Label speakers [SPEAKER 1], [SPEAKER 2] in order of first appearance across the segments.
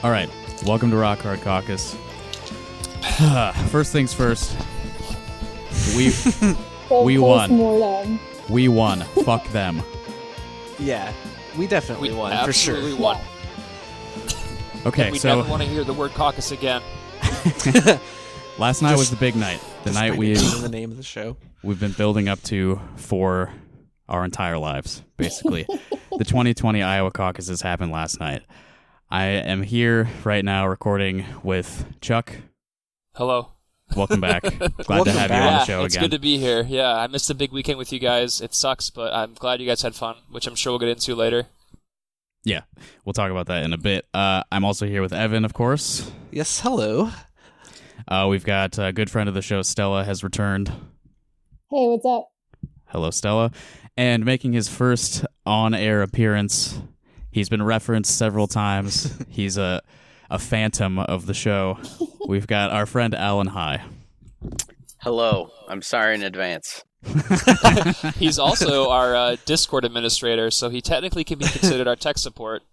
[SPEAKER 1] All right, welcome to Rock Hard Caucus. First things first, we won. We won. Fuck them.
[SPEAKER 2] Yeah, we definitely won, for sure.
[SPEAKER 3] Absolutely won.
[SPEAKER 1] Okay,
[SPEAKER 3] we
[SPEAKER 1] so
[SPEAKER 3] never want to hear the word caucus again.
[SPEAKER 1] last night was the big night. The night
[SPEAKER 2] in the name of the show.
[SPEAKER 1] we've been building up to for our entire lives, basically. The 2020 Iowa caucuses happened last night. I am here right now recording with Chuck.
[SPEAKER 3] Hello.
[SPEAKER 1] Welcome back. Glad
[SPEAKER 2] Welcome
[SPEAKER 1] to have
[SPEAKER 2] back.
[SPEAKER 1] you on the show
[SPEAKER 3] It's
[SPEAKER 1] again.
[SPEAKER 3] good to be here. Yeah, I missed a big weekend with you guys. It sucks, but I'm glad you guys had fun, which I'm sure we'll get into later.
[SPEAKER 1] Yeah, we'll talk about that in a bit. I'm also here with Evan, of course.
[SPEAKER 2] Yes, hello.
[SPEAKER 1] We've got a good friend of the show, Stella, has returned.
[SPEAKER 4] Hey, what's up?
[SPEAKER 1] Hello, Stella. And making his first on-air appearance, he's been referenced several times. He's a phantom of the show. We've got our friend Alan High.
[SPEAKER 5] Hello. I'm sorry in advance.
[SPEAKER 3] He's also our Discord administrator, so he technically can be considered our tech support.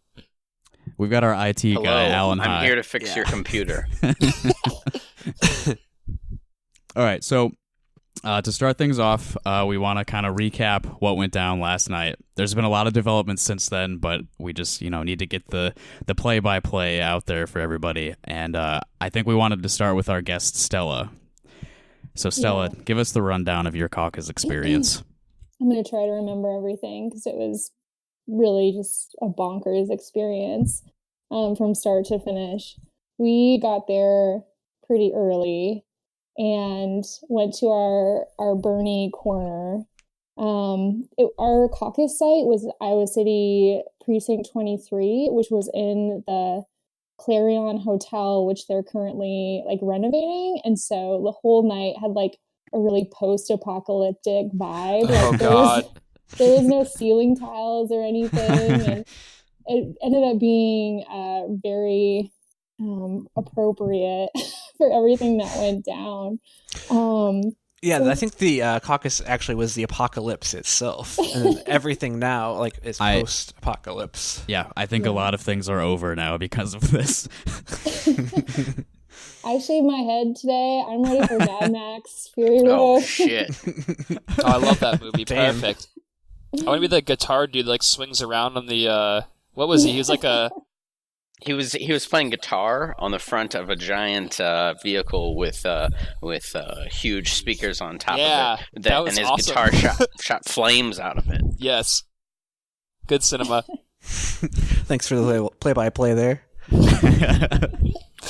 [SPEAKER 1] We've got our IT
[SPEAKER 5] Hello.
[SPEAKER 1] guy, Alan
[SPEAKER 5] I'm
[SPEAKER 1] High.
[SPEAKER 5] here to fix your computer.
[SPEAKER 1] All right, so to start things off, we want to kind of recap what went down last night. There's been a lot of developments since then, but we just need to get the play-by-play out there for everybody. And I think we wanted to start with our guest, Stella. So, Stella, give us the rundown of your caucus experience.
[SPEAKER 4] I'm going to try to remember everything because it was really just a bonkers experience from start to finish. We got there pretty early and went to our Bernie corner. Our caucus site was Iowa City Precinct 23, which was in the Clarion Hotel, which they're currently renovating, and so the whole night had a really post-apocalyptic vibe.
[SPEAKER 3] Oh God!
[SPEAKER 4] There was no ceiling tiles or anything, and it ended up being very appropriate for everything that went down.
[SPEAKER 2] I think the caucus actually was the apocalypse itself, and everything now is post-apocalypse.
[SPEAKER 1] Yeah, I think a lot of things are over now because of this.
[SPEAKER 4] I shaved my head today. I'm ready for Mad Max Fury Road.
[SPEAKER 5] Oh, shit.
[SPEAKER 3] Oh, I love that movie.
[SPEAKER 2] Damn.
[SPEAKER 3] Perfect. I want to be the guitar dude that swings around on the. What was he? He was like a.
[SPEAKER 5] He was playing guitar on the front of a giant vehicle with huge speakers on top of it.
[SPEAKER 3] That was
[SPEAKER 5] and his
[SPEAKER 3] awesome.
[SPEAKER 5] guitar shot flames out of it.
[SPEAKER 3] Yes. Good cinema.
[SPEAKER 2] Thanks for the play-by-play there.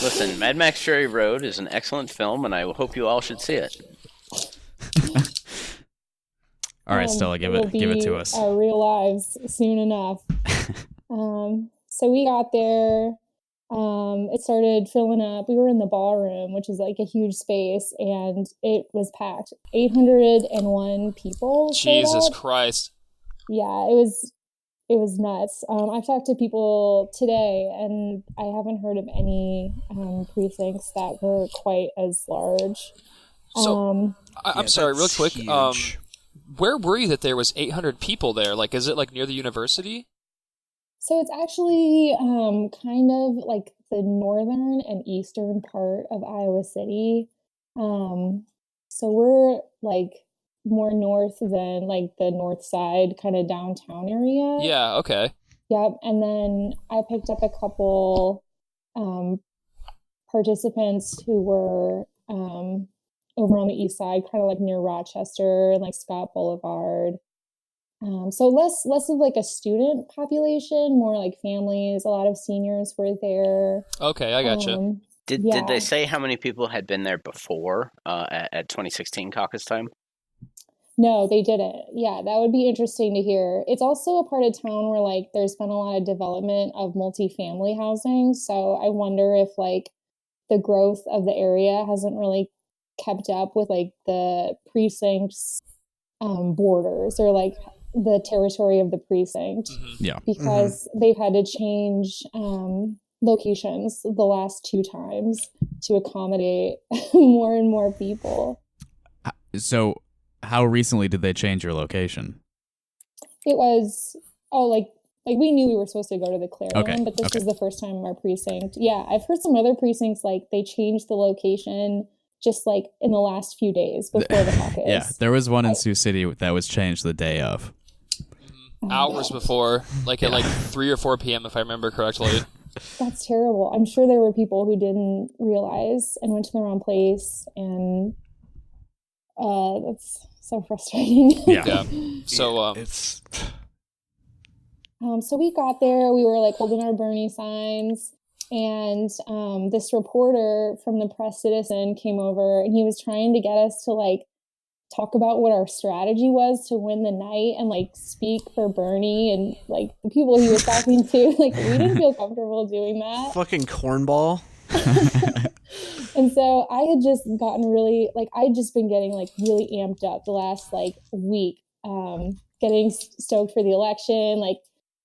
[SPEAKER 5] Listen, Mad Max Fury Road is an excellent film, and I hope you all should see it.
[SPEAKER 1] All right, Stella, give it to us.
[SPEAKER 4] Our real lives soon enough. So we got there. It started filling up. We were in the ballroom, which is a huge space, and it was packed. 801 people.
[SPEAKER 3] Jesus Christ.
[SPEAKER 4] Yeah, it was nuts. I've talked to people today, and I haven't heard of any precincts that were quite as large.
[SPEAKER 3] So I'm sorry, real quick.
[SPEAKER 2] Huge.
[SPEAKER 3] Where were you that there was 800 people there? Is it near the university?
[SPEAKER 4] So it's actually kind of the northern and eastern part of Iowa City. So we're more north than the north side kind of downtown area.
[SPEAKER 3] Yeah, okay.
[SPEAKER 4] Yep. And then I picked up a couple participants who were over on the east side, kind of near Rochester and Scott Boulevard. So less of a student population, more families. A lot of seniors were there.
[SPEAKER 3] Okay, I gotcha.
[SPEAKER 5] Did they say how many people had been there before at 2016 caucus time?
[SPEAKER 4] No, they didn't. Yeah, that would be interesting to hear. It's also a part of town where there's been a lot of development of multifamily housing. So I wonder if the growth of the area hasn't really kept up with the precinct's borders or the territory of the precinct.
[SPEAKER 3] Mm-hmm.
[SPEAKER 1] Yeah.
[SPEAKER 4] Because they've had to change locations the last 2 times to accommodate more and more people.
[SPEAKER 1] So how recently did they change your location?
[SPEAKER 4] It was, like we knew we were supposed to go to the Claire one, but this was the first time our precinct. Yeah, I've heard some other precincts like they changed the location just like in the last few days before the caucus.
[SPEAKER 1] Yeah, there was one in Sioux City that was changed the day of.
[SPEAKER 3] Hours before, like at like 3 or 4 p.m. if I remember correctly.
[SPEAKER 4] That's terrible. I'm sure there were people who didn't realize and went to the wrong place, and that's so frustrating.
[SPEAKER 3] Yeah. So
[SPEAKER 2] it's.
[SPEAKER 4] So we got there. We were like holding our Bernie signs, and this reporter from the Press Citizen came over, and he was trying to get us to like talk about what our strategy was to win the night and like speak for Bernie and like the people he was talking to. Like we didn't feel comfortable doing that.
[SPEAKER 2] Fucking cornball.
[SPEAKER 4] And so I had just gotten really like I'd just been getting like really amped up the last like week, getting stoked for the election, like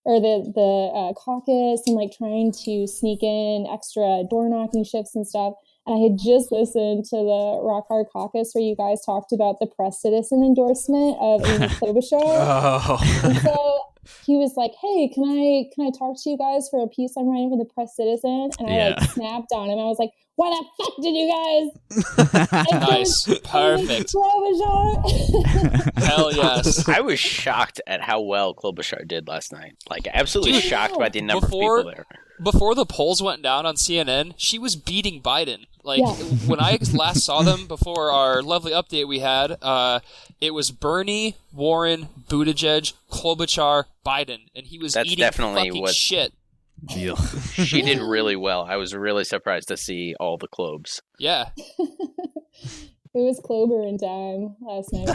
[SPEAKER 4] or the caucus, and like trying to sneak in extra door knocking shifts and stuff. And I had just listened to the Rock Hard Caucus where you guys talked about the Press Citizen endorsement of Amy Klobuchar.
[SPEAKER 2] Oh.
[SPEAKER 4] And so he was like, "Hey, can I talk to you guys for a piece I'm writing for the Press Citizen?" And I like snapped on him. I was like, "Why the fuck did you guys?"
[SPEAKER 3] Nice, perfect. Hell yes.
[SPEAKER 5] I was shocked at how well Klobuchar did last night. Like, absolutely shocked by the number of people there.
[SPEAKER 3] Before the polls went down on CNN, she was beating Biden. Like, when I last saw them before our lovely update we had, it was Bernie, Warren, Buttigieg, Klobuchar, Biden, and he was eating fucking shit.
[SPEAKER 1] Deal.
[SPEAKER 5] She did really well. I was really surprised to see all the Klobes.
[SPEAKER 3] Yeah.
[SPEAKER 4] It was Clober in time last night.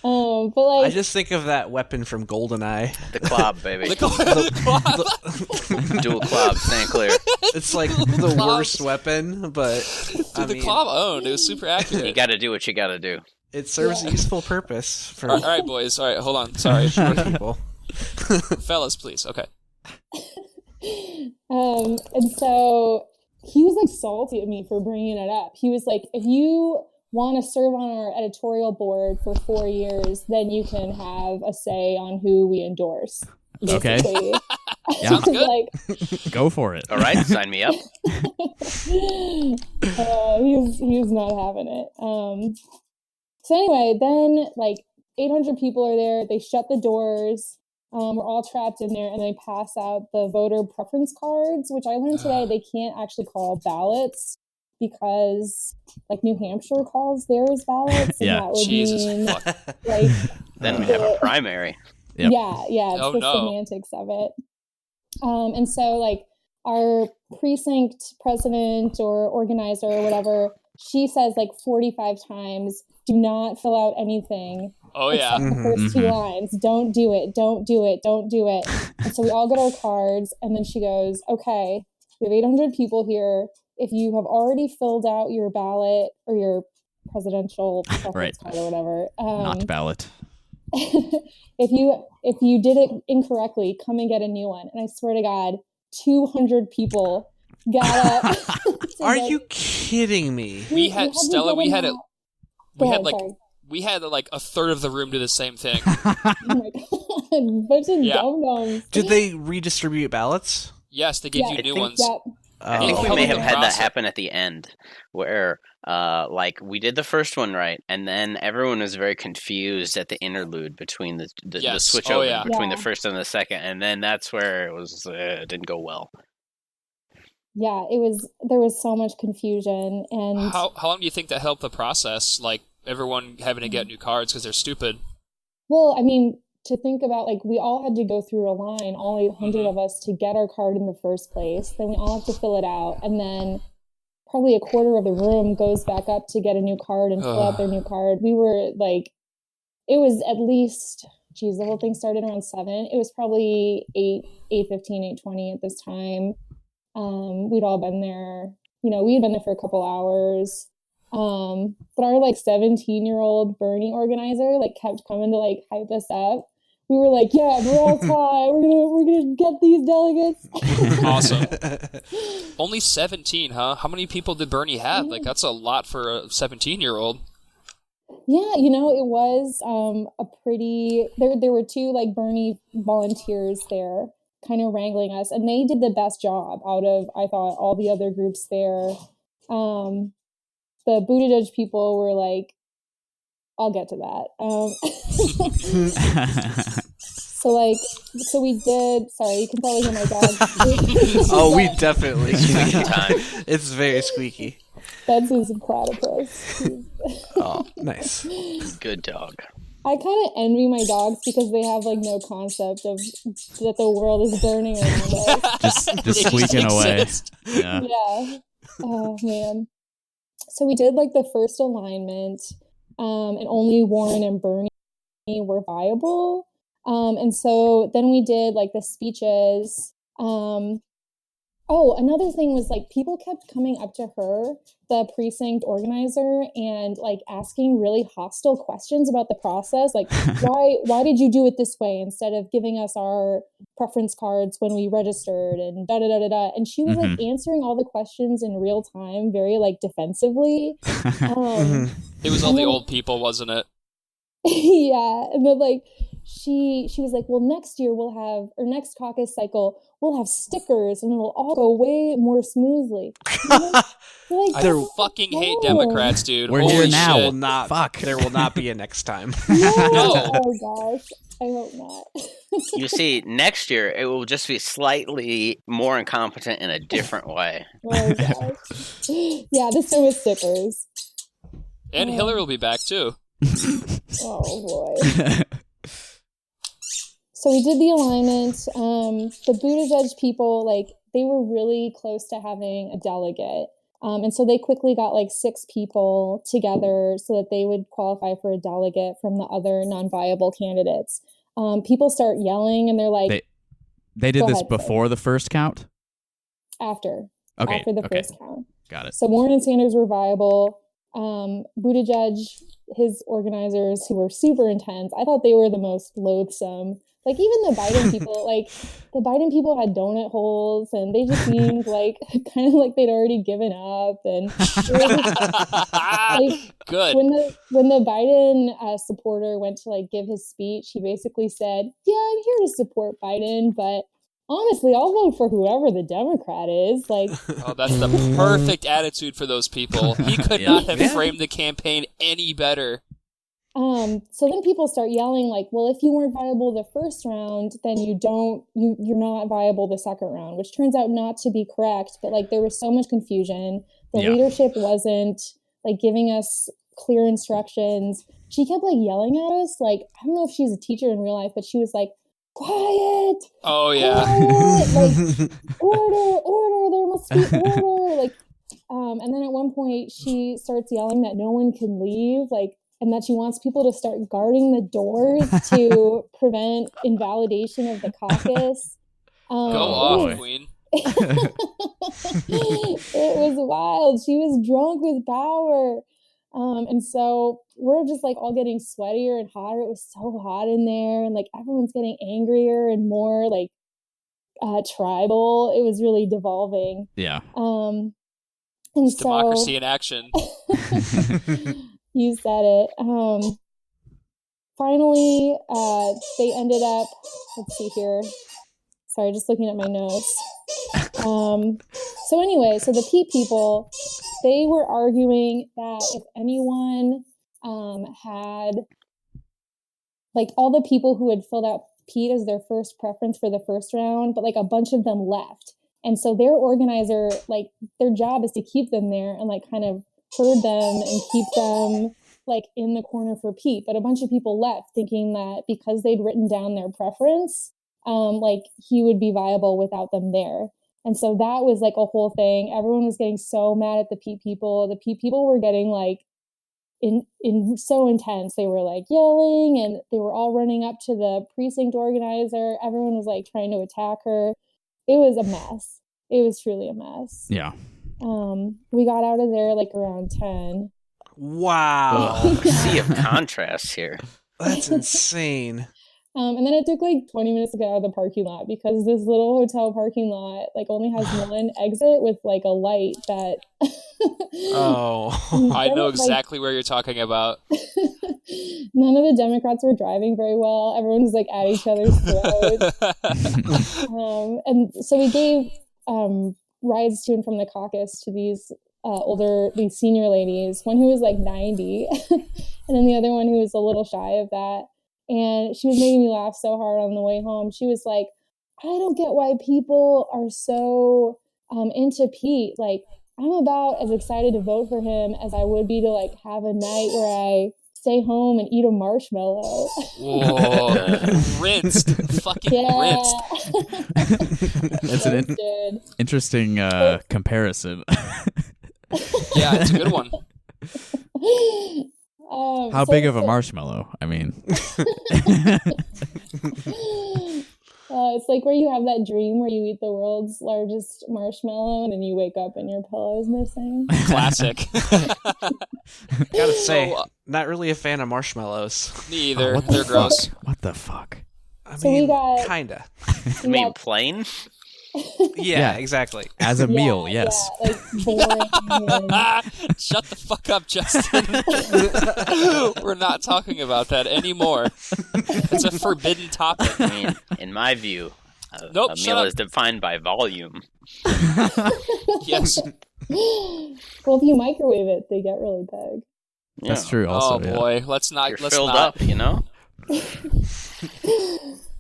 [SPEAKER 4] But like,
[SPEAKER 2] I just think of that weapon from GoldenEye.
[SPEAKER 5] The Klob, baby.
[SPEAKER 3] The
[SPEAKER 5] Dual Klob, stand clear.
[SPEAKER 2] It's like the worst weapon, but
[SPEAKER 3] the Klob owned. It was super accurate.
[SPEAKER 5] You got to do what you got to do.
[SPEAKER 2] It serves a useful purpose for
[SPEAKER 3] all right, boys. All right, hold on. Sorry,
[SPEAKER 2] people.
[SPEAKER 3] Fellas, please. Okay.
[SPEAKER 4] And so he was like salty at me for bringing it up. He was like, "If you want to serve on our editorial board for 4 years, then you can have a say on who we endorse."
[SPEAKER 1] Basically.
[SPEAKER 4] Okay.
[SPEAKER 3] Sounds good.
[SPEAKER 4] Like,
[SPEAKER 1] go for it.
[SPEAKER 5] All right, sign me up.
[SPEAKER 4] he was not having it. So anyway, then like 800 people are there. They shut the doors. We're all trapped in there, and they pass out the voter preference cards, which I learned today they can't actually call ballots because, like, New Hampshire calls theirs ballots. And
[SPEAKER 1] Yeah.
[SPEAKER 4] that would
[SPEAKER 3] Jesus
[SPEAKER 4] mean,
[SPEAKER 3] fuck.
[SPEAKER 4] like,
[SPEAKER 5] Then we have a primary.
[SPEAKER 1] Yep.
[SPEAKER 4] yeah, it's the semantics of it. And so, like, our precinct president or organizer or whatever, she says like 45 times, "Do not fill out anything."
[SPEAKER 3] Oh, yeah.
[SPEAKER 4] The first two lines. Don't do it. Don't do it. Don't do it. And so we all get our cards, and then she goes, "Okay, we have 800 people here. If you have already filled out your ballot or your presidential preference card or whatever,
[SPEAKER 1] not ballot.
[SPEAKER 4] if you did it incorrectly, come and get a new one." And I swear to God, 200 people got up.
[SPEAKER 2] Are you kidding me?
[SPEAKER 3] We had Stella. We had
[SPEAKER 4] sorry.
[SPEAKER 3] We had like a third of the room do the same thing.
[SPEAKER 4] Oh my God. Bunch of dum-dums.
[SPEAKER 2] Did they redistribute ballots?
[SPEAKER 3] Yes, they gave you new ones.
[SPEAKER 4] Yep.
[SPEAKER 5] I think we may have had that happen at the end, where like we did the first one right, and then everyone was very confused at the interlude between the switch over between the first and the second, and then that's where it was it didn't go well.
[SPEAKER 4] Yeah, there was so much confusion. And
[SPEAKER 3] how long do you think that helped the process? Like everyone having to get new cards because they're stupid.
[SPEAKER 4] Well, I mean, to think about, like, we all had to go through a line, all 800 of us, to get our card in the first place. Then we all have to fill it out, and then probably a quarter of the room goes back up to get a new card and fill out their new card. We were like, it was at least, the whole thing started around 7. It was probably 8:15, 8:20 at this time. We'd all been there. We had been there for a couple hours. But our like 17-year-old Bernie organizer like kept coming to like hype us up. We were like, "Yeah, we're all tied. We're gonna get these delegates."
[SPEAKER 3] Awesome. Only 17, huh? How many people did Bernie have? Like that's a lot for a 17-year-old.
[SPEAKER 4] Yeah, it was a pretty there were two like Bernie volunteers there kind of wrangling us, and they did the best job out of, I thought, all the other groups there. The Buttigieg people were like, I'll get to that. So we did. Sorry, you can probably hear my dog.
[SPEAKER 2] Oh, we definitely
[SPEAKER 5] squeaky time.
[SPEAKER 2] It's very squeaky.
[SPEAKER 4] That's his platypus.
[SPEAKER 2] Oh, nice.
[SPEAKER 5] Good dog.
[SPEAKER 4] I kind of envy my dogs because they have like no concept of that the world is burning around us.
[SPEAKER 1] just squeaking away.
[SPEAKER 4] Yeah. Oh man. So we did like the first alignment, and only Warren and Bernie were viable. And so then we did like the speeches. Another thing was like people kept coming up to her, the precinct organizer, and like asking really hostile questions about the process. Like, why did you do it this way instead of giving us our preference cards when we registered and da da da da da. And she was like answering all the questions in real time, very like defensively.
[SPEAKER 3] It was all the old people, wasn't it?
[SPEAKER 4] Yeah, and then like she was like, well, next year next caucus cycle we'll have stickers and it'll all go way more smoothly. Like,
[SPEAKER 3] I fucking hate Democrats, dude.
[SPEAKER 1] We're
[SPEAKER 3] Holy
[SPEAKER 1] here now.
[SPEAKER 3] shit.
[SPEAKER 2] There will not be a next time.
[SPEAKER 4] No.
[SPEAKER 3] No.
[SPEAKER 4] Oh gosh, I hope not.
[SPEAKER 5] You see, next year it will just be slightly more incompetent in a different way.
[SPEAKER 4] Oh gosh. Yeah, this time with stickers.
[SPEAKER 3] And Hillary will be back too.
[SPEAKER 4] Oh boy. So we did the alignment. The Buttigieg people, like, they were really close to having a delegate. And so they quickly got like 6 people together so that they would qualify for a delegate from the other non-viable candidates. People start yelling and they're like...
[SPEAKER 1] They did this before the first count?
[SPEAKER 4] After.
[SPEAKER 1] Okay.
[SPEAKER 4] After the first count.
[SPEAKER 1] Got it.
[SPEAKER 4] So Warren and Sanders were viable. Buttigieg, his organizers, who were super intense, I thought they were the most loathsome. Like, even the Biden people, like, the Biden people had donut holes, and they just seemed like, kind of like they'd already given up. And like,
[SPEAKER 3] good.
[SPEAKER 4] When the Biden supporter went to, like, give his speech, he basically said, yeah, I'm here to support Biden, but honestly, I'll vote for whoever the Democrat is. Like,
[SPEAKER 3] oh, that's the perfect attitude for those people. He could not have framed the campaign any better.
[SPEAKER 4] So then people start yelling like, well, if you weren't viable the first round, then you're not viable the second round, which turns out not to be correct. But like, there was so much confusion. The leadership wasn't like giving us clear instructions. She kept like yelling at us. Like, I don't know if she's a teacher in real life, but she was like, quiet.
[SPEAKER 3] Oh yeah.
[SPEAKER 4] Quiet. Like, order, there must be order. Like, and then at one point she starts yelling that no one can leave, like, and that she wants people to start guarding the doors to prevent invalidation of the caucus.
[SPEAKER 3] Go off, Queen.
[SPEAKER 4] It was wild. She was drunk with power. And so we're just like all getting sweatier and hotter. It was so hot in there, and like everyone's getting angrier and more like tribal. It was really devolving.
[SPEAKER 1] Yeah.
[SPEAKER 4] And
[SPEAKER 3] it's democracy in action.
[SPEAKER 4] You said it. Finally, they ended up, let's see here. Sorry, just looking at my notes. So anyway, so the Pete people, they were arguing that if anyone had, like, all the people who had filled out Pete as their first preference for the first round, but like a bunch of them left. And so their organizer, like, their job is to keep them there and like kind of herd them and keep them like in the corner for Pete. But a bunch of people left thinking that because they'd written down their preference, like he would be viable without them there. And so that was like a whole thing. Everyone was getting so mad at the Pete people. The Pete people were getting like in so intense. They were like yelling and they were all running up to the precinct organizer. Everyone was like trying to attack her. It was a mess. It was truly a mess.
[SPEAKER 1] Yeah.
[SPEAKER 4] We got out of there like around 10.
[SPEAKER 2] Wow.
[SPEAKER 5] Sea of contrast here.
[SPEAKER 2] That's insane.
[SPEAKER 4] And then it took like 20 minutes to get out of the parking lot because this little hotel parking lot like only has one exit with like a light that.
[SPEAKER 3] I know exactly where you're talking about.
[SPEAKER 4] None of the Democrats were driving very well. Everyone was like at each other's throats. And so we gave rides to and from the caucus to these these senior ladies, one who was like 90 and then the other one who was a little shy of that. And she was making me laugh so hard on the way home. She was like, I don't get why people are so into Pete. Like, I'm about as excited to vote for him as I would be to like have a night where I stay home and eat a marshmallow.
[SPEAKER 3] Whoa. Rinsed. Fucking rinsed.
[SPEAKER 1] That's an interesting comparison.
[SPEAKER 3] Yeah, it's a good one.
[SPEAKER 1] How big of a marshmallow? I mean,
[SPEAKER 4] it's like where you have that dream where you eat the world's largest marshmallow and then you wake up and your pillow's missing.
[SPEAKER 3] Classic.
[SPEAKER 2] Gotta say, not really a fan of marshmallows.
[SPEAKER 3] Me either. They're gross.
[SPEAKER 1] What the fuck?
[SPEAKER 2] I mean, kinda.
[SPEAKER 5] You mean plain?
[SPEAKER 2] Yeah, exactly.
[SPEAKER 1] As a meal, yes.
[SPEAKER 4] Yeah, like boring.
[SPEAKER 3] Shut the fuck up, Justin. We're not talking about that anymore. It's a forbidden topic.
[SPEAKER 5] I mean, in my view, a meal is defined by volume.
[SPEAKER 3] Yes.
[SPEAKER 4] Well, if you microwave it, they get really big.
[SPEAKER 1] That's true. Also,
[SPEAKER 3] boy, let's not.
[SPEAKER 5] You're
[SPEAKER 3] let's
[SPEAKER 5] filled
[SPEAKER 3] not.
[SPEAKER 5] up, you know.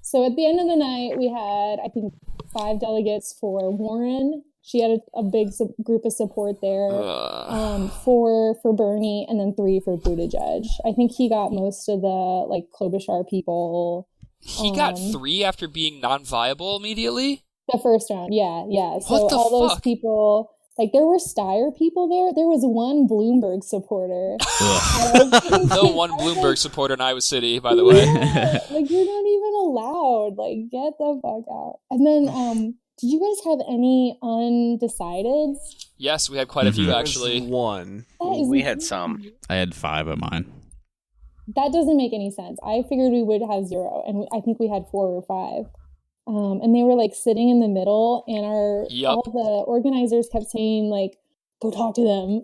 [SPEAKER 4] So at the end of the night, we had, I think, 5 delegates for Warren. She had a big group of support there. 4 for Bernie, and then 3 for Buttigieg. I think he got most of the like Klobuchar people.
[SPEAKER 3] He got 3 after being non-viable immediately.
[SPEAKER 4] The first round, yeah. So
[SPEAKER 3] what the
[SPEAKER 4] all
[SPEAKER 3] fuck?
[SPEAKER 4] those people. Like, there were Steyer people there. There was one Bloomberg supporter.
[SPEAKER 3] The one Bloomberg supporter in Iowa City, by the way.
[SPEAKER 4] Yeah, like, you're not even allowed. Like, get the fuck out. And then, did you guys have any undecideds?
[SPEAKER 3] Yes, we had quite a few, actually.
[SPEAKER 2] One.
[SPEAKER 5] We had some.
[SPEAKER 1] I had 5 of mine.
[SPEAKER 4] That doesn't make any sense. I figured we would have 0, and I think we had 4 or 5. And they were like sitting in the middle, and all the organizers kept saying like, "Go talk to them."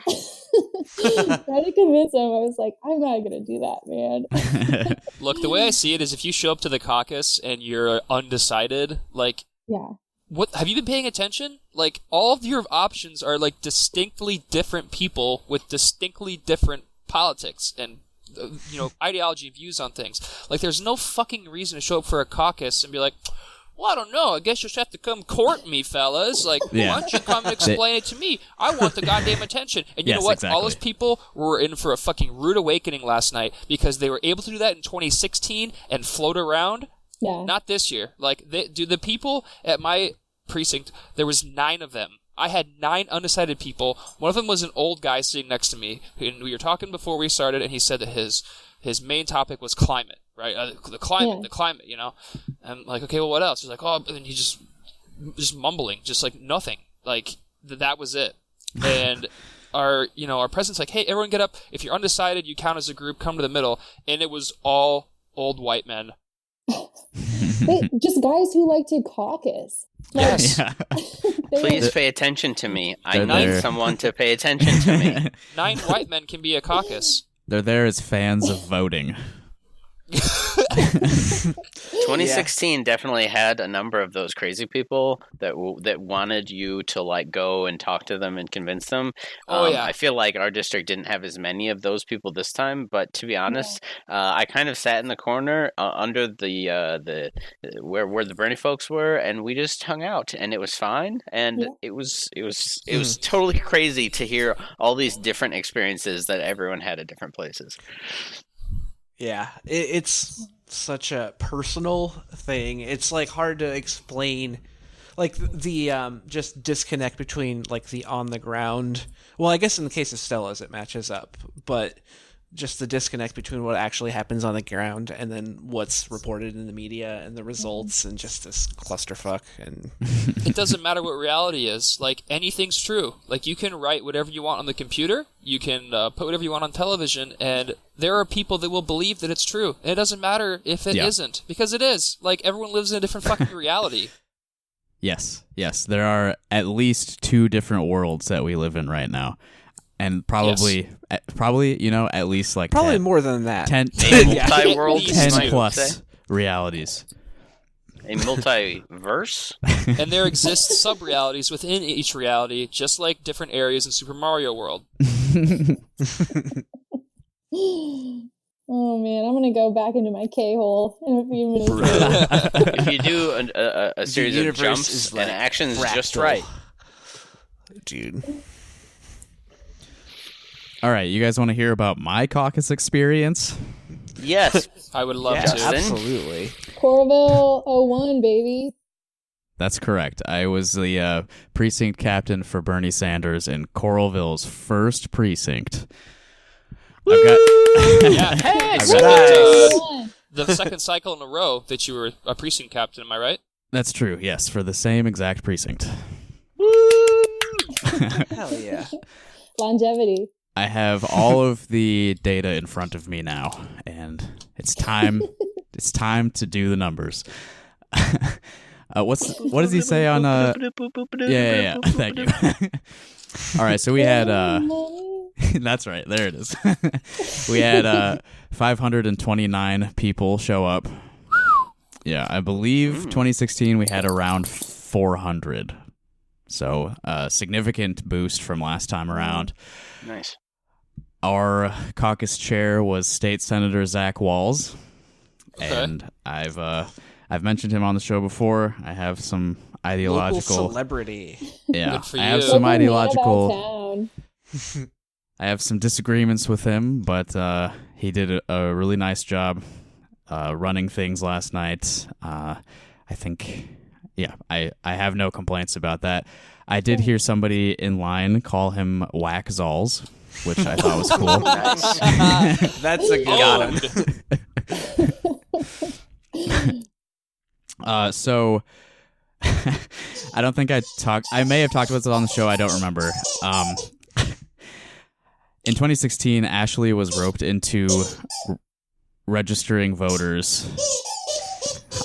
[SPEAKER 4] Try to convince them. I was like, I'm not gonna do that, man.
[SPEAKER 3] Look, the way I see it is, if you show up to the caucus and you're undecided, like, what have you been paying attention? Like, all of your options are like distinctly different people with distinctly different politics and ideology and views on things. Like, there's no fucking reason to show up for a caucus and be like, well, I don't know. I guess you'll just have to come court me, fellas. Like, why don't you come and explain it to me? I want the goddamn attention. And you know what? Exactly. All those people were in for a fucking rude awakening last night because they were able to do that in 2016 and float around. Yeah. Not this year. Like, the people at my precinct, there was 9 of them. I had 9 undecided people. One of them was an old guy sitting next to me. And we were talking before we started, and he said that his main topic was climate. Right, the climate, you know. And like, okay, well, what else? He's like, oh, and he just mumbling, just like nothing. Like that was it. And our president's like, hey, everyone get up. If you're undecided, you count as a group. Come to the middle. And it was all old white men.
[SPEAKER 4] Wait, just guys who like to caucus.
[SPEAKER 3] Yes.
[SPEAKER 1] Yeah.
[SPEAKER 5] Please pay attention to me. I need someone to pay attention to me.
[SPEAKER 3] 9 white men can be a caucus.
[SPEAKER 1] They're there as fans of voting.
[SPEAKER 5] 2016 definitely had a number of those crazy people that wanted you to like go and talk to them and convince them. I feel like our district didn't have as many of those people this time, but to be honest, I kind of sat in the corner under the where the Bernie folks were, and we just hung out, and it was fine. And it was totally crazy to hear all these different experiences that everyone had at different places.
[SPEAKER 2] Yeah, it's such a personal thing. It's like hard to explain, like the just disconnect between like the on the ground. Well, I guess in the case of Stella's, it matches up, but just the disconnect between what actually happens on the ground and then what's reported in the media and the results, and just this clusterfuck. And
[SPEAKER 3] it doesn't matter what reality is. Like, anything's true. Like, you can write whatever you want on the computer, you can put whatever you want on television, and there are people that will believe that it's true. And it doesn't matter if it isn't, because it is. Like, everyone lives in a different fucking reality.
[SPEAKER 1] Yes. There are at least 2 different worlds that we live in right now. And probably, at least like
[SPEAKER 2] probably
[SPEAKER 1] 10,
[SPEAKER 2] more than that.
[SPEAKER 1] 10
[SPEAKER 5] multi-world,
[SPEAKER 1] 10 plus realities.
[SPEAKER 5] A multiverse?
[SPEAKER 3] And there exist sub-realities within each reality, just like different areas in Super Mario World.
[SPEAKER 4] Oh man, I'm gonna go back into my K-hole in a few minutes.
[SPEAKER 5] If you do a series of jumps and actions just right.
[SPEAKER 2] Dude.
[SPEAKER 1] All right, you guys want to hear about my caucus experience?
[SPEAKER 5] Yes.
[SPEAKER 3] I would love
[SPEAKER 2] Yeah,
[SPEAKER 3] to.
[SPEAKER 2] absolutely.
[SPEAKER 4] Corville 01, baby.
[SPEAKER 1] That's correct. I was the precinct captain for Bernie Sanders in Coralville's first precinct. I've got
[SPEAKER 3] the second cycle in a row that you were a precinct captain, am I right?
[SPEAKER 1] That's true, yes, for the same exact precinct.
[SPEAKER 2] Hell yeah.
[SPEAKER 4] Longevity.
[SPEAKER 1] I have all of the data in front of me now, and it's time. It's time to do the numbers. What does he say on? Yeah. Thank you. All right, so we had. That's right. There it is. We had 529 people show up. Yeah, I believe 2016 we had around 400. So a significant boost from last time around.
[SPEAKER 5] Nice.
[SPEAKER 1] Our caucus chair was State Senator Zach Walls, and I've mentioned him on the show before. I have some ideological
[SPEAKER 2] local celebrity.
[SPEAKER 1] Yeah,
[SPEAKER 3] Good for
[SPEAKER 1] I have
[SPEAKER 3] you.
[SPEAKER 1] some
[SPEAKER 4] Doesn't
[SPEAKER 1] ideological.
[SPEAKER 4] matter about
[SPEAKER 1] I have some disagreements with him, but he did a really nice job running things last night. I think, I have no complaints about that. I did hear somebody in line call him Whack Zalls, which I thought was cool.
[SPEAKER 2] Nice. That's a good one.
[SPEAKER 1] So I don't think I may have talked about this on the show. I don't remember. In 2016, Ashley was roped into registering voters.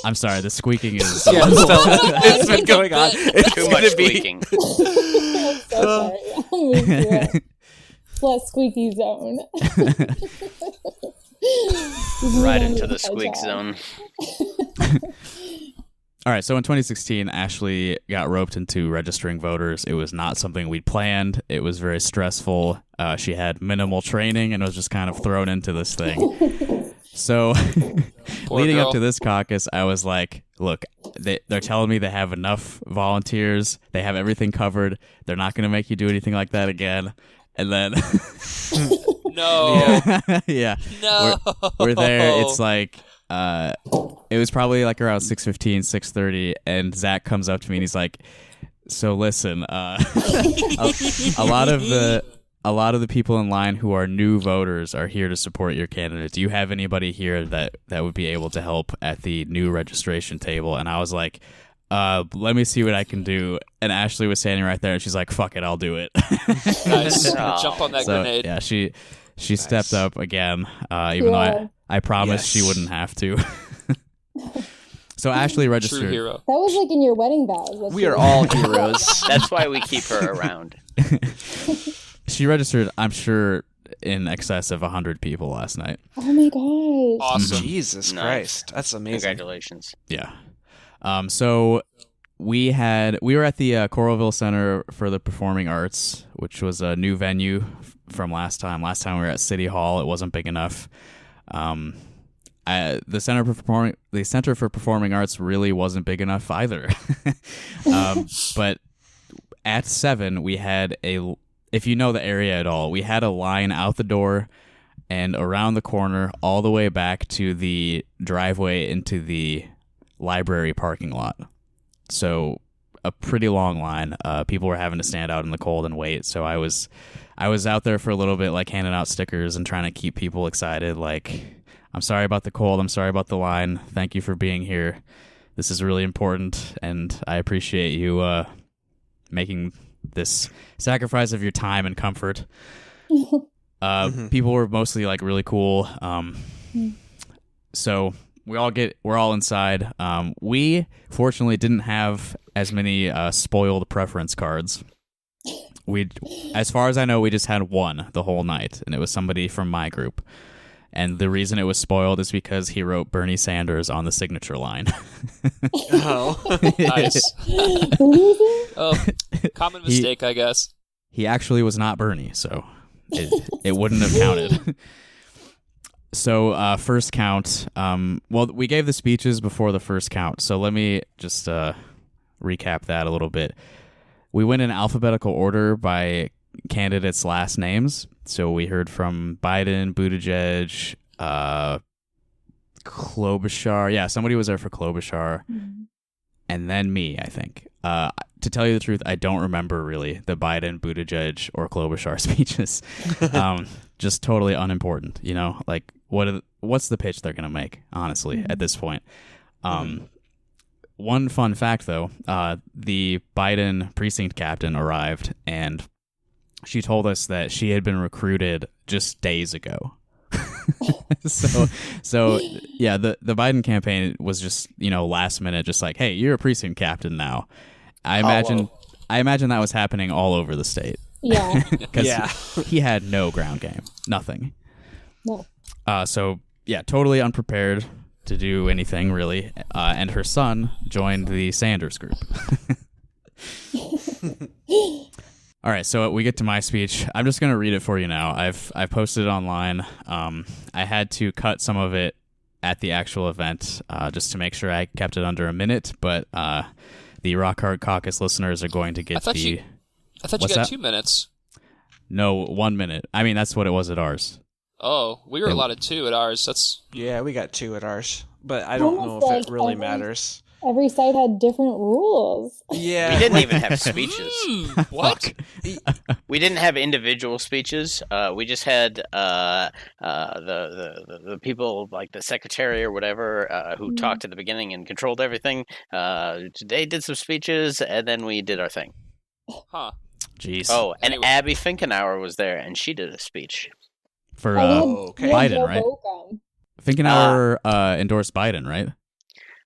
[SPEAKER 1] I'm sorry, the squeaking is...
[SPEAKER 2] Yeah, it's been going on. It's
[SPEAKER 5] Too much squeaking.
[SPEAKER 4] I'm so sorry. I'll move to a less squeaky zone.
[SPEAKER 5] Right into the squeak zone.
[SPEAKER 1] All right, so in 2016, Ashley got roped into registering voters. It was not something we'd planned. It was very stressful. She had minimal training and was just kind of thrown into this thing. So leading up to this caucus, I was like, look, they're telling me they have enough volunteers. They have everything covered. They're not going to make you do anything like that again. And then...
[SPEAKER 3] No.
[SPEAKER 1] Yeah.
[SPEAKER 3] No.
[SPEAKER 1] We're there. It's like... it was probably like around 6:15, 6:30, and Zach comes up to me and he's like, "So listen, a lot of the people in line who are new voters are here to support your candidate. Do you have anybody here that would be able to help at the new registration table?" And I was like, let me see what I can do. And Ashley was standing right there, and she's like, "Fuck it, I'll do it."
[SPEAKER 3] Nice. Jump on that grenade.
[SPEAKER 1] Yeah, she stepped up again, even though I promised she wouldn't have to. So Ashley registered.
[SPEAKER 3] True hero.
[SPEAKER 4] That was like in your wedding vows.
[SPEAKER 2] We are all heroes.
[SPEAKER 5] That's why we keep her around.
[SPEAKER 1] She registered, I'm sure, in excess of 100 people last night.
[SPEAKER 4] Oh my gosh.
[SPEAKER 3] Awesome.
[SPEAKER 2] Jesus
[SPEAKER 5] Nice.
[SPEAKER 2] Christ. That's amazing.
[SPEAKER 5] Congratulations.
[SPEAKER 1] Yeah. So we were at the Coralville Center for the Performing Arts, which was a new venue from last time. Last time we were at City Hall. It wasn't big enough. The Center for Performing Arts really wasn't big enough either. But at 7, we had if you know the area at all, we had a line out the door and around the corner all the way back to the driveway into the library parking lot. So a pretty long line. People were having to stand out in the cold and wait. So I was out there for a little bit, like handing out stickers and trying to keep people excited. Like, I'm sorry about the cold. I'm sorry about the line. Thank you for being here. This is really important, and I appreciate you making this sacrifice of your time and comfort. People were mostly like really cool. So we're all inside. We fortunately didn't have as many spoiled preference cards. As far as I know, we just had one the whole night, and it was somebody from my group. And the reason it was spoiled is because he wrote Bernie Sanders on the signature line.
[SPEAKER 2] Oh,
[SPEAKER 3] Nice. Oh, common mistake, I guess.
[SPEAKER 1] He actually was not Bernie, so it wouldn't have counted. So first count. Well, we gave the speeches before the first count, so let me just recap that a little bit. We went in alphabetical order by candidates' last names. So we heard from Biden, Buttigieg, Klobuchar. Yeah, somebody was there for Klobuchar. And then me, I think. To tell you the truth, I don't remember really the Biden, Buttigieg, or Klobuchar speeches. Just totally unimportant, you know? Like, what's the pitch they're going to make, honestly, at this point? One fun fact, though, the Biden precinct captain arrived, and she told us that she had been recruited just days ago. So yeah, the Biden campaign was just, last minute, just like, hey, you're a precinct captain now. I imagine that was happening all over the state.
[SPEAKER 4] Yeah.
[SPEAKER 1] Because he had no ground game, nothing.
[SPEAKER 4] No.
[SPEAKER 1] So yeah, totally unprepared to do anything really. And her son joined the Sanders group. All right, so we get to my speech. I'm just going to read it for you now. I've posted it online. I had to cut some of it at the actual event just to make sure I kept it under a minute, but the Rock Hard Caucus listeners are going to get
[SPEAKER 3] I thought you got 2 minutes.
[SPEAKER 1] No, 1 minute. I mean, that's what it was at ours.
[SPEAKER 3] Oh, we were allotted 2 at ours.
[SPEAKER 2] Yeah, we got 2 at ours, but I don't know if it really matters.
[SPEAKER 4] Every site had different rules.
[SPEAKER 2] Yeah,
[SPEAKER 5] we didn't even have speeches.
[SPEAKER 3] What?
[SPEAKER 5] We didn't have individual speeches. We just had the people, like the secretary or whatever, who talked at the beginning and controlled everything. They did some speeches, and then we did our thing.
[SPEAKER 3] Huh.
[SPEAKER 1] Jeez.
[SPEAKER 5] Oh, and anyway. Abby Finkenauer was there, and she did a speech.
[SPEAKER 1] For
[SPEAKER 2] okay.
[SPEAKER 1] Biden, right? Finkenauer endorsed Biden, right?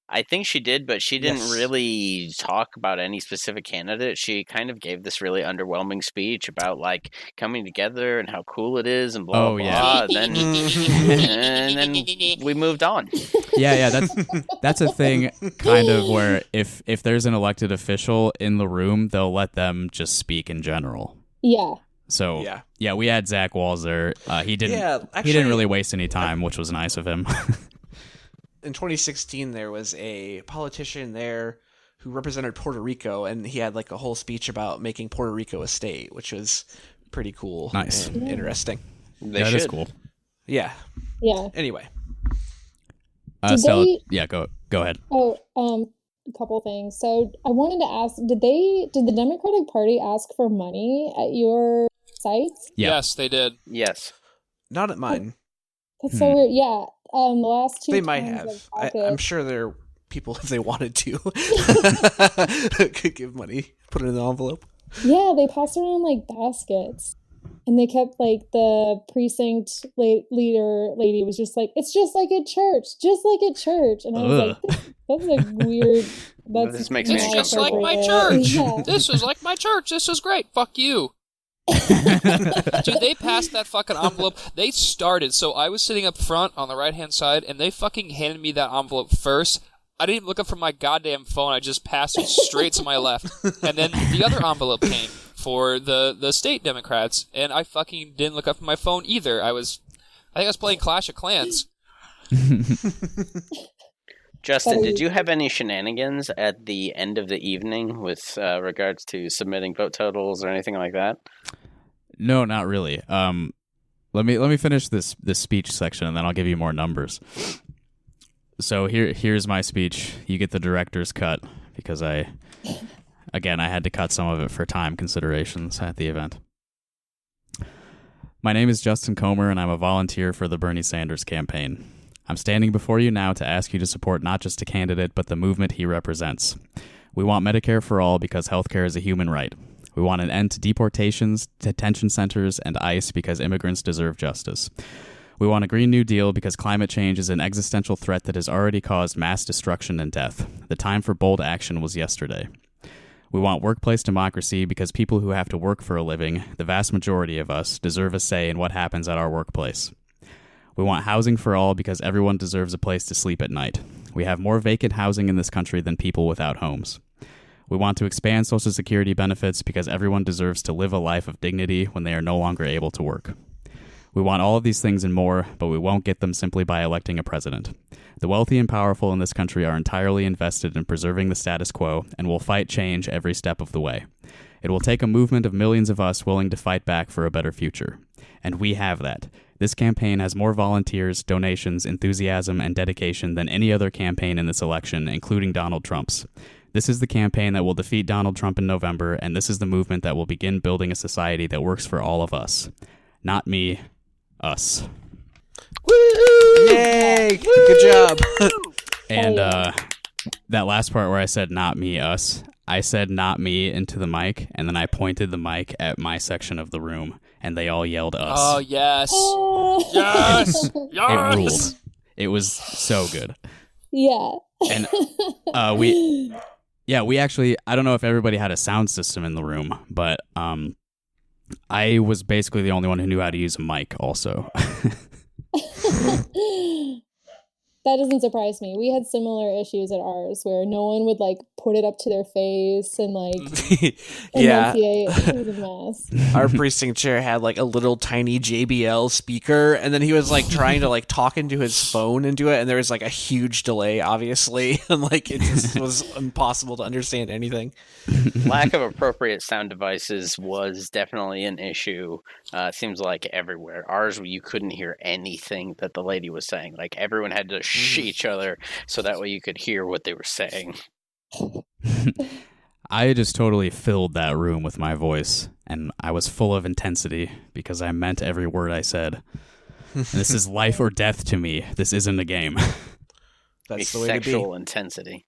[SPEAKER 5] I think she did, but she didn't really talk about any specific candidate. She kind of gave this really underwhelming speech about like coming together and how cool it is and blah blah. And then we moved on.
[SPEAKER 1] Yeah, that's a thing kind of where if there's an elected official in the room, they'll let them just speak in general.
[SPEAKER 4] Yeah.
[SPEAKER 1] So yeah, we had Zach Walls there. He didn't really waste any time, which was nice of him.
[SPEAKER 2] In 2016, there was a politician there who represented Puerto Rico, and he had like a whole speech about making Puerto Rico a state, which was pretty cool.
[SPEAKER 1] Nice.
[SPEAKER 2] And interesting.
[SPEAKER 1] That is cool.
[SPEAKER 2] Yeah.
[SPEAKER 4] Yeah.
[SPEAKER 2] Anyway.
[SPEAKER 1] Stella, go ahead.
[SPEAKER 4] Oh, a couple things. So I wanted to ask, did the Democratic Party ask for money at your sites?
[SPEAKER 1] Yeah.
[SPEAKER 3] Yes, they did.
[SPEAKER 5] Yes.
[SPEAKER 2] Not at mine.
[SPEAKER 4] That's so weird. Yeah. The last 2
[SPEAKER 2] They might
[SPEAKER 4] times
[SPEAKER 2] have. I'm sure there are people, if they wanted to, could give money, put it in the envelope.
[SPEAKER 4] Yeah, they passed around like baskets. And they kept like the precinct leader lady was just like, it's just like at church, just like at church. And I was like, that's like weird.
[SPEAKER 5] This makes me
[SPEAKER 3] It's just like my church. Yeah. This is like my church. This is great. Fuck you. Dude, they passed that fucking envelope. They started, so I was sitting up front on the right-hand side, and they fucking handed me that envelope first. I didn't even look up from my goddamn phone. I just passed it straight to my left. And then the other envelope came for the state Democrats, and I fucking didn't look up from my phone either. I think I was playing Clash of Clans.
[SPEAKER 5] Justin, did you have any shenanigans at the end of the evening with regards to submitting vote totals or anything like that?
[SPEAKER 1] No, not really. Let me finish this speech section, and then I'll give you more numbers. So here's my speech. You get the director's cut because I again, I had to cut some of it for time considerations at the event. My name is Justin Comer, and I'm a volunteer for the Bernie Sanders campaign. I'm standing before you now to ask you to support not just a candidate, but the movement he represents. We want Medicare for all because healthcare is a human right. We want an end to deportations, detention centers, and ICE because immigrants deserve justice. We want a Green New Deal because climate change is an existential threat that has already caused mass destruction and death. The time for bold action was yesterday. We want workplace democracy because people who have to work for a living, the vast majority of us, deserve a say in what happens at our workplace. We want housing for all because everyone deserves a place to sleep at night. We have more vacant housing in this country than people without homes. We want to expand Social Security benefits because everyone deserves to live a life of dignity when they are no longer able to work. We want all of these things and more, but we won't get them simply by electing a president. The wealthy and powerful in this country are entirely invested in preserving the status quo and will fight change every step of the way. It will take a movement of millions of us willing to fight back for a better future. And we have that. This campaign has more volunteers, donations, enthusiasm, and dedication than any other campaign in this election, including Donald Trump's. This is the campaign that will defeat Donald Trump in November, and this is the movement that will begin building a society that works for all of us. Not me. Us.
[SPEAKER 2] Woo! Yay! Good job.
[SPEAKER 1] And that last part where I said not me, us, I said not me into the mic, and then I pointed the mic at my section of the room, and they all yelled us.
[SPEAKER 3] Oh, yes. Yes! Yes!
[SPEAKER 1] It ruled. It was so good.
[SPEAKER 4] Yeah.
[SPEAKER 1] And we actually, I don't know if everybody had a sound system in the room, but I was basically the only one who knew how to use a mic also.
[SPEAKER 4] That doesn't surprise me. We had similar issues at ours where no one would like put it up to their face and like enunciate. It was a mess.
[SPEAKER 2] Our precinct chair had like a little tiny JBL speaker, and then he was like trying to like talk into his phone into it, and there was like a huge delay, obviously, and like it just was impossible to understand anything.
[SPEAKER 5] Lack of appropriate sound devices was definitely an issue. It seems like everywhere. Ours, you couldn't hear anything that the lady was saying. Like everyone had to shh each other so that way you could hear what they were saying.
[SPEAKER 1] I just totally filled that room with my voice, and I was full of intensity because I meant every word I said. This is life or death to me. This isn't a game.
[SPEAKER 2] That's the
[SPEAKER 5] a
[SPEAKER 2] way
[SPEAKER 5] sexual
[SPEAKER 2] to be.
[SPEAKER 5] intensity.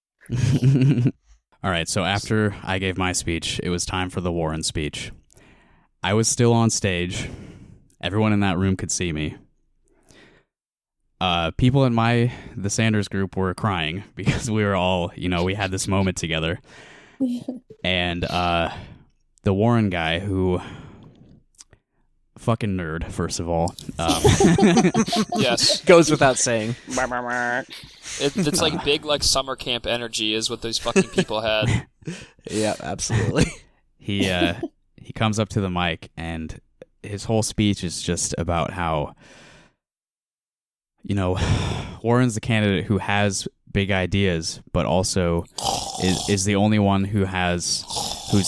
[SPEAKER 1] All right, so after I gave my speech, it was time for the Warren speech. I was still on stage. Everyone in that room could see me. People in the Sanders group were crying because we were all, we had this moment together. And the Warren guy, who fucking nerd, first of all.
[SPEAKER 3] Yes.
[SPEAKER 2] Goes without saying.
[SPEAKER 3] It's like big like summer camp energy is what those fucking people had.
[SPEAKER 2] Yeah, absolutely.
[SPEAKER 1] He comes up to the mic, and his whole speech is just about how, Warren's the candidate who has big ideas, but also is the only one who's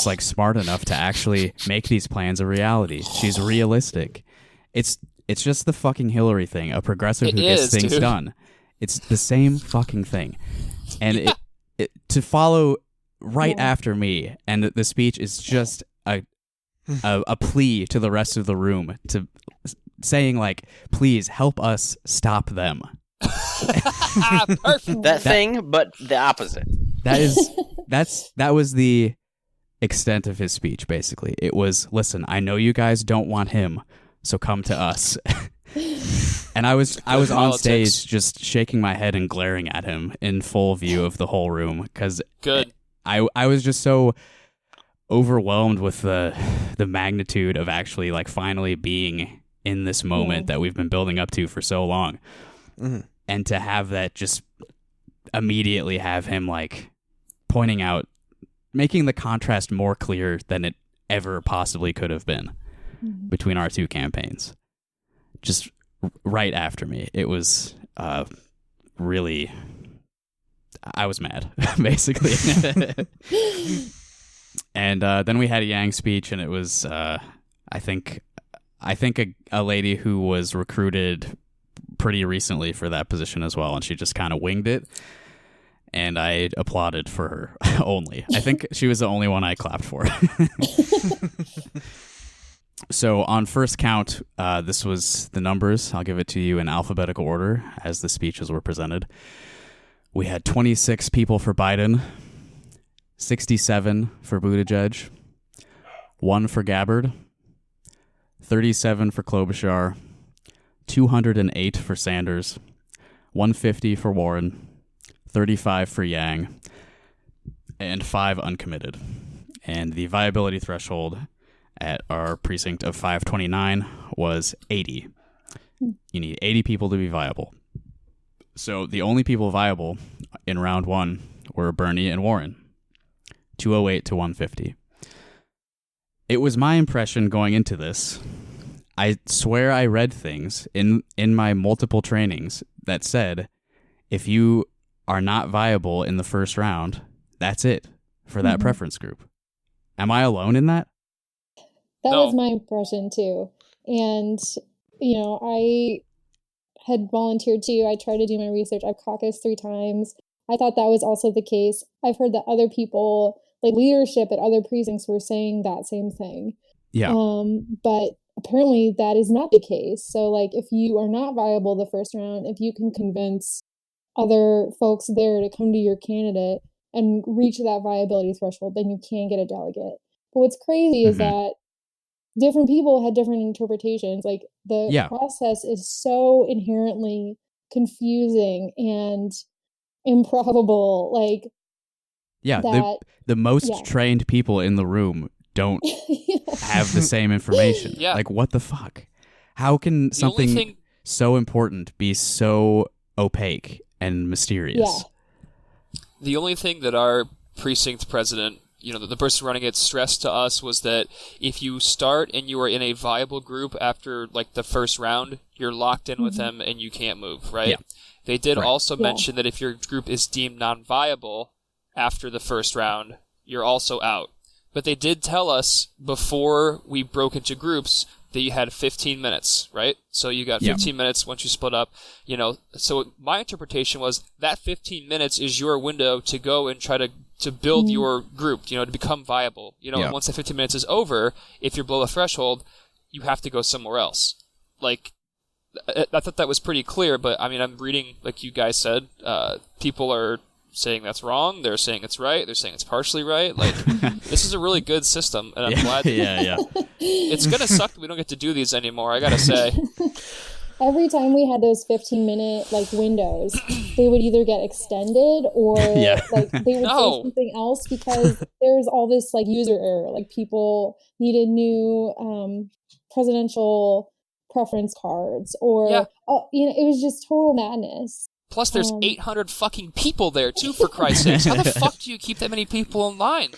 [SPEAKER 1] like smart enough to actually make these plans a reality. She's realistic. It's just the fucking Hillary thing, a progressive who gets things done. It's the same fucking thing. And it to follow right after me, and the speech is just a plea to the rest of the room to saying like, please help us stop them.
[SPEAKER 3] Perfect.
[SPEAKER 5] That thing, but the opposite.
[SPEAKER 1] That was the extent of his speech, basically. It was, listen, I know you guys don't want him, so come to us. And I was on stage just shaking my head and glaring at him in full view of the whole room because I was just so overwhelmed with the magnitude of actually like finally being in this moment that we've been building up to for so long. Mm-hmm. And to have that just immediately have him like pointing out, making the contrast more clear than it ever possibly could have been between our two campaigns. Just right after me. It was really, I was mad, basically. And then we had a Yang speech, and it was, I think a lady who was recruited pretty recently for that position as well, and she just kind of winged it. and I applauded for her only. I think she was the only one I clapped for. So on first count, this was the numbers. I'll give it to you in alphabetical order as the speeches were presented. We had 26 people for Biden, 67 for Buttigieg, 1 for Gabbard, 37 for Klobuchar, 208 for Sanders, 150 for Warren, 35 for Yang, and 5 uncommitted. And the viability threshold at our precinct of 529 was 80. You need 80 people to be viable. So the only people viable in round 1 were Bernie and Warren, 208 to 150. It was my impression going into this. I swear I read things in my multiple trainings that said, if you are not viable in the first round, that's it for that preference group. Am I alone in that?
[SPEAKER 4] That was my impression too. And, I had volunteered too. I tried to do my research. I've caucused 3 times. I thought that was also the case. I've heard that other people, like leadership at other precincts, were saying that same thing.
[SPEAKER 1] Yeah.
[SPEAKER 4] But apparently that is not the case. So, like, if you are not viable the first round, if you can convince other folks there to come to your candidate and reach that viability threshold, then you can get a delegate. But what's crazy is that different people had different interpretations. Like, the process is so inherently confusing and improbable. Like,
[SPEAKER 1] the most trained people in the room don't have the same information.
[SPEAKER 3] Yeah.
[SPEAKER 1] Like, what the fuck? How can something so important be so opaque and mysterious?
[SPEAKER 4] Yeah.
[SPEAKER 3] The only thing that our precinct president, the person running it, stressed to us was that if you start and you are in a viable group after like the first round, you're locked in with them and you can't move, right? Yeah. They did also mention that if your group is deemed non-viable after the first round, you're also out. But they did tell us before we broke into groups that you had 15 minutes, right? So you got 15 minutes once you split up, So my interpretation was that 15 minutes is your window to go and try to build your group, to become viable. Once that 15 minutes is over, if you're below the threshold, you have to go somewhere else. Like, I thought that was pretty clear, but I mean, I'm reading, like you guys said, people are saying that's wrong. They're saying it's right. They're saying it's partially right. Like, this is a really good system, and I'm glad. It's gonna suck that we don't get to do these anymore. I gotta say.
[SPEAKER 4] Every time we had those 15-minute windows, they would either get extended or they would say something else because there's all this user error. Like, people needed new presidential preference cards, or it was just total madness.
[SPEAKER 3] Plus, there's 800 fucking people there, too, for Christ's sakes. How the fuck do you keep that many people in line?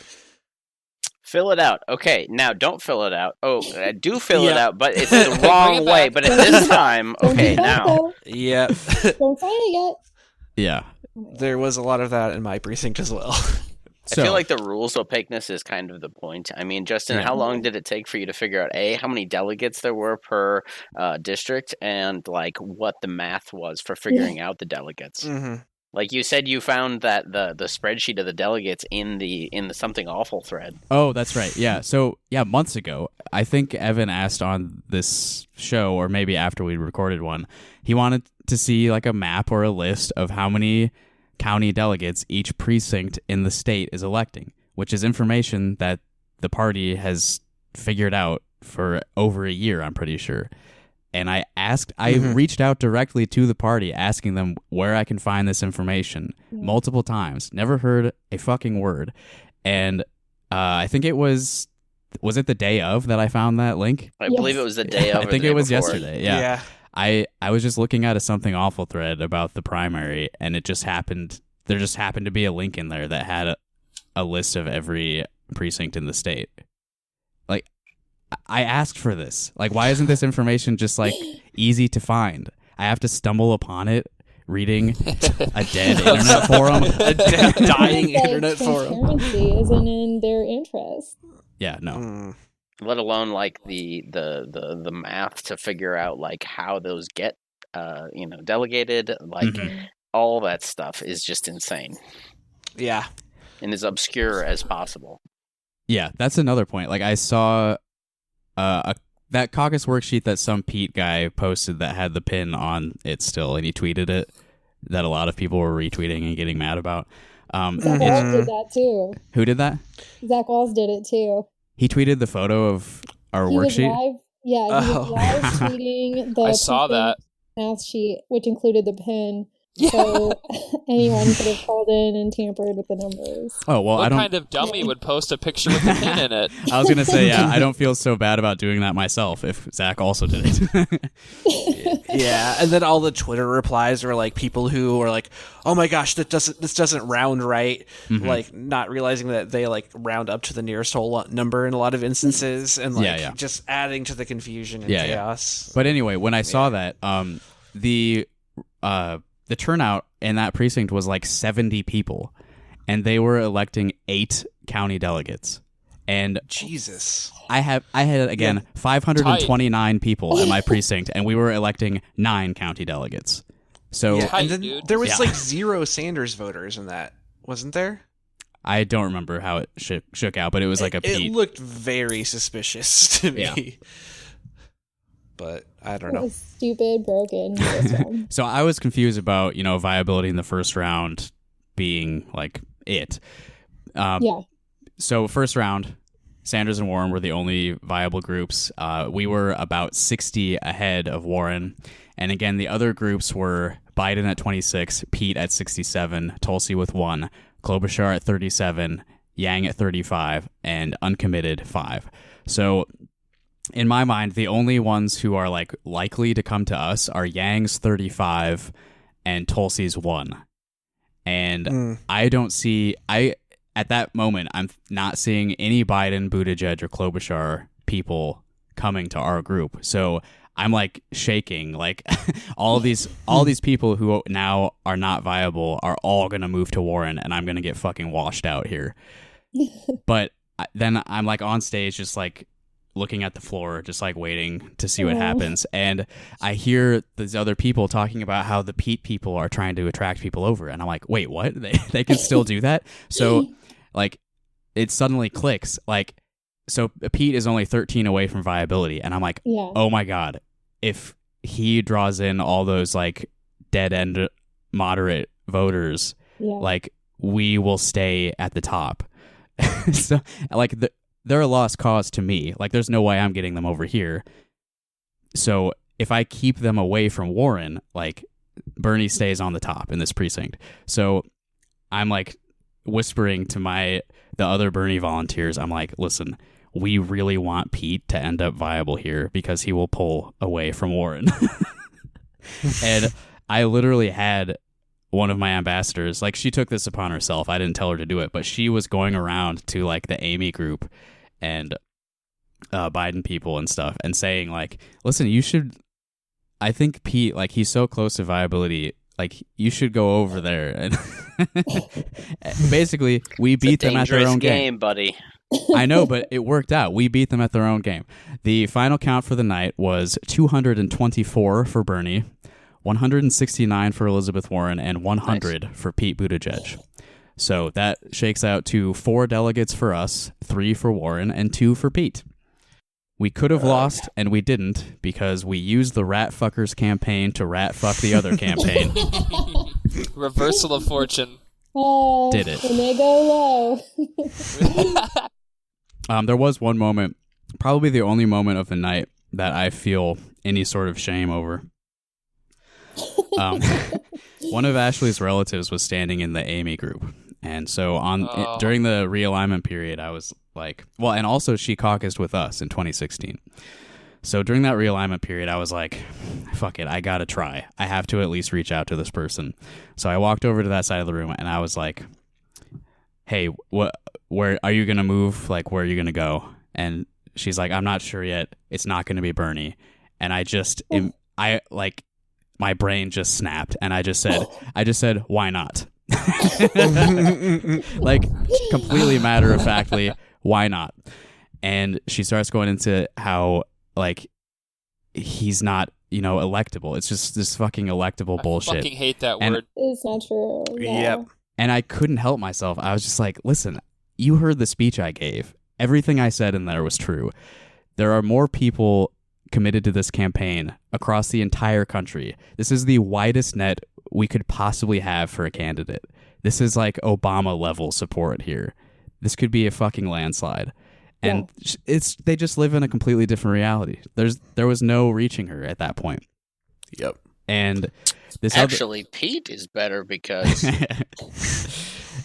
[SPEAKER 5] Fill it out. Okay, now don't fill it out. Oh, do fill it out, but it's the wrong way. But at this time, okay, now.
[SPEAKER 2] Yeah.
[SPEAKER 4] Don't sign it yet.
[SPEAKER 1] Yeah.
[SPEAKER 2] There was a lot of that in my precinct as well.
[SPEAKER 5] I feel like the rules opaqueness is kind of the point. I mean, Justin, how long did it take for you to figure out, A, how many delegates there were per district, and what the math was for figuring out the delegates?
[SPEAKER 2] Mm-hmm.
[SPEAKER 5] Like you said, you found that the spreadsheet of the delegates in the Something Awful thread.
[SPEAKER 1] Oh, that's right. Yeah. So months ago, I think Evan asked on this show, or maybe after we recorded one, he wanted to see a map or a list of how many county delegates each precinct in the state is electing, which is information that the party has figured out for over a year, I'm pretty sure. And I reached out directly to the party asking them where I can find this information multiple times. Never heard a fucking word. And I think it was it the day of that I found that link?
[SPEAKER 5] I believe it was the day of.
[SPEAKER 1] I think it was
[SPEAKER 5] before.
[SPEAKER 1] Yesterday. Yeah. I was just looking at a Something Awful thread about the primary, and it just happened. There just happened to be a link in there that had a list of every precinct in the state. I asked for this. Why isn't this information just easy to find? I have to stumble upon it reading a dead internet forum,
[SPEAKER 2] a dead, dying internet forum.
[SPEAKER 4] Transparency isn't in their interest.
[SPEAKER 1] Yeah, no.
[SPEAKER 5] Let alone the math to figure out how those get delegated. all that stuff is just insane.
[SPEAKER 2] Yeah.
[SPEAKER 5] And as obscure as possible.
[SPEAKER 1] Yeah, that's another point. Like, I saw that Caucus worksheet that some Pete guy posted that had the pin on it still, and he tweeted it, that a lot of people were retweeting and getting mad about.
[SPEAKER 4] Zach Walls did that too.
[SPEAKER 1] Who did that?
[SPEAKER 4] Zach Walls did it too.
[SPEAKER 1] He tweeted the photo of our worksheet?
[SPEAKER 4] He was live tweeting the
[SPEAKER 3] I saw that
[SPEAKER 4] math sheet, which included the pin. So anyone could have called in and tampered with the numbers.
[SPEAKER 1] Oh, well,
[SPEAKER 3] what kind of dummy would post a picture with the pin in it?
[SPEAKER 1] I was going to say, yeah, I don't feel so bad about doing that myself if Zach also did it.
[SPEAKER 2] Yeah, and then all the Twitter replies were like people who were like, "Oh my gosh, this doesn't round right," like not realizing that they like round up to the nearest whole number in a lot of instances, and like just adding to the confusion and chaos.
[SPEAKER 1] But anyway, when I saw that, the turnout in that precinct was like 70 people, and they were electing 8 county delegates. And
[SPEAKER 2] Jesus,
[SPEAKER 1] I had 529 people in my precinct, and we were electing 9 county delegates. So
[SPEAKER 2] and then there was like 0 Sanders voters in that, wasn't there?
[SPEAKER 1] I don't remember how it shook out, but it was like a Pete.
[SPEAKER 2] It looked very suspicious to me. Yeah. But I don't know.
[SPEAKER 4] Stupid, broken.
[SPEAKER 1] So I was confused about, viability in the first round being like it. So first round, Sanders and Warren were the only viable groups. We were about 60 ahead of Warren. And again, the other groups were Biden at 26, Pete at 67, Tulsi with 1, Klobuchar at 37, Yang at 35, and uncommitted 5. So in my mind, the only ones who are like likely to come to us are Yang's 35 and Tulsi's 1. And I don't see at that moment, I'm not seeing any Biden, Buttigieg, or Klobuchar people coming to our group. So I'm like shaking. Like all these people who now are not viable are all gonna move to Warren, and I'm gonna get fucking washed out here. But then I'm like on stage, just like looking at the floor, just like waiting to see what happens. And I hear these other people talking about how the Pete people are trying to attract people over. And I'm like, wait, what? They can still do that? So like it suddenly clicks. Like, so Pete is only 13 away from viability. And I'm like, oh my God, if he draws in all those like dead end moderate voters, like we will stay at the top. So like they're a lost cause to me. Like, there's no way I'm getting them over here. So if I keep them away from Warren, like, Bernie stays on the top in this precinct. So I'm, like, whispering to the other Bernie volunteers, I'm like, listen, we really want Pete to end up viable here because he will pull away from Warren. And I literally had one of my ambassadors, like, she took this upon herself. I didn't tell her to do it, but she was going around to like the Amy group and Biden people and stuff and saying like, listen, I think Pete, like, he's so close to viability, like, you should go over there. And basically we beat them at their own game,
[SPEAKER 5] buddy.
[SPEAKER 1] I know, but it worked out. We beat them at their own game. The final count for the night was 224 for Bernie, 169 for Elizabeth Warren, and 100 for Pete Buttigieg. So that shakes out to 4 delegates for us, 3 for Warren, and 2 for Pete. We could have lost, and we didn't, because we used the Rat Fuckers campaign to rat fuck the other campaign.
[SPEAKER 3] Reversal of fortune.
[SPEAKER 1] Did it.
[SPEAKER 4] When they go low.
[SPEAKER 1] There was one moment, probably the only moment of the night, that I feel any sort of shame over. One of Ashley's relatives was standing in the Amy group, and so during the realignment period, I was like, well, and also she caucused with us in 2016. So during that realignment period, I was like, fuck it, I gotta try. I have to at least reach out to this person. So I walked over to that side of the room, and I was like, hey, where are you gonna move? Like, where are you gonna go? And she's like, I'm not sure yet. It's not gonna be Bernie. And my brain just snapped, and I just said, why not? Like, completely matter-of-factly, why not? And she starts going into how, like, he's not electable. It's just this fucking electable bullshit.
[SPEAKER 3] I fucking hate that
[SPEAKER 1] And-
[SPEAKER 3] word.
[SPEAKER 4] It's not true. Yeah.
[SPEAKER 2] Yep.
[SPEAKER 1] And I couldn't help myself. I was just like, listen, you heard the speech I gave. Everything I said in there was true. There are more people committed to this campaign across the entire country. This is the widest net we could possibly have for a candidate. This is like Obama level support here. This could be a fucking landslide. And they just live in a completely different reality. There was no reaching her at that point.
[SPEAKER 2] Yep.
[SPEAKER 1] And this
[SPEAKER 5] Actually, Pete is better because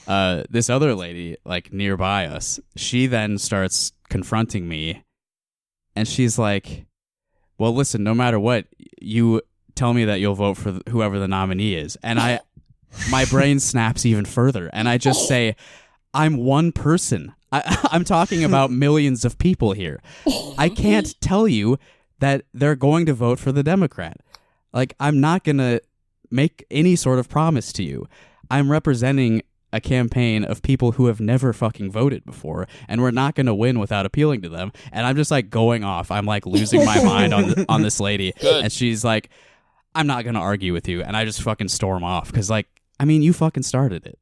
[SPEAKER 1] this other lady, like nearby us, she then starts confronting me, and she's like, "Well, listen, no matter what, you tell me that you'll vote for whoever the nominee is," and my brain snaps even further, and I just say, "I'm one person. I'm talking about millions of people here. I can't tell you that they're going to vote for the Democrat. Like, I'm not going to make any sort of promise to you. I'm representing a campaign of people who have never fucking voted before, and we're not going to win without appealing to them." And I'm just like going off. I'm like losing my mind on this lady.
[SPEAKER 3] Good.
[SPEAKER 1] And she's like, "I'm not going to argue with you." And I just fucking storm off because, like, I mean, you fucking started it.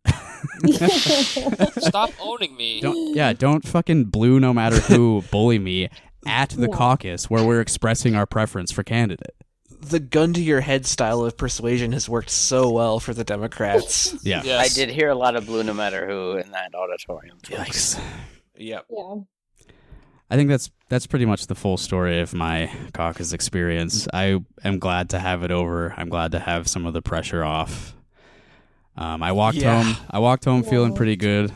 [SPEAKER 3] Stop owning me.
[SPEAKER 1] Don't fucking blue no matter who bully me at the caucus where we're expressing our preference for candidate.
[SPEAKER 2] The gun to your head style of persuasion has worked so well for the Democrats.
[SPEAKER 1] Yeah.
[SPEAKER 3] Yes.
[SPEAKER 5] I did hear a lot of blue no matter who in that auditorium.
[SPEAKER 1] Yikes.
[SPEAKER 2] Yep.
[SPEAKER 4] Yeah.
[SPEAKER 1] I think that's pretty much the full story of my caucus experience. I am glad to have it over. I'm glad to have some of the pressure off. I walked home feeling pretty good.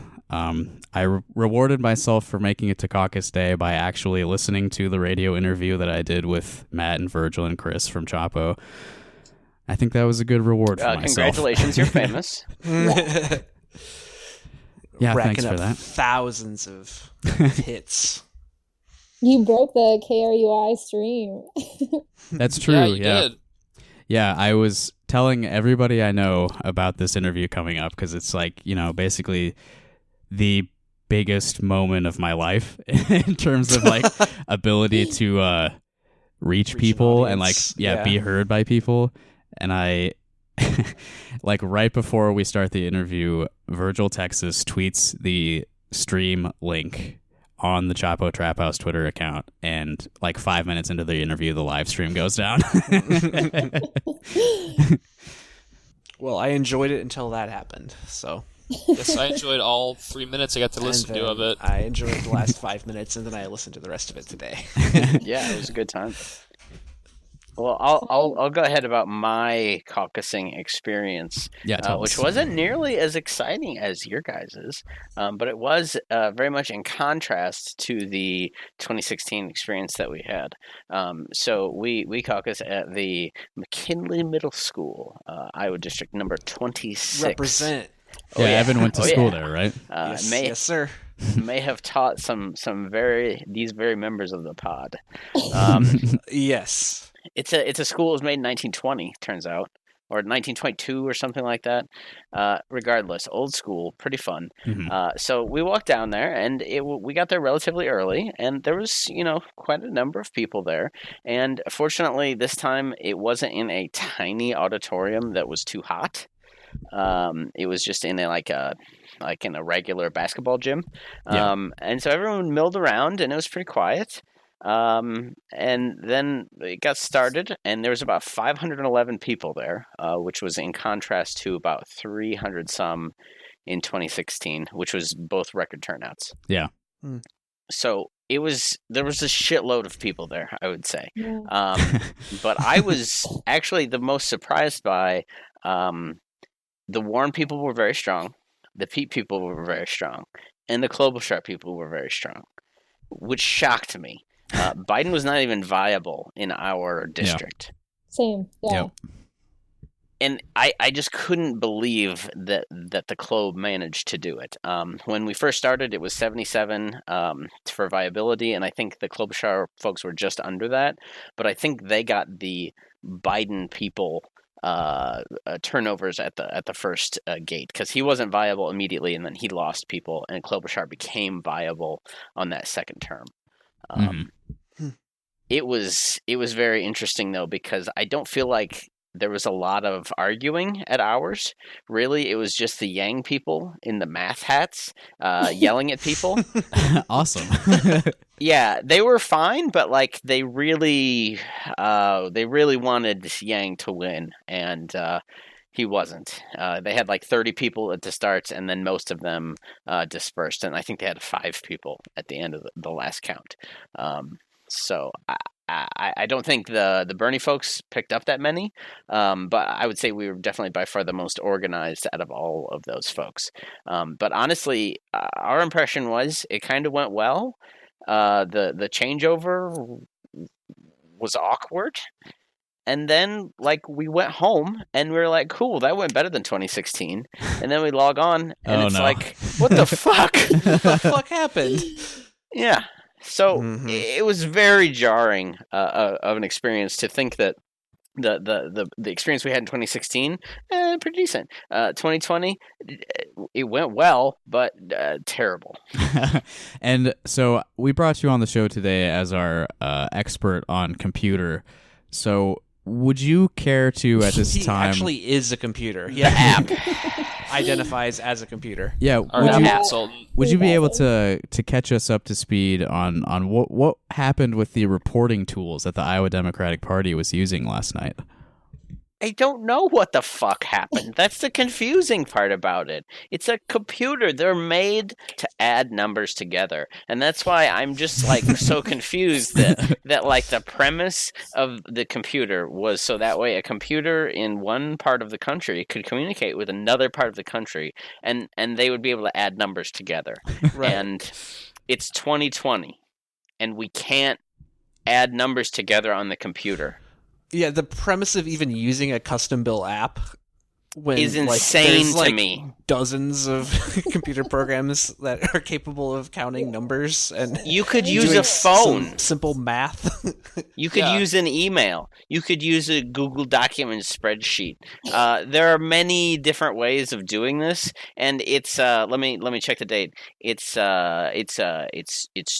[SPEAKER 1] I rewarded myself for making it to caucus day by actually listening to the radio interview that I did with Matt and Virgil and Chris from Chapo. I think that was a good reward for myself.
[SPEAKER 5] Congratulations, you're famous.
[SPEAKER 1] Yeah,
[SPEAKER 2] Racking
[SPEAKER 1] thanks for
[SPEAKER 2] up
[SPEAKER 1] that.
[SPEAKER 2] thousands of hits.
[SPEAKER 4] You broke the KRUI stream.
[SPEAKER 1] That's true.
[SPEAKER 3] Yeah, you did.
[SPEAKER 1] Yeah, I was telling everybody I know about this interview coming up because it's like, basically the biggest moment of my life in terms of like ability to reach people and like be heard by people. And I like right before we start the interview, Virgil Texas tweets the stream link on the Chapo Trap House Twitter account, and like 5 minutes into the interview, the live stream goes down.
[SPEAKER 2] Well, I enjoyed it until that happened. So
[SPEAKER 3] Yes, I enjoyed all 3 minutes I got to listen to of it.
[SPEAKER 2] I enjoyed the last 5 minutes, and then I listened to the rest of it today.
[SPEAKER 5] Yeah, it was a good time. Well, I'll go ahead about my caucusing experience, which wasn't nearly as exciting as your guys's, but it was very much in contrast to the 2016 experience that we had. So we caucus at the McKinley Middle School, Iowa District number 26.
[SPEAKER 2] Represent.
[SPEAKER 1] Yeah, Evan went to school there, right?
[SPEAKER 2] Yes, sir.
[SPEAKER 5] May have taught these very members of the pod.
[SPEAKER 2] Yes.
[SPEAKER 5] It's a school that was made in 1920, turns out, or 1922 or something like that. Regardless, old school, pretty fun.
[SPEAKER 1] Mm-hmm.
[SPEAKER 5] So we walked down there, and we got there relatively early, and there was quite a number of people there. And fortunately, this time it wasn't in a tiny auditorium that was too hot. It was just in in a regular basketball gym. And so everyone milled around, and it was pretty quiet. And then it got started, and there was about 511 people there, which was in contrast to about 300 some in 2016, which was both record turnouts.
[SPEAKER 1] Yeah.
[SPEAKER 5] So there was a shitload of people there, I would say.
[SPEAKER 4] Yeah.
[SPEAKER 5] But I was actually the most surprised by the Warren people were very strong, the Pete people were very strong, and the Klobuchar people were very strong, which shocked me. Biden was not even viable in our district.
[SPEAKER 4] Same. Yeah.
[SPEAKER 1] Yep.
[SPEAKER 5] And I just couldn't believe that the Klob managed to do it. When we first started, it was 77 for viability, and I think the Klobuchar folks were just under that. But I think they got the Biden people turnovers at the first gate, because he wasn't viable immediately, and then he lost people, and Klobuchar became viable on that second term. It was very interesting though, because I don't feel like there was a lot of arguing at ours. Really, it was just the Yang people in the math hats yelling at people.
[SPEAKER 1] Awesome.
[SPEAKER 5] Yeah, they were fine, but like they really wanted Yang to win, and he wasn't. They had like 30 people at the starts, and then most of them dispersed, and I think they had 5 people at the end of the last count. So I don't think the Bernie folks picked up that many, but I would say we were definitely by far the most organized out of all of those folks. But honestly, our impression was it kind of went well. The changeover was awkward. And then, like, we went home, and we were like, cool, that went better than 2016. And then we log on, and like, what the fuck?
[SPEAKER 2] What the fuck happened?
[SPEAKER 5] Yeah. So it was very jarring of an experience to think that the experience we had in 2016, pretty decent. 2020, it went well, but terrible.
[SPEAKER 1] And so we brought you on the show today as our expert on computer. So would you care to, at this time...
[SPEAKER 2] He actually is a computer. The app identifies as a computer.
[SPEAKER 1] Yeah, would you be able to catch us up to speed on what happened with the reporting tools that the Iowa Democratic Party was using last night?
[SPEAKER 5] I don't know what the fuck happened. That's the confusing part about it. It's a computer. They're made to add numbers together. And that's why I'm just like so confused that like the premise of the computer was so that way a computer in one part of the country could communicate with another part of the country and they would be able to add numbers together. Right. And it's 2020 and we can't add numbers together on the computer.
[SPEAKER 2] Yeah, the premise of even using a custom-built app
[SPEAKER 5] is insane to me.
[SPEAKER 2] Dozens of computer programs that are capable of counting numbers, and
[SPEAKER 5] you could use a phone,
[SPEAKER 2] simple math.
[SPEAKER 5] You could use an email. You could use a Google document spreadsheet. There are many different ways of doing this, and it's let me check the date. It's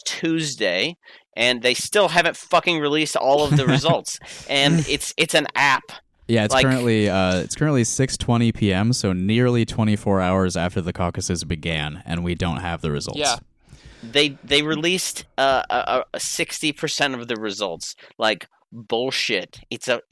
[SPEAKER 5] Tuesday. And they still haven't fucking released all of the results. And it's an app.
[SPEAKER 1] Yeah, it's currently 6:20 p.m., so nearly 24 hours after the caucuses began, and we don't have the results.
[SPEAKER 3] Yeah.
[SPEAKER 5] They released 60% of the results. Like, bullshit. It's a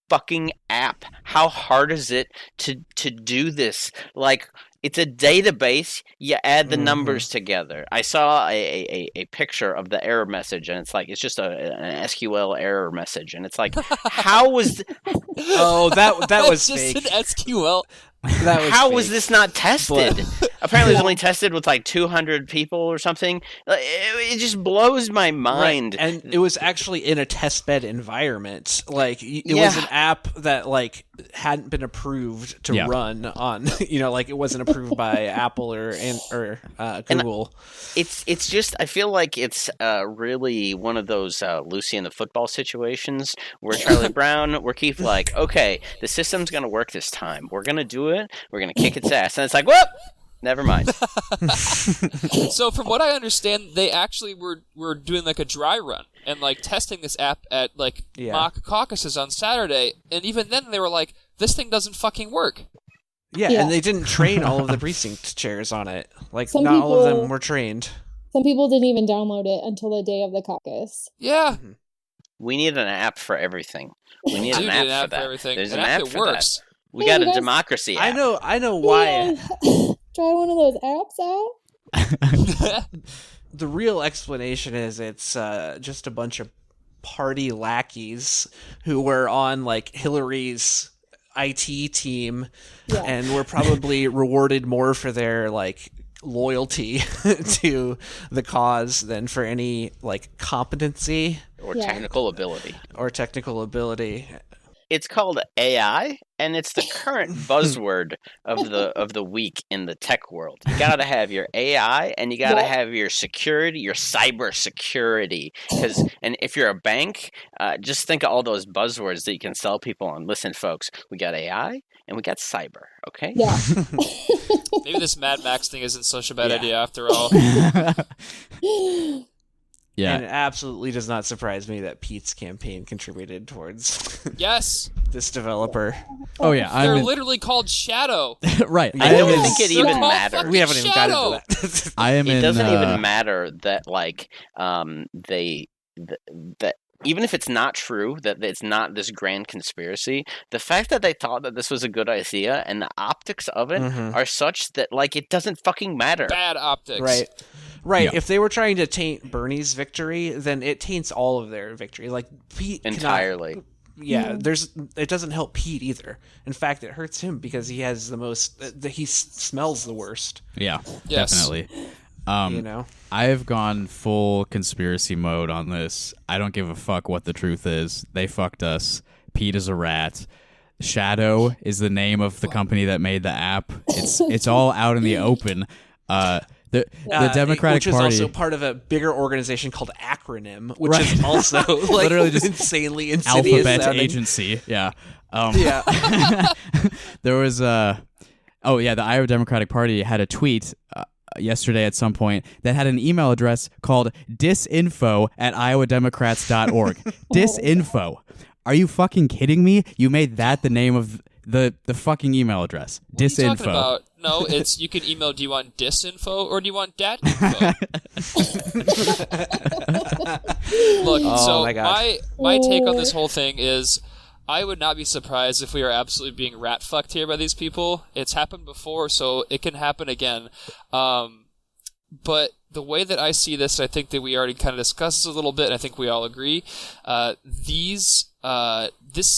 [SPEAKER 5] fucking app. How hard is it to do this? Like, it's a database. You add the numbers together. I saw a picture of the error message, and it's like it's just an SQL error message, and it's like, how was?
[SPEAKER 2] Oh, that was
[SPEAKER 3] just
[SPEAKER 2] fake.
[SPEAKER 3] an SQL.
[SPEAKER 5] How was this not tested? Apparently, it was only tested with like 200 people or something. It just blows my mind.
[SPEAKER 2] Right. And it was actually in a testbed environment. Like it was an app that like hadn't been approved to run on. Like it wasn't approved by Apple or Google.
[SPEAKER 5] And it's just I feel like it's really one of those Lucy in the football situations where Charlie Brown, where Keith like, okay, the system's gonna work this time. We're gonna do it. We're going to kick its ass. And it's like, whoop! Never mind.
[SPEAKER 3] So from what I understand, they actually were doing like a dry run and like testing this app at like mock caucuses on Saturday. And even then they were like, this thing doesn't fucking work.
[SPEAKER 2] Yeah, and they didn't train all of the precinct chairs on it. Like, not all of them were trained.
[SPEAKER 4] Some people didn't even download it until the day of the caucus.
[SPEAKER 3] Yeah.
[SPEAKER 5] Mm-hmm. We need an app for everything. We need an app for that.
[SPEAKER 3] Everything.
[SPEAKER 5] There's an app
[SPEAKER 3] that
[SPEAKER 5] for
[SPEAKER 3] works.
[SPEAKER 5] that. We got a democracy app.
[SPEAKER 2] I know why.
[SPEAKER 4] Try one of those apps out.
[SPEAKER 2] The real explanation is it's just a bunch of party lackeys who were on like Hillary's IT team and were probably rewarded more for their like loyalty to the cause than for any like competency
[SPEAKER 5] or technical ability. It's called AI, and it's the current buzzword of the week in the tech world. You gotta have your AI, and you gotta have your security, your cyber security. And if you're a bank, just think of all those buzzwords that you can sell people on. Listen, folks, we got AI and we got cyber. Okay.
[SPEAKER 4] Yeah.
[SPEAKER 3] Maybe this Mad Max thing isn't such a bad idea after all.
[SPEAKER 1] Yeah.
[SPEAKER 2] And it absolutely does not surprise me that Pete's campaign contributed towards
[SPEAKER 3] Yes.
[SPEAKER 2] this developer.
[SPEAKER 1] Oh yeah,
[SPEAKER 3] They're literally called Shadow.
[SPEAKER 1] right.
[SPEAKER 5] I don't think it
[SPEAKER 3] They're
[SPEAKER 5] even
[SPEAKER 3] called
[SPEAKER 5] matters.
[SPEAKER 3] fucking
[SPEAKER 2] We haven't even got
[SPEAKER 3] Shadow.
[SPEAKER 2] into that.
[SPEAKER 5] It doesn't even matter that like that even if it's not true, that it's not this grand conspiracy, the fact that they thought that this was a good idea and the optics of it are such that like it doesn't fucking matter.
[SPEAKER 3] Bad optics.
[SPEAKER 2] Right.
[SPEAKER 1] Yeah.
[SPEAKER 2] If they were trying to taint Bernie's victory, then it taints all of their victory. Like Pete
[SPEAKER 5] Entirely.
[SPEAKER 2] it doesn't help Pete either. In fact, it hurts him because he has the most. He smells the worst.
[SPEAKER 1] Yeah,
[SPEAKER 3] Yes.
[SPEAKER 1] definitely.
[SPEAKER 2] You know,
[SPEAKER 1] I have gone full conspiracy mode on this. I don't give a fuck what the truth is. They fucked us. Pete is a rat. Shadow is the name of the company that made the app. It's all out in the open. The Democratic
[SPEAKER 2] which
[SPEAKER 1] Party
[SPEAKER 2] is also part of a bigger organization called Acronym, which is also like
[SPEAKER 1] literally just
[SPEAKER 2] insanely insidious
[SPEAKER 1] alphabet
[SPEAKER 2] sounding.
[SPEAKER 1] agency. Yeah.
[SPEAKER 2] Yeah.
[SPEAKER 1] There was the Iowa Democratic Party had a tweet yesterday at some point that had an email address called disinfo@iowademocrats.org. Disinfo. Are you fucking kidding me? You made that the name of the fucking email address.
[SPEAKER 3] What are you talking
[SPEAKER 1] Disinfo.
[SPEAKER 3] about? No, it's you can email. Do you want disinfo or do you want dat info? Look, so
[SPEAKER 2] my God.
[SPEAKER 3] my take on this whole thing is, I would not be surprised if we are absolutely being rat fucked here by these people. It's happened before, so it can happen again. But the way that I see this, I think that we already kind of discussed this a little bit, and I think we all agree. This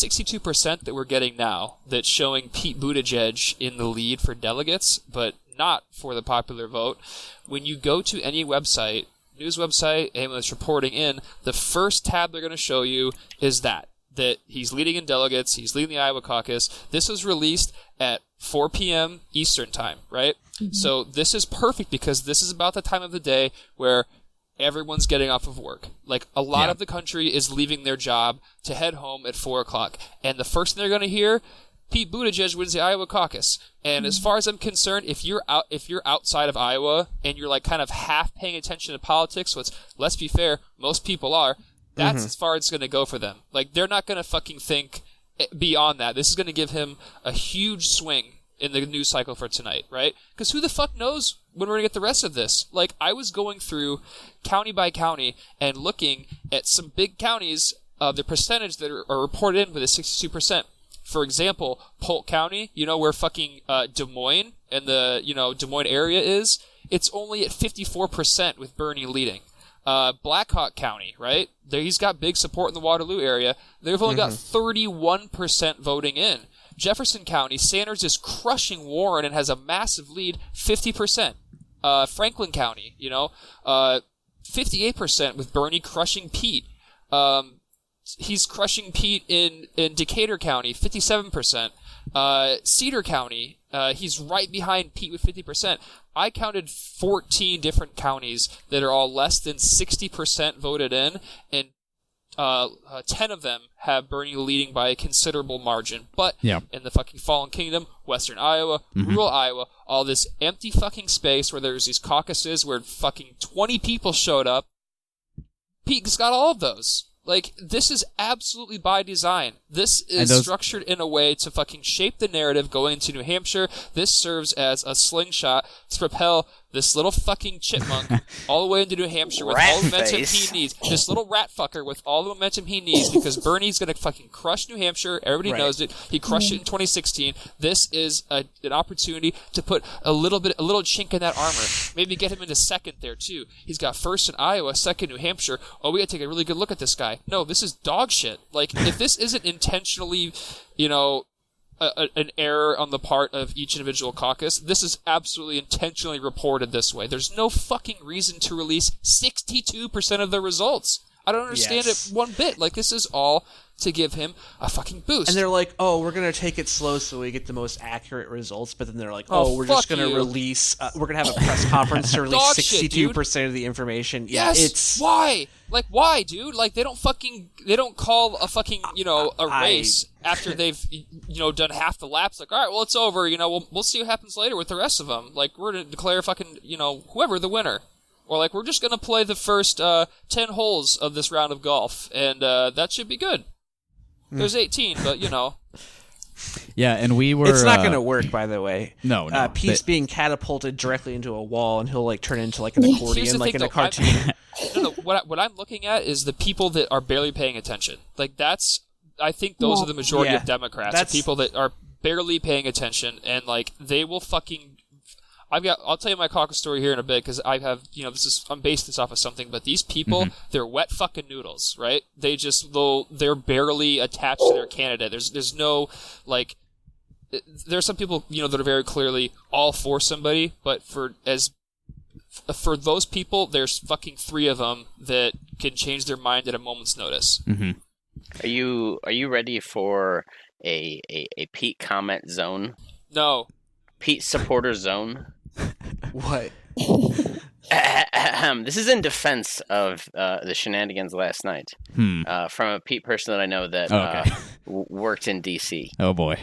[SPEAKER 3] 62% that we're getting now, that's showing Pete Buttigieg in the lead for delegates, but not for the popular vote. When you go to any website, news website, anyone that's reporting in, the first tab they're going to show you is that he's leading in delegates, he's leading the Iowa caucus. This was released at 4 p.m. Eastern time, right? Mm-hmm. So this is perfect because this is about the time of the day where everyone's getting off of work. Like, a lot of the country is leaving their job to head home at 4 o'clock. And the first thing they're going to hear, Pete Buttigieg wins the Iowa caucus. And as far as I'm concerned, if you're outside of Iowa and you're like kind of half paying attention to politics, which, let's be fair, most people are, that's as far as it's going to go for them. Like, they're not going to fucking think beyond that. This is going to give him a huge swing in the news cycle for tonight, right? Because who the fuck knows when we're going to get the rest of this? Like, I was going through county by county and looking at some big counties, the percentage that are reported in with a 62%. For example, Polk County, you know where fucking Des Moines and the, Des Moines area is? It's only at 54% with Bernie leading. Blackhawk County, right? He's got big support in the Waterloo area. They've only got 31% voting in. Jefferson County, Sanders is crushing Warren and has a massive lead, 50%. Franklin County, 58% with Bernie crushing Pete. He's crushing Pete in Decatur County, 57%. Cedar County, he's right behind Pete with 50%. I counted 14 different counties that are all less than 60% voted in, and 10 of them have Bernie leading by a considerable margin. But in the fucking Fallen Kingdom, Western Iowa, rural Iowa, all this empty fucking space where there's these caucuses where fucking 20 people showed up, Pete's got all of those. Like, this is absolutely by design. This is structured in a way to fucking shape the narrative going into New Hampshire. This serves as a slingshot to propel this little fucking chipmunk all the way into New Hampshire with all the momentum he needs. This little rat fucker with all the momentum he needs because Bernie's going to fucking crush New Hampshire. Everybody knows it. He crushed it in 2016. This is an opportunity to put a little chink in that armor. Maybe get him into second there, too. He's got first in Iowa, second New Hampshire. Oh, we got to take a really good look at this guy. No, this is dog shit. Like, if this isn't intentionally, an error on the part of each individual caucus, this is absolutely intentionally reported this way. There's no fucking reason to release 62% of the results. I don't understand it one bit. Like, this is all to give him a fucking boost.
[SPEAKER 2] And they're like, oh, we're going to take it slow so we get the most accurate results, but then they're like, we're just going to release, we're going to have a press conference to release 62% of the information. Yeah,
[SPEAKER 3] yes, why? Like, why, dude? Like, they don't call a fucking, a race after they've, done half the laps. Like, all right, well, it's over, we'll see what happens later with the rest of them. Like, we're going to declare fucking, whoever the winner. Or like, we're just going to play the first 10 holes of this round of golf, and that should be good. There's 18, but, you know.
[SPEAKER 1] Yeah, and we were...
[SPEAKER 2] It's not going to work, by the way.
[SPEAKER 1] No.
[SPEAKER 2] Pete's being catapulted directly into a wall, and he'll like turn into like an accordion, like in a cartoon.
[SPEAKER 3] No. What I'm looking at is the people that are barely paying attention. Like, I think those are the majority of Democrats. The people that are barely paying attention, and like, they will fucking... I'll tell you my caucus story here in a bit, because I have, I'm based this off of something, but these people, they're wet fucking noodles, right? They're barely attached to their candidate. There's no, like, there are some people, that are very clearly all for somebody, but for those people, there's fucking 3 of them that can change their mind at a moment's notice.
[SPEAKER 1] Mm-hmm.
[SPEAKER 5] Are you ready for a Pete comment zone?
[SPEAKER 3] No.
[SPEAKER 5] Pete supporter zone?
[SPEAKER 2] What?
[SPEAKER 5] This is in defense of the shenanigans last night from a Pete person that I know that worked in D.C.
[SPEAKER 1] Oh, boy.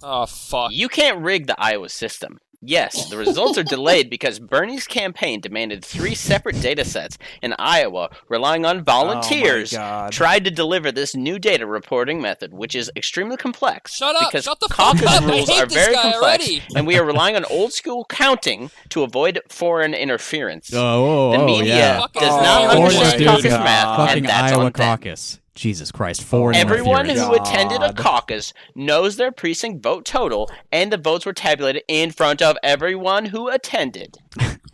[SPEAKER 3] Oh, fuck.
[SPEAKER 5] You can't rig the Iowa system. Yes, the results are delayed because Bernie's campaign demanded 3 separate data sets in Iowa, relying on volunteers, tried to deliver this new data reporting method, which is extremely complex.
[SPEAKER 3] Shut up!
[SPEAKER 5] Because
[SPEAKER 3] Shut the
[SPEAKER 5] caucus
[SPEAKER 3] fuck up!
[SPEAKER 5] rules
[SPEAKER 3] I hate
[SPEAKER 5] are
[SPEAKER 3] this
[SPEAKER 5] very
[SPEAKER 3] guy
[SPEAKER 5] complex,
[SPEAKER 3] already.
[SPEAKER 5] and we are relying on old-school counting to avoid foreign interference.
[SPEAKER 1] The
[SPEAKER 5] media
[SPEAKER 3] yeah.
[SPEAKER 5] does not
[SPEAKER 3] Oh,
[SPEAKER 5] understand
[SPEAKER 3] dude.
[SPEAKER 5] caucus math,
[SPEAKER 1] Fucking
[SPEAKER 5] and that's
[SPEAKER 1] Iowa
[SPEAKER 5] on them.
[SPEAKER 1] caucus. Jesus Christ, foreign
[SPEAKER 5] Everyone
[SPEAKER 1] interference.
[SPEAKER 5] who attended a caucus knows their precinct vote total, and the votes were tabulated in front of everyone who attended.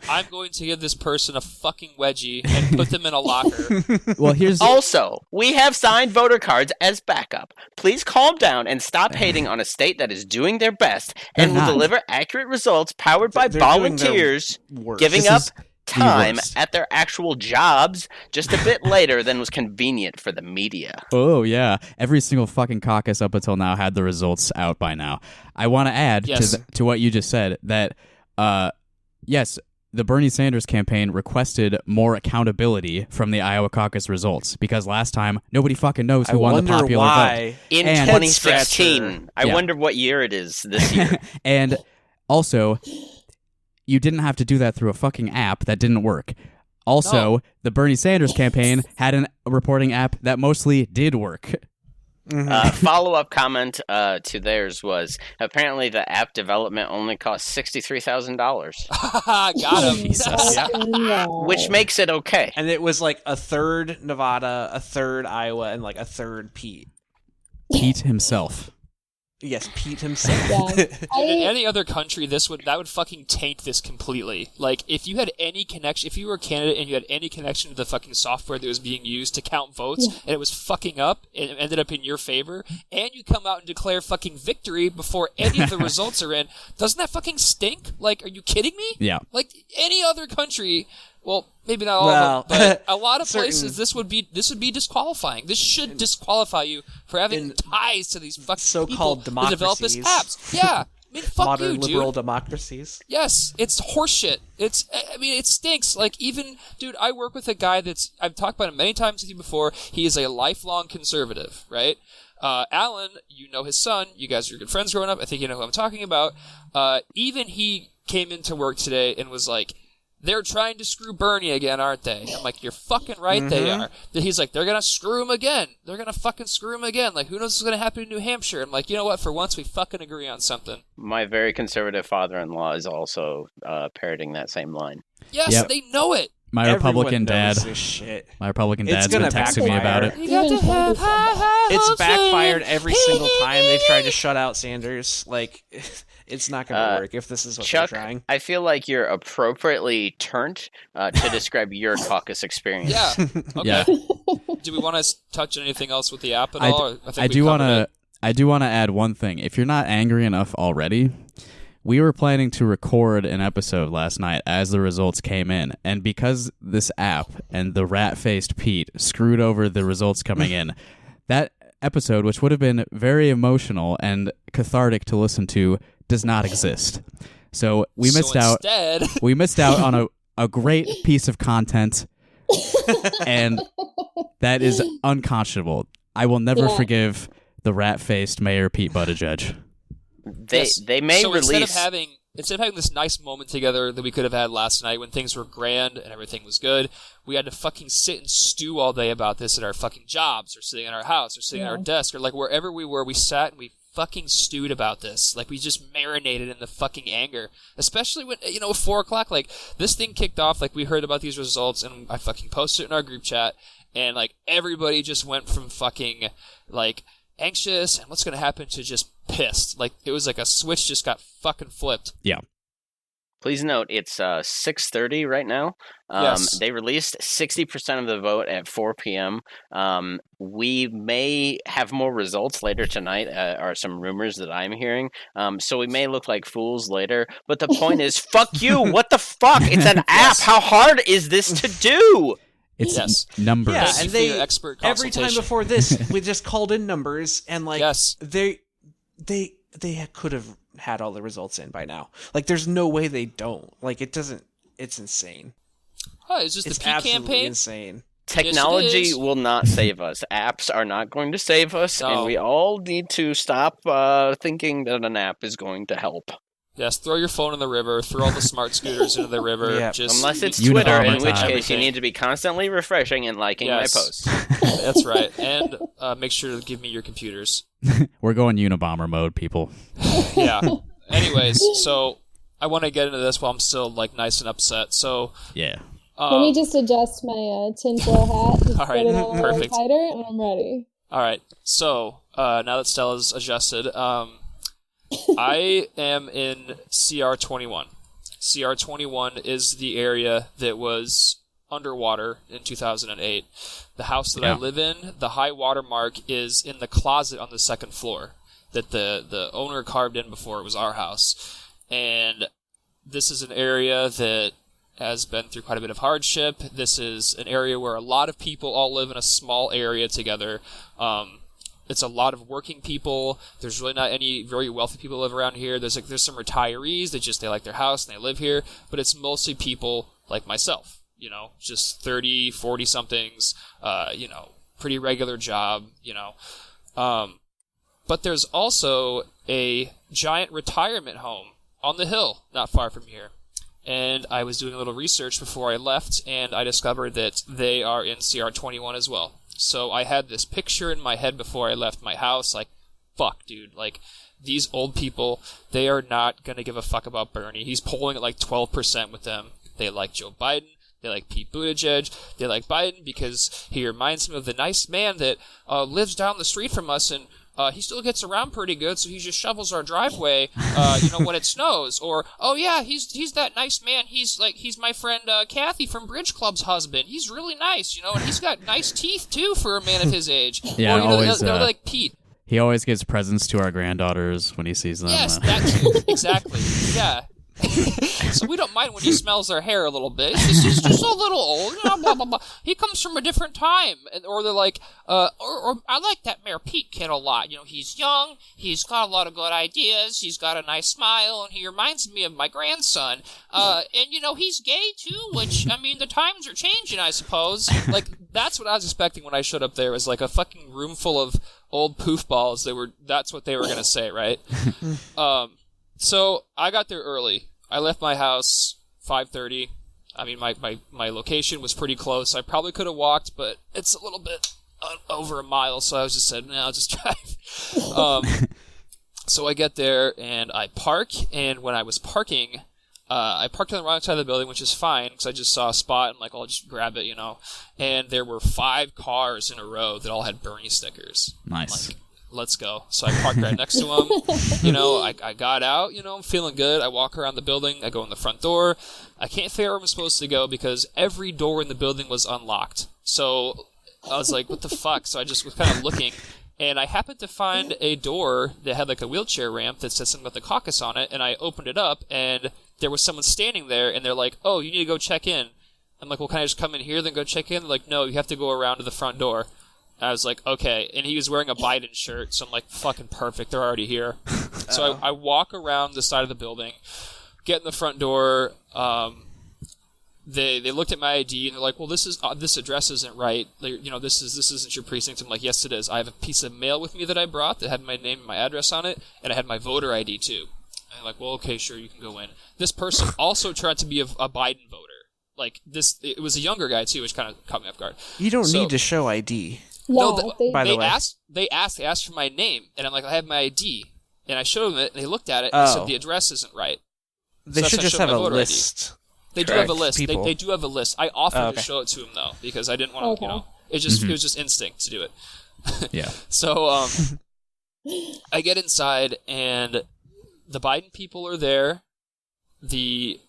[SPEAKER 3] I'm going to give this person a fucking wedgie and put them in a locker.
[SPEAKER 1] Well,
[SPEAKER 5] Also, we have signed voter cards as backup. Please calm down and stop hating on a state that is doing their best and will deliver accurate results powered by volunteers giving up time at their actual jobs just a bit later than was convenient for the media.
[SPEAKER 1] Oh, yeah. Every single fucking caucus up until now had the results out by now. I want to add to what you just said that, yes, the Bernie Sanders campaign requested more accountability from the Iowa caucus results because last time nobody fucking knows who won the popular vote.
[SPEAKER 5] In 2016. I wonder what year it is this year.
[SPEAKER 1] And also, you didn't have to do that through a fucking app that didn't work. Also, the Bernie Sanders campaign had a reporting app that mostly did work.
[SPEAKER 5] Follow-up comment to theirs was, apparently the app development only cost $63,000.
[SPEAKER 3] Got him.
[SPEAKER 1] Jesus.
[SPEAKER 5] Which makes it okay.
[SPEAKER 2] And it was like a third Nevada, a third Iowa, and like a third Pete.
[SPEAKER 1] Pete himself.
[SPEAKER 2] Yes, Pete himself.
[SPEAKER 4] Yeah.
[SPEAKER 3] In any other country, that would fucking taint this completely. Like, if you had any connection, if you were a candidate and you had any connection to the fucking software that was being used to count votes, and it was fucking up, and it ended up in your favor, and you come out and declare fucking victory before any of the results are in, doesn't that fucking stink? Like, are you kidding me?
[SPEAKER 1] Yeah.
[SPEAKER 3] Like, any other country... Well, maybe not all of them, but a lot of places this would be disqualifying. This should disqualify you for having ties to these fucking
[SPEAKER 2] so-called
[SPEAKER 3] people who develop this
[SPEAKER 2] democracies.
[SPEAKER 3] apps. Yeah, I mean, fuck
[SPEAKER 2] Modern
[SPEAKER 3] you, dude.
[SPEAKER 2] liberal democracies.
[SPEAKER 3] Yes, it's horseshit. It stinks. Like, even, dude, I work with a guy I've talked about him many times with you before. He is a lifelong conservative, right? Alan, you know his son. You guys are good friends growing up. I think you know who I'm talking about. Even he came into work today and was like, they're trying to screw Bernie again, aren't they? I'm like, you're fucking right, they are. Then he's like, they're going to screw him again. They're going to fucking screw him again. Like, who knows what's going to happen in New Hampshire? I'm like, you know what? For once, we fucking agree on something.
[SPEAKER 5] My very conservative father-in-law is also parroting that same line.
[SPEAKER 3] Yes, they know it.
[SPEAKER 1] My Republican dad. My Republican dad's been texting me about it.
[SPEAKER 3] You got to have high
[SPEAKER 2] It's backfired every single time they've tried to shut out Sanders. Like, it's not going to work if this is what
[SPEAKER 5] Chuck,
[SPEAKER 2] they're trying.
[SPEAKER 5] I feel like you're appropriately turned to describe your caucus experience.
[SPEAKER 3] Yeah. Okay.
[SPEAKER 1] Yeah.
[SPEAKER 3] Do we want to touch on anything else with the app at all?
[SPEAKER 1] I do want to add one thing. If you're not angry enough already, we were planning to record an episode last night as the results came in, and because this app and the rat-faced Pete screwed over the results coming in, that episode, which would have been very emotional and cathartic to listen to, does not exist. So we missed out. We missed out on a great piece of content, and that is unconscionable. I will never forgive the rat-faced Mayor Pete Buttigieg.
[SPEAKER 5] They may
[SPEAKER 3] so
[SPEAKER 5] release.
[SPEAKER 3] Instead of having instead of having this nice moment together that we could have had last night when things were grand and everything was good, we had to fucking sit and stew all day about this at our fucking jobs, or sitting in our house, or sitting at our desk, or like wherever we were, we sat and we fucking stewed about this. Like, we just marinated in the fucking anger. Especially when, 4 o'clock, like, this thing kicked off, like, we heard about these results, and I fucking posted it in our group chat, and, like, everybody just went from fucking, like, anxious and what's gonna happen to just pissed. Like, it was like a switch just got fucking flipped.
[SPEAKER 1] Yeah.
[SPEAKER 5] Please note, it's 6:30 right now.
[SPEAKER 3] Yes.
[SPEAKER 5] They released 60% of the vote at 4 p.m. We may have more results later tonight, are some rumors that I'm hearing. So we may look like fools later. But the point is, fuck you! What the fuck? It's an app! How hard is this to do?
[SPEAKER 1] It's numbers.
[SPEAKER 2] Yeah,
[SPEAKER 3] Thank
[SPEAKER 2] and
[SPEAKER 3] you for your expert
[SPEAKER 2] every time
[SPEAKER 3] consultation.
[SPEAKER 2] before this, we just called in numbers, and like
[SPEAKER 3] Yes.
[SPEAKER 2] they could have had all the results in by now. Like, there's no way they don't. Like, it doesn't. It's insane.
[SPEAKER 3] Oh, it's just
[SPEAKER 2] It's
[SPEAKER 3] the P
[SPEAKER 2] absolutely
[SPEAKER 3] campaign.
[SPEAKER 2] insane.
[SPEAKER 5] Technology
[SPEAKER 3] Yes, it is.
[SPEAKER 5] will not save us. Apps are not going to save us,
[SPEAKER 3] No.
[SPEAKER 5] and we all need to stop thinking that an app is going to help.
[SPEAKER 3] Yes, throw your phone in the river. Throw all the smart scooters into the river.
[SPEAKER 2] Yeah.
[SPEAKER 3] Just
[SPEAKER 5] Unless it's
[SPEAKER 1] Unabomber
[SPEAKER 5] Twitter, in which
[SPEAKER 1] time.
[SPEAKER 5] case you need to be constantly refreshing and liking
[SPEAKER 3] Yes.
[SPEAKER 5] my posts.
[SPEAKER 3] That's right. And make sure to give me your computers.
[SPEAKER 1] We're going Unabomber mode, people.
[SPEAKER 3] Yeah. Anyways, so I want to get into this while I'm still like nice and upset. So
[SPEAKER 1] Yeah.
[SPEAKER 4] Let me just adjust my tinfoil hat. Just
[SPEAKER 3] All right,
[SPEAKER 4] put it on a little
[SPEAKER 3] perfect.
[SPEAKER 4] tighter, and I'm ready.
[SPEAKER 3] all right. So now that Stella's adjusted, I am in CR21. CR21 is the area that was underwater in 2008. The house that I
[SPEAKER 1] Yeah.
[SPEAKER 3] live in, the high water mark is in the closet on the second floor that the owner carved in before it was our house. And this is an area that has been through quite a bit of hardship. This is an area where a lot of people all live in a small area together. It's a lot of working people. There's really not any very wealthy people live around here. There's some retirees that they like their house and they live here, but it's mostly people like myself, just 30, 40 somethings, pretty regular job, but there's also a giant retirement home on the hill not far from here. And I was doing a little research before I left, and I discovered that they are in CR21 as well. So I had this picture in my head before I left my house, like, fuck, dude, like, these old people, they are not going to give a fuck about Bernie. He's polling at like 12% with them. They like Joe Biden. They like Pete Buttigieg. They like Biden because he reminds them of the nice man that lives down the street from us, and he still gets around pretty good, so he just shovels our driveway, when it snows. Or, oh yeah, he's that nice man. He's my friend Kathy from Bridge Club's husband. He's really nice, and he's got nice teeth too for a man of his age.
[SPEAKER 1] Yeah,
[SPEAKER 3] or,
[SPEAKER 1] always,
[SPEAKER 3] they're like Pete.
[SPEAKER 1] He always gives presents to our granddaughters when he sees them.
[SPEAKER 3] Yes, that too. Exactly. Yeah. So we don't mind when he smells their hair a little bit. He's just a little old. Blah, blah, blah. He comes from a different time. Or they're like, or I like that Mayor Pete kid a lot. He's young. He's got a lot of good ideas. He's got a nice smile, and he reminds me of my grandson. And he's gay too. Which the times are changing, I suppose. Like, that's what I was expecting when I showed up there. Was like a fucking room full of old poof balls. That's what they were gonna say, right? So I got there early. I left my house 5:30. My location was pretty close. I probably could have walked, but it's a little bit over a mile, so I was just said, no, I'll just drive. So I get there and I park, and when I was parking, I parked on the wrong side of the building, which is fine because I just saw a spot and I'll just grab it, And there were 5 cars in a row that all had Bernie stickers.
[SPEAKER 1] Nice.
[SPEAKER 3] Let's go. So I parked right next to him. I got out, I'm feeling good. I walk around the building. I go in the front door. I can't figure out where I'm supposed to go because every door in the building was unlocked. So I was like, what the fuck? So I just was kind of looking, and I happened to find a door that had like a wheelchair ramp that said something about the Caucus on it, and I opened it up, and there was someone standing there, and they're like, oh, you need to go check in. I'm like, well, can I just come in here, then go check in? They're like, no, you have to go around to the front door. I was like, okay. And he was wearing a Biden shirt, so I'm like, fucking perfect. They're already here. So I walk around the side of the building, get in the front door. They looked at my ID and they're like, well, this address isn't right. This isn't your precinct. I'm like, yes, it is. I have a piece of mail with me that I brought that had my name and my address on it, and I had my voter ID too. And I'm like, well, okay, sure, you can go in. This person also tried to be a Biden voter. Like, it was a younger guy, too, which kind of caught me off guard.
[SPEAKER 2] You don't need to show ID.
[SPEAKER 4] Yeah,
[SPEAKER 3] they asked for my name, and I'm like, I have my ID. And I showed them it, and they looked at it, and said the address isn't right.
[SPEAKER 2] They should just have a list.
[SPEAKER 3] They do have a list. They do have a list. I offered to show it to him, though, because I didn't want to, it was just instinct to do it.
[SPEAKER 1] Yeah.
[SPEAKER 3] So, I get inside, and the Biden people are there, the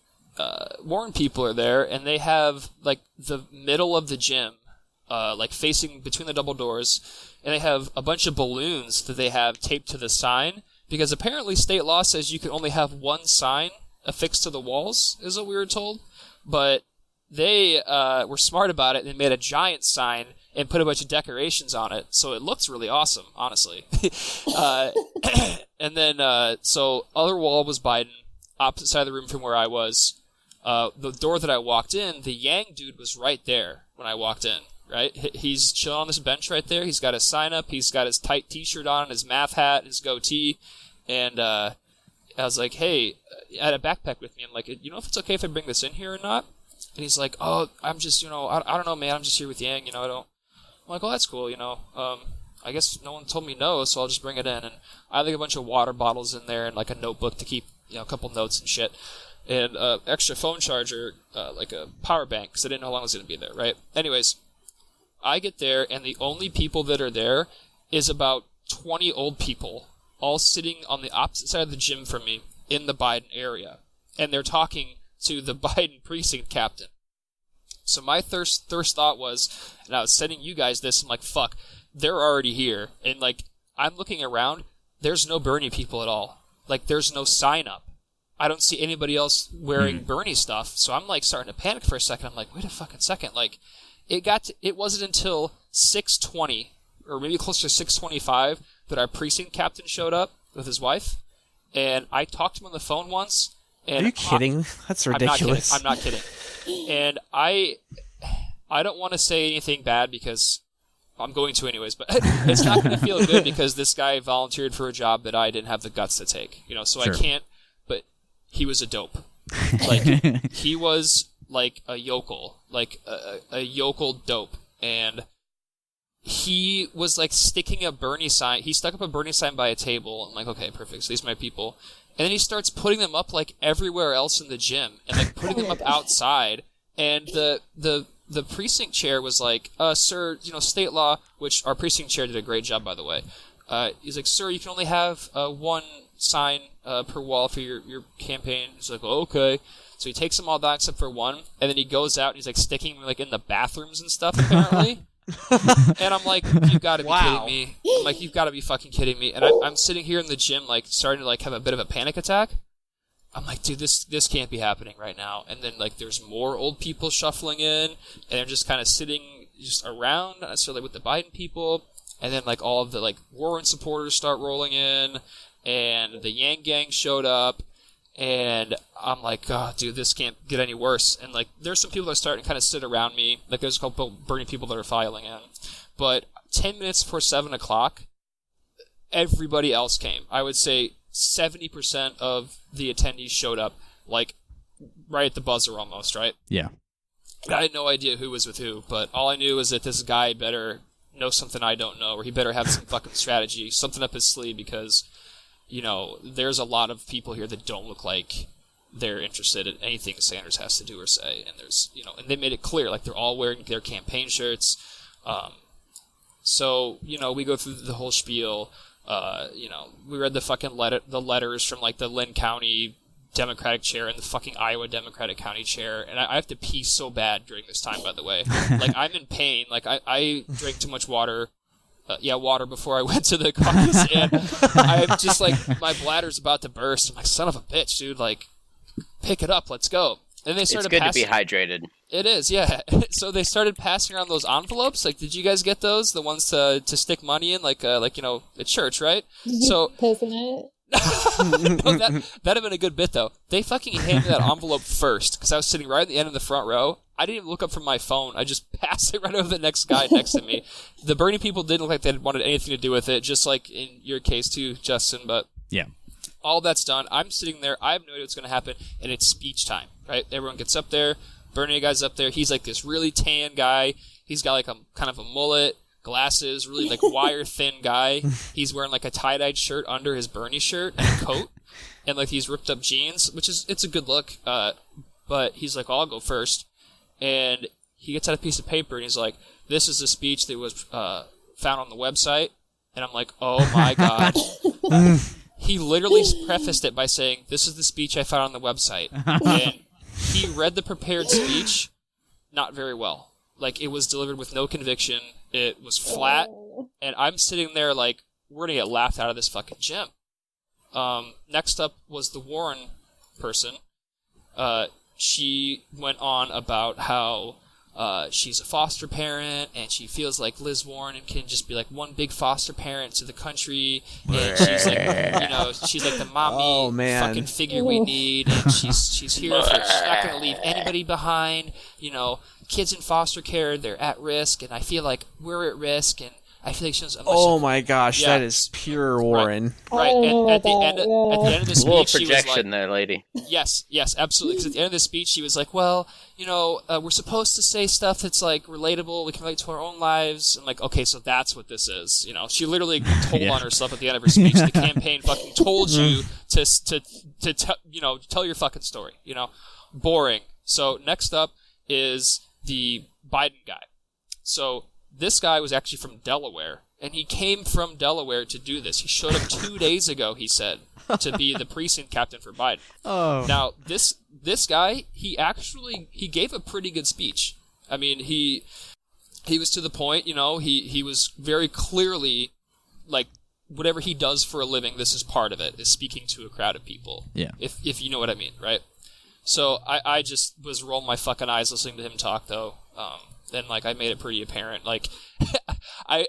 [SPEAKER 3] Warren people are there, and they have, like, the middle of the gym, like, facing between the double doors, and they have a bunch of balloons that they have taped to the sign, because apparently state law says you can only have one sign affixed to the walls, is what we were told, but they were smart about it and made a giant sign and put a bunch of decorations on it, so it looks really awesome, honestly. And then, so other wall was Biden, opposite side of the room from where I was. The door that I walked in, the Yang dude was right there when I walked in, right? He's chilling on this bench right there. He's got his sign up. He's got his tight t-shirt on, his math hat, his goatee. And I was like, hey, I had a backpack with me. I'm like, you know if it's okay if I bring this in here or not? And he's like, oh, I'm just, I don't know, man. I'm just here with Yang, I don't. I'm like, well, that's cool, I guess no one told me no, so I'll just bring it in. And I have like a bunch of water bottles in there and like a notebook to keep, a couple notes and shit. And extra phone charger, like a power bank, because I didn't know how long I was going to be there, right? Anyways, I get there, and the only people that are there is about 20 old people, all sitting on the opposite side of the gym from me in the Biden area. And they're talking to the Biden precinct captain. So my first thought was, and I was sending you guys this, I'm like, fuck, they're already here. And, like, I'm looking around, there's no Bernie people at all. Like, there's no sign up. I don't see anybody else wearing Bernie stuff, so I'm, like, starting to panic for a second. I'm like, wait a fucking second. Like, it wasn't until 6:20, or maybe closer to 6:25, that our precinct captain showed up with his wife, and I talked to him on the phone once. And
[SPEAKER 2] are you kidding? That's ridiculous.
[SPEAKER 3] I'm not kidding. And I don't want to say anything bad because I'm going to anyways, but it's not going to feel good because this guy volunteered for a job that I didn't have the guts to take, so sure. I can't, but he was a dope. Like, he was like a yokel, like a yokel dope. And he was like sticking a Bernie sign. He stuck up a Bernie sign by a table. I'm like, okay, perfect. So these are my people. And then he starts putting them up like everywhere else in the gym and like putting them up outside. And the precinct chair was like, sir, state law, which our precinct chair did a great job, by the way. He's like, sir, you can only have one sign per wall for your campaign. He's like, oh, okay. So he takes them all down except for one, and then he goes out and he's like sticking them like in the bathrooms and stuff, apparently. And I'm like, you've got to be kidding me. I'm like, you've got to be fucking kidding me. And I'm sitting here in the gym, like, starting to, like, have a bit of a panic attack. I'm like, dude, this can't be happening right now. And then, like, there's more old people shuffling in, and they're just kind of sitting just around, not necessarily with the Biden people. And then, like, all of the, like, Warren supporters start rolling in, and the Yang Gang showed up. And I'm like, oh, dude, this can't get any worse. And, like, there's some people that are starting to kind of sit around me. Like, there's a couple Bernie people that are filing in. But 10 minutes before 7 o'clock, everybody else came. I would say 70% of the attendees showed up, like, right at the buzzer almost, right?
[SPEAKER 1] Yeah.
[SPEAKER 3] I had no idea who was with who, but all I knew was that this guy better know something I don't know, or he better have some fucking strategy, something up his sleeve, because... there's a lot of people here that don't look like they're interested in anything Sanders has to do or say. And there's, and they made it clear, like, they're all wearing their campaign shirts. So, we go through the whole spiel. We read the fucking the letters from, like, the Lynn County Democratic chair and the fucking Iowa Democratic County chair. And I have to pee so bad during this time, by the way. Like, I'm in pain. Like, I drank too much water. Water before I went to the caucus, and I'm just like, my bladder's about to burst. I'm like, son of a bitch, dude, like, pick it up, let's go. And they started
[SPEAKER 5] It's good to be hydrated.
[SPEAKER 3] It is, yeah. So they started passing around those envelopes. Like, did you guys get those? The ones to stick money in, like at church, right? So
[SPEAKER 4] piss in it.
[SPEAKER 3] No, that'd have been a good bit, though. They fucking handed me that envelope first, because I was sitting right at the end of the front row. I didn't even look up from my phone. I just passed it right over the next guy next to me. The Bernie people didn't look like they wanted anything to do with it, just like in your case too, Justin. But
[SPEAKER 1] yeah.
[SPEAKER 3] all that's done. I'm sitting there. I have no idea what's going to happen, and it's speech time, right? Everyone gets up there. Bernie guy's up there. He's like this really tan guy. He's got like a kind of a mullet, glasses, really like wire thin guy. He's wearing like a tie-dyed shirt under his Bernie shirt and a coat, and like these ripped up jeans, it's a good look. But he's like, I'll go first, and he gets out a piece of paper and he's like, this is a speech that was found on the website, and I'm like, oh my god. He literally prefaced it by saying, this is the speech I found on the website. And he read the prepared speech not very well. Like, it was delivered with no conviction. It was flat. And I'm sitting there like, we're going to get laughed out of this fucking gym. Next up was the Warren person. She went on about how she's a foster parent, and she feels like Liz Warren can just be like one big foster parent to the country, and she's like, she's like the mommy fucking figure we need, and she's here for, she's not going to leave anybody behind. Kids in foster care, they're at risk, and I feel like we're at risk, and I feel like she's.
[SPEAKER 2] Oh my gosh, that is pure Warren.
[SPEAKER 3] Right. And at the end of the speech,
[SPEAKER 5] a little
[SPEAKER 3] she was
[SPEAKER 5] projection
[SPEAKER 3] like,
[SPEAKER 5] there, lady.
[SPEAKER 3] Yes, absolutely. Because at the end of the speech, she was like, well, we're supposed to say stuff that's like relatable. We can relate to our own lives. And like, okay, so that's what this is. She literally told on herself at the end of her speech. The campaign fucking told you to tell your fucking story. Boring. So next up is the Biden guy. So this guy was actually from Delaware, and he came from Delaware to do this. He showed up 2 days ago, he said, to be the precinct captain for Biden.
[SPEAKER 1] Oh.
[SPEAKER 3] Now, this guy, he gave a pretty good speech. I mean, he was to the point, he was very clearly, like, whatever he does for a living, this is part of it, is speaking to a crowd of people.
[SPEAKER 1] Yeah.
[SPEAKER 3] If you know what I mean, right? So I just was rolling my fucking eyes listening to him talk, though. And like I made it pretty apparent. Like I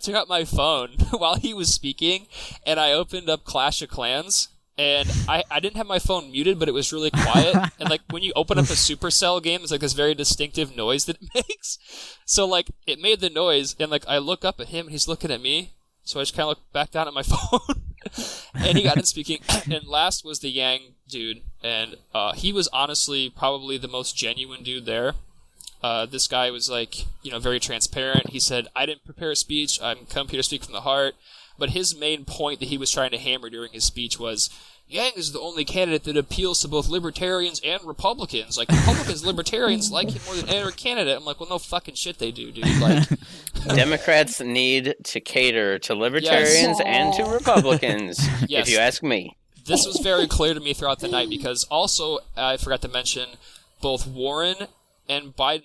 [SPEAKER 3] took out my phone while he was speaking, and I opened up Clash of Clans, and I didn't have my phone muted, but it was really quiet. And like when you open up a Supercell game, it's like this very distinctive noise that it makes. So like it made the noise, and like I look up at him, and he's looking at me. So I just kind of looked back down at my phone, and he got in speaking. And last was the Yang dude, and he was honestly probably the most genuine dude there. This guy was like, very transparent. He said, I didn't prepare a speech. I'm come here to speak from the heart. But his main point that he was trying to hammer during his speech was, Yang is the only candidate that appeals to both libertarians and Republicans. Like, Republicans, libertarians like him more than any other candidate. I'm like, well, no fucking shit they do, dude. Like,
[SPEAKER 5] Democrats need to cater to libertarians and to Republicans,
[SPEAKER 3] Yes.
[SPEAKER 5] if you ask me.
[SPEAKER 3] This was very clear to me throughout the night, because also, I forgot to mention, both Warren and Biden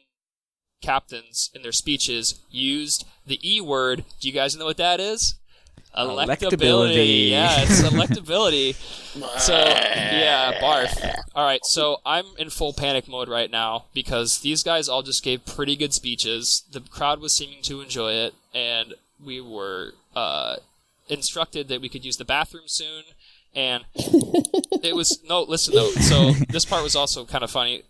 [SPEAKER 3] captains in their speeches used the E word. Do you guys know what that is? Electability. Yeah, it's electability. So, yeah, barf. Alright, so I'm in full panic mode right now because these guys all just gave pretty good speeches. The crowd was seeming to enjoy it, and we were instructed that we could use the bathroom soon. And it was... No, listen, though. So this part was also kind of funny.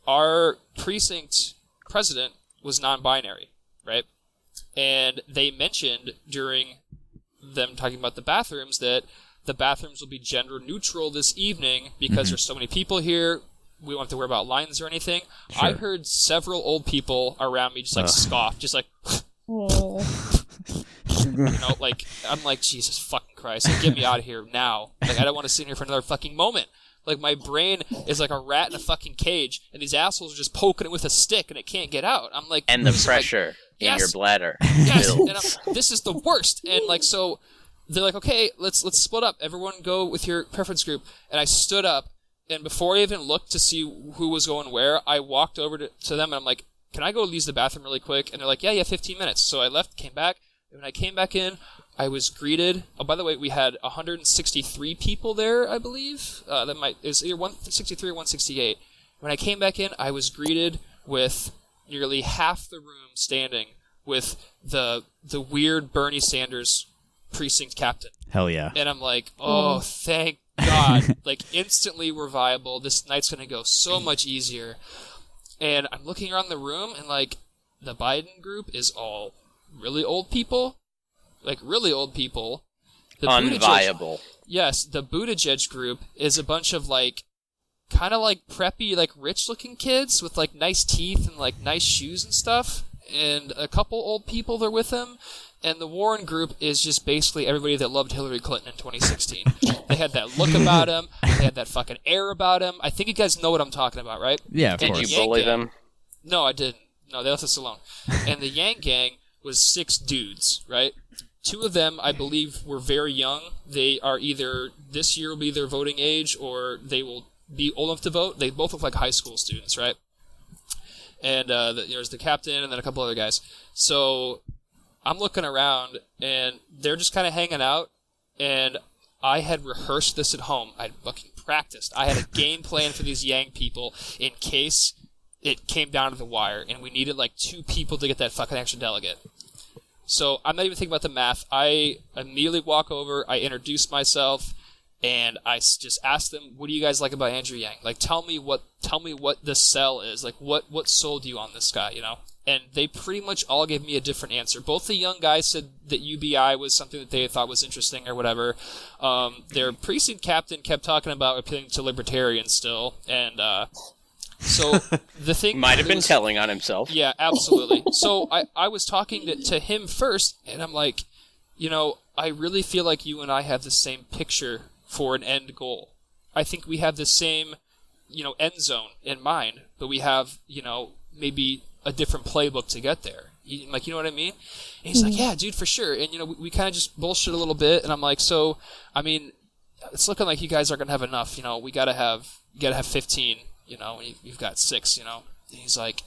[SPEAKER 3] Our precinct president was non-binary, right? And they mentioned during them talking about the bathrooms that the bathrooms will be gender neutral this evening because there's so many people here. We don't have to worry about lines or anything. Sure. I heard several old people around me just like scoff, just like, like I'm like, Jesus fucking Christ, like, get me out of here now. Like I don't want to sit in here for another fucking moment. Like, my brain is like a rat in a fucking cage, and these assholes are just poking it with a stick, and it can't get out. I'm like...
[SPEAKER 5] And the pressure in your bladder.
[SPEAKER 3] Yes, and this is the worst. And, like, so they're like, okay, let's split up. Everyone go with your preference group. And I stood up, and before I even looked to see who was going where, I walked over to them, and I'm like, can I go use the bathroom really quick? And they're like, yeah, 15 minutes. So I left, came back, and when I came back in, I was greeted. Oh, by the way, we had 163 people there, I believe. It was either 163 or 168. When I came back in, I was greeted with nearly half the room standing with the weird Bernie Sanders precinct captain.
[SPEAKER 1] Hell yeah.
[SPEAKER 3] And I'm like, oh, thank God. Like, instantly we're viable. This night's going to go so much easier. And I'm looking around the room, and, like, the Biden group is all really old people. Like, really old people. The
[SPEAKER 5] unviable.
[SPEAKER 3] Yes, the Buttigieg group is a bunch of like kind of like preppy, like rich-looking kids with like nice teeth and like nice shoes and stuff, and a couple old people that are with them. And the Warren group is just basically everybody that loved Hillary Clinton in 2016. They had that look about them. They had that fucking air about them. I think you guys know what I'm talking about, right?
[SPEAKER 1] Yeah, of course.
[SPEAKER 5] Did you bully them?
[SPEAKER 3] No, I didn't. No, they left us alone. And the Yang Gang was 6 dudes, right? 2 of them, I believe, were very young. They are either, this year will be their voting age, or they will be old enough to vote. They both look like high school students, right? And there's the captain and then a couple other guys. So I'm looking around, and they're just kind of hanging out, and I had rehearsed this at home. I'd fucking practiced. I had a game plan for these Yang people in case it came down to the wire, and we needed like 2 people to get that fucking extra delegate. So I'm not even thinking about the math. I immediately walk over, I introduce myself, and I just asked them, "What do you guys like about Andrew Yang? Like, tell me what the sell is. Like, what sold you on this guy, you know?" And they pretty much all gave me a different answer. Both the young guys said that UBI was something that they thought was interesting or whatever. Their precinct captain kept talking about appealing to libertarians still, and so the thing
[SPEAKER 5] might have been telling on himself.
[SPEAKER 3] Yeah, absolutely. So I was talking to him first, and I'm like, you know, I really feel like you and I have the same picture for an end goal. I think we have the same, you know, end zone in mind, but we have, you know, maybe a different playbook to get there. Like, you know what I mean? And he's like, yeah, dude, for sure. And, you know, we kind of just bullshit a little bit, and I'm like, so, I mean, it's looking like you guys aren't going to have enough, you know, you gotta have 15, you know, you've got 6, you know. And he's like,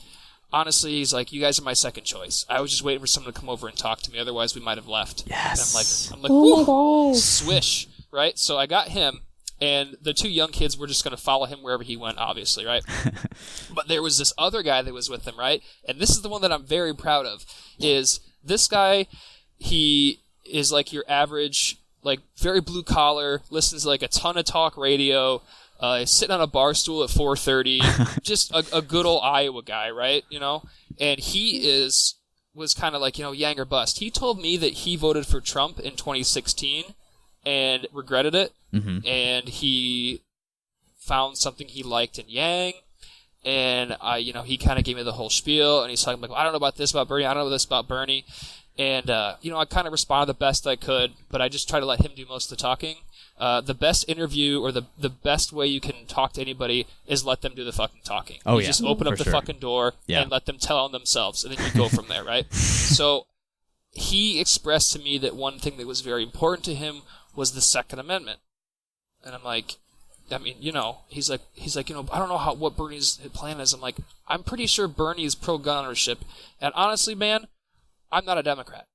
[SPEAKER 3] honestly, he's like, you guys are my second choice. I was just waiting for someone to come over and talk to me, otherwise we might have left.
[SPEAKER 1] Yes.
[SPEAKER 3] And I'm like,
[SPEAKER 4] oh my gosh.
[SPEAKER 3] Swish, right? So I got him, and the 2 young kids were just going to follow him wherever he went, obviously, right? But there was this other guy that was with him, right? And this is the one that I'm very proud of, is this guy, he is like your average, like very blue collar, listens to like a ton of talk radio, sitting on a bar stool at 4:30, just a good old Iowa guy, right? You know? And he was kind of like, you know, Yang or bust. He told me that he voted for Trump in 2016 and regretted it, and he found something he liked in Yang, and you know, he kind of gave me the whole spiel, and he's talking like, well, I don't know about this about Bernie, I don't know this about Bernie, and you know, I kind of responded the best I could, but I just try to let him do most of the talking. The best interview, or the best way you can talk to anybody, is let them do the fucking talking.
[SPEAKER 1] Oh,
[SPEAKER 3] you just open up the fucking door and let them tell on themselves, and then you go from there, right? So he expressed to me that one thing that was very important to him was the Second Amendment. And I'm like, I mean, you know, he's like, you know, I don't know what Bernie's plan is. I'm like, I'm pretty sure Bernie is pro-gun ownership. And honestly, man, I'm not a Democrat.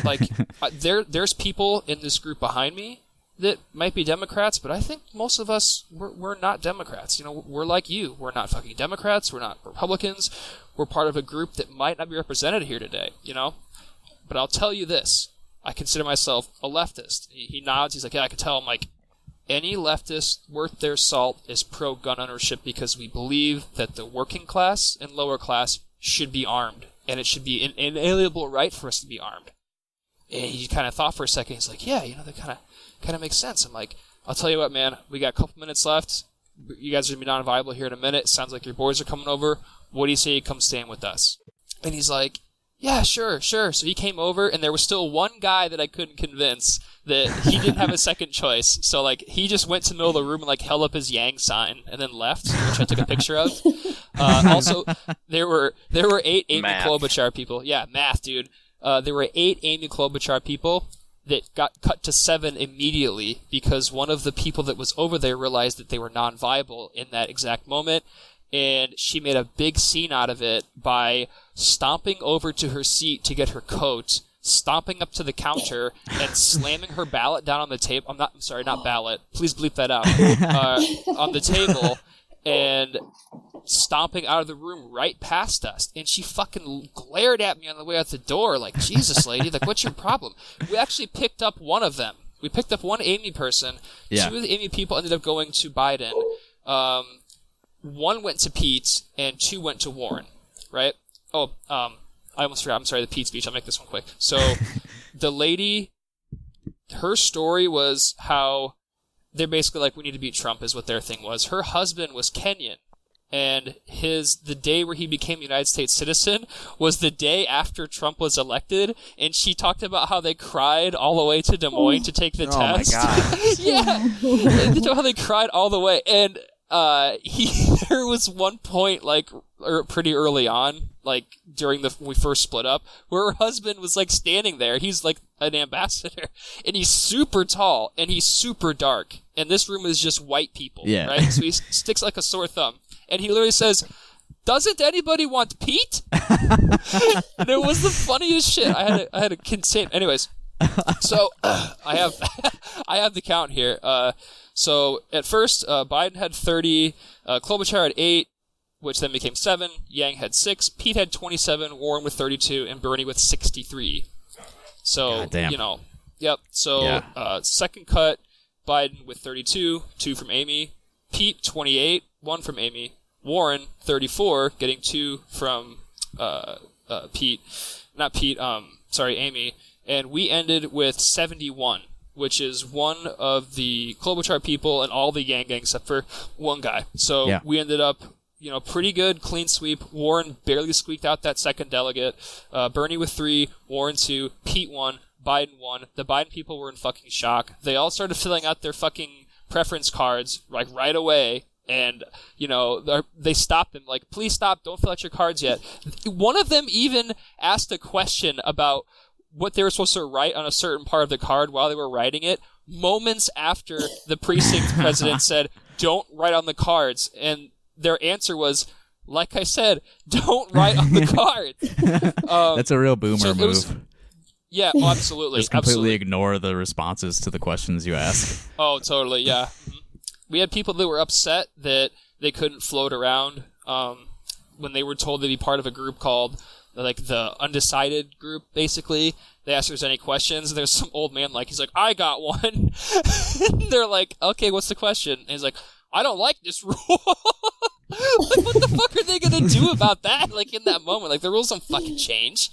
[SPEAKER 3] Like, there's people in this group behind me that might be Democrats, but I think most of us, we're not Democrats. You know, we're like you. We're not fucking Democrats. We're not Republicans. We're part of a group that might not be represented here today, you know? But I'll tell you this. I consider myself a leftist. He nods. He's like, yeah, I can tell. I'm like, any leftist worth their salt is pro-gun ownership because we believe that the working class and lower class should be armed, and it should be an inalienable right for us to be armed. And he kind of thought for a second. He's like, yeah, you know, that kind of makes sense. I'm like, I'll tell you what, man. We got a couple minutes left. You guys are going to be non-viable here in a minute. Sounds like your boys are coming over. What do you say you come stand with us? And he's like, yeah, sure. So he came over, and there was still one guy that I couldn't convince that he didn't have a second choice. So, like, he just went to the middle of the room and, like, held up his Yang sign and then left, which I took a picture of. Also, there were 8 Amy Klobuchar people. Yeah, math, dude. There were 8 Amy Klobuchar people that got cut to 7 immediately because one of the people that was over there realized that they were non-viable in that exact moment. And she made a big scene out of it by stomping over to her seat to get her coat, stomping up to the counter, and slamming her ballot down on the table. I'm sorry, not ballot. Please bleep that out. On the table, and stomping out of the room right past us. And she fucking glared at me on the way out the door like, Jesus, lady, like, what's your problem? We actually picked up one of them. We picked up one Amy person. Yeah. 2 of the Amy people ended up going to Biden. 1 went to Pete, and 2 went to Warren, right? Oh, I almost forgot. I'm sorry, the Pete speech. I'll make this one quick. So, the lady her story was how they're basically like, we need to beat Trump is what their thing was. Her husband was Kenyan, and the day where he became a United States citizen was the day after Trump was elected, and she talked about how they cried all the way to Des Moines to take the test.
[SPEAKER 2] Oh my god.
[SPEAKER 3] Yeah. They talked about how they cried all the way, and there was one point, like, pretty early on, like, when we first split up, where her husband was, like, standing there. He's, like, an ambassador, and he's super tall, and he's super dark, and this room is just white people, right? So he sticks like a sore thumb, and he literally says, "Doesn't anybody want Pete?" And it was the funniest shit. I had a consent. Anyways, so I have the count here. So at first, Biden had 30, Klobuchar had 8, which then became 7. Yang had 6. Pete had 27. Warren with 32, and Bernie with 63. So yep. So second cut, Biden with 32, 2 from Amy. Pete 28, 1 from Amy. Warren 34, getting 2 from Amy. And we ended with 71, which is one of the Klobuchar people and all the Yang gang except for one guy. So we ended up, pretty good, clean sweep. Warren barely squeaked out that second delegate. Bernie with 3, Warren 2, Pete 1, Biden 1. The Biden people were in fucking shock. They all started filling out their fucking preference cards, like, right away. And, they stopped them, like, please stop, don't fill out your cards yet. One of them even asked a question about what they were supposed to write on a certain part of the card while they were writing it, moments after the precinct president said, "Don't write on the cards." And their answer was, like I said, don't write on the cards.
[SPEAKER 1] That's a real boomer move.
[SPEAKER 3] Yeah, absolutely.
[SPEAKER 1] Just completely ignore the responses to the questions you ask.
[SPEAKER 3] Oh, totally, yeah. We had people that were upset that they couldn't float around when they were told to be part of a group called, like, the undecided group, basically. They asked if there's any questions, and there's some old man, like, he's like, "I got one." And they're like, "Okay, what's the question?" And he's like, "I don't like this rule." Like, what the fuck are they gonna do about that? Like, in that moment, like, the rules don't fucking change.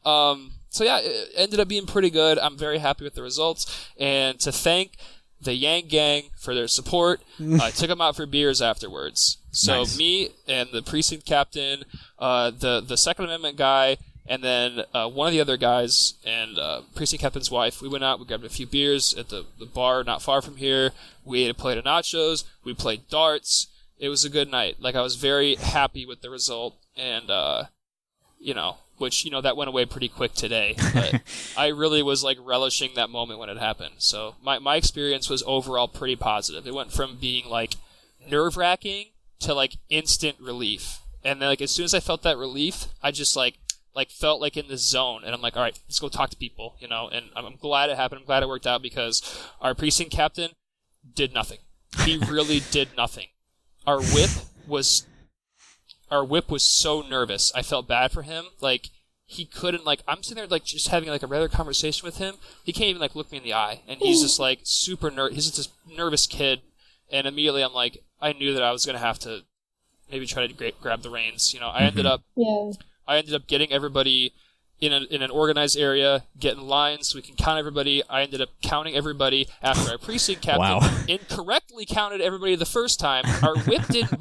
[SPEAKER 3] So yeah, it ended up being pretty good. I'm very happy with the results, and to thank the Yang gang for their support, I took them out for beers afterwards. So nice. Me and the precinct captain, the Second Amendment guy, and then one of the other guys and precinct captain's wife, we went out, we grabbed a few beers at the bar not far from here. We ate a plate of nachos, we played darts. It was a good night. Like, I was very happy with the result, and which, that went away pretty quick today. But I really was, like, relishing that moment when it happened. So my experience was overall pretty positive. It went from being, like, nerve-wracking to, like, instant relief. And then, like, as soon as I felt that relief, I just, like felt, like, in the zone. And I'm like, all right, let's go talk to people, And I'm glad it happened. I'm glad it worked out because our precinct captain did nothing. He really did nothing. Our whip was so nervous. I felt bad for him. Like, he couldn't, like, I'm sitting there, like, just having, like, a regular conversation with him. He can't even, like, look me in the eye. And he's just, like, super he's just this nervous kid. And immediately I'm like, I knew that I was going to have to maybe try to grab the reins. I ended up getting everybody in an organized area, get in line so we can count everybody. I ended up counting everybody after our precinct captain incorrectly counted everybody the first time. Our whip didn't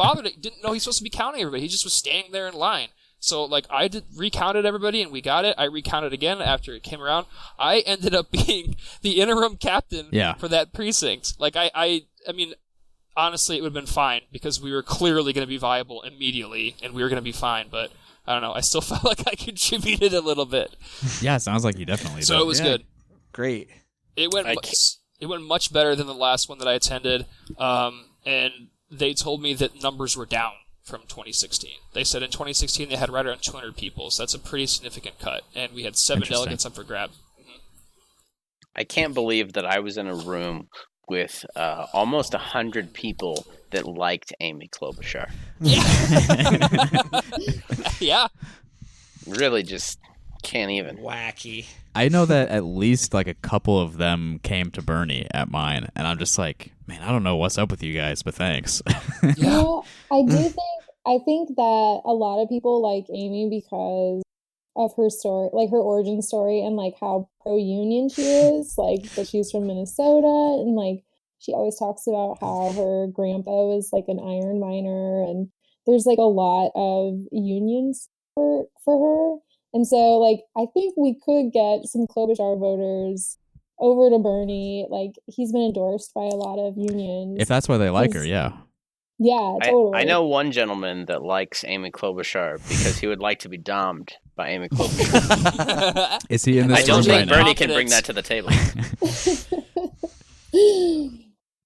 [SPEAKER 3] know he's supposed to be counting everybody. He just was standing there in line. So, like, I recounted everybody and we got it. I recounted again after it came around. I ended up being the interim captain for that precinct. Like, I mean, honestly, it would have been fine because we were clearly going to be viable immediately and we were going to be fine, but I don't know. I still felt like I contributed a little bit.
[SPEAKER 1] Yeah, it sounds like you definitely did.
[SPEAKER 3] So it was good.
[SPEAKER 2] Great.
[SPEAKER 3] It went much better than the last one that I attended, and they told me that numbers were down from 2016. They said in 2016 they had right around 200 people, so that's a pretty significant cut, and we had 7 delegates up for grab. Mm-hmm.
[SPEAKER 5] I can't believe that I was in a room with almost 100 people that liked Amy Klobuchar.
[SPEAKER 3] Yeah. Yeah.
[SPEAKER 5] Really just can't even.
[SPEAKER 2] Wacky.
[SPEAKER 1] I know that at least like a couple of them came to Bernie at mine, and I'm just like, man, I don't know what's up with you guys, but thanks.
[SPEAKER 4] Yeah. I think that a lot of people like Amy because of her story, like her origin story, and like how pro-union she is, like that she's from Minnesota, and like she always talks about how her grandpa was like an iron miner, and there's like a lot of unions for her. And so like I think we could get some Klobuchar voters over to Bernie. Like he's been endorsed by a lot of unions.
[SPEAKER 1] If that's why they like her, yeah.
[SPEAKER 4] Yeah, totally.
[SPEAKER 5] I know one gentleman that likes Amy Klobuchar because he would like to be domed by Amy Klobuchar.
[SPEAKER 1] Is he in this
[SPEAKER 5] I don't
[SPEAKER 1] room
[SPEAKER 5] think
[SPEAKER 1] right now?
[SPEAKER 5] Bernie can bring that to the table.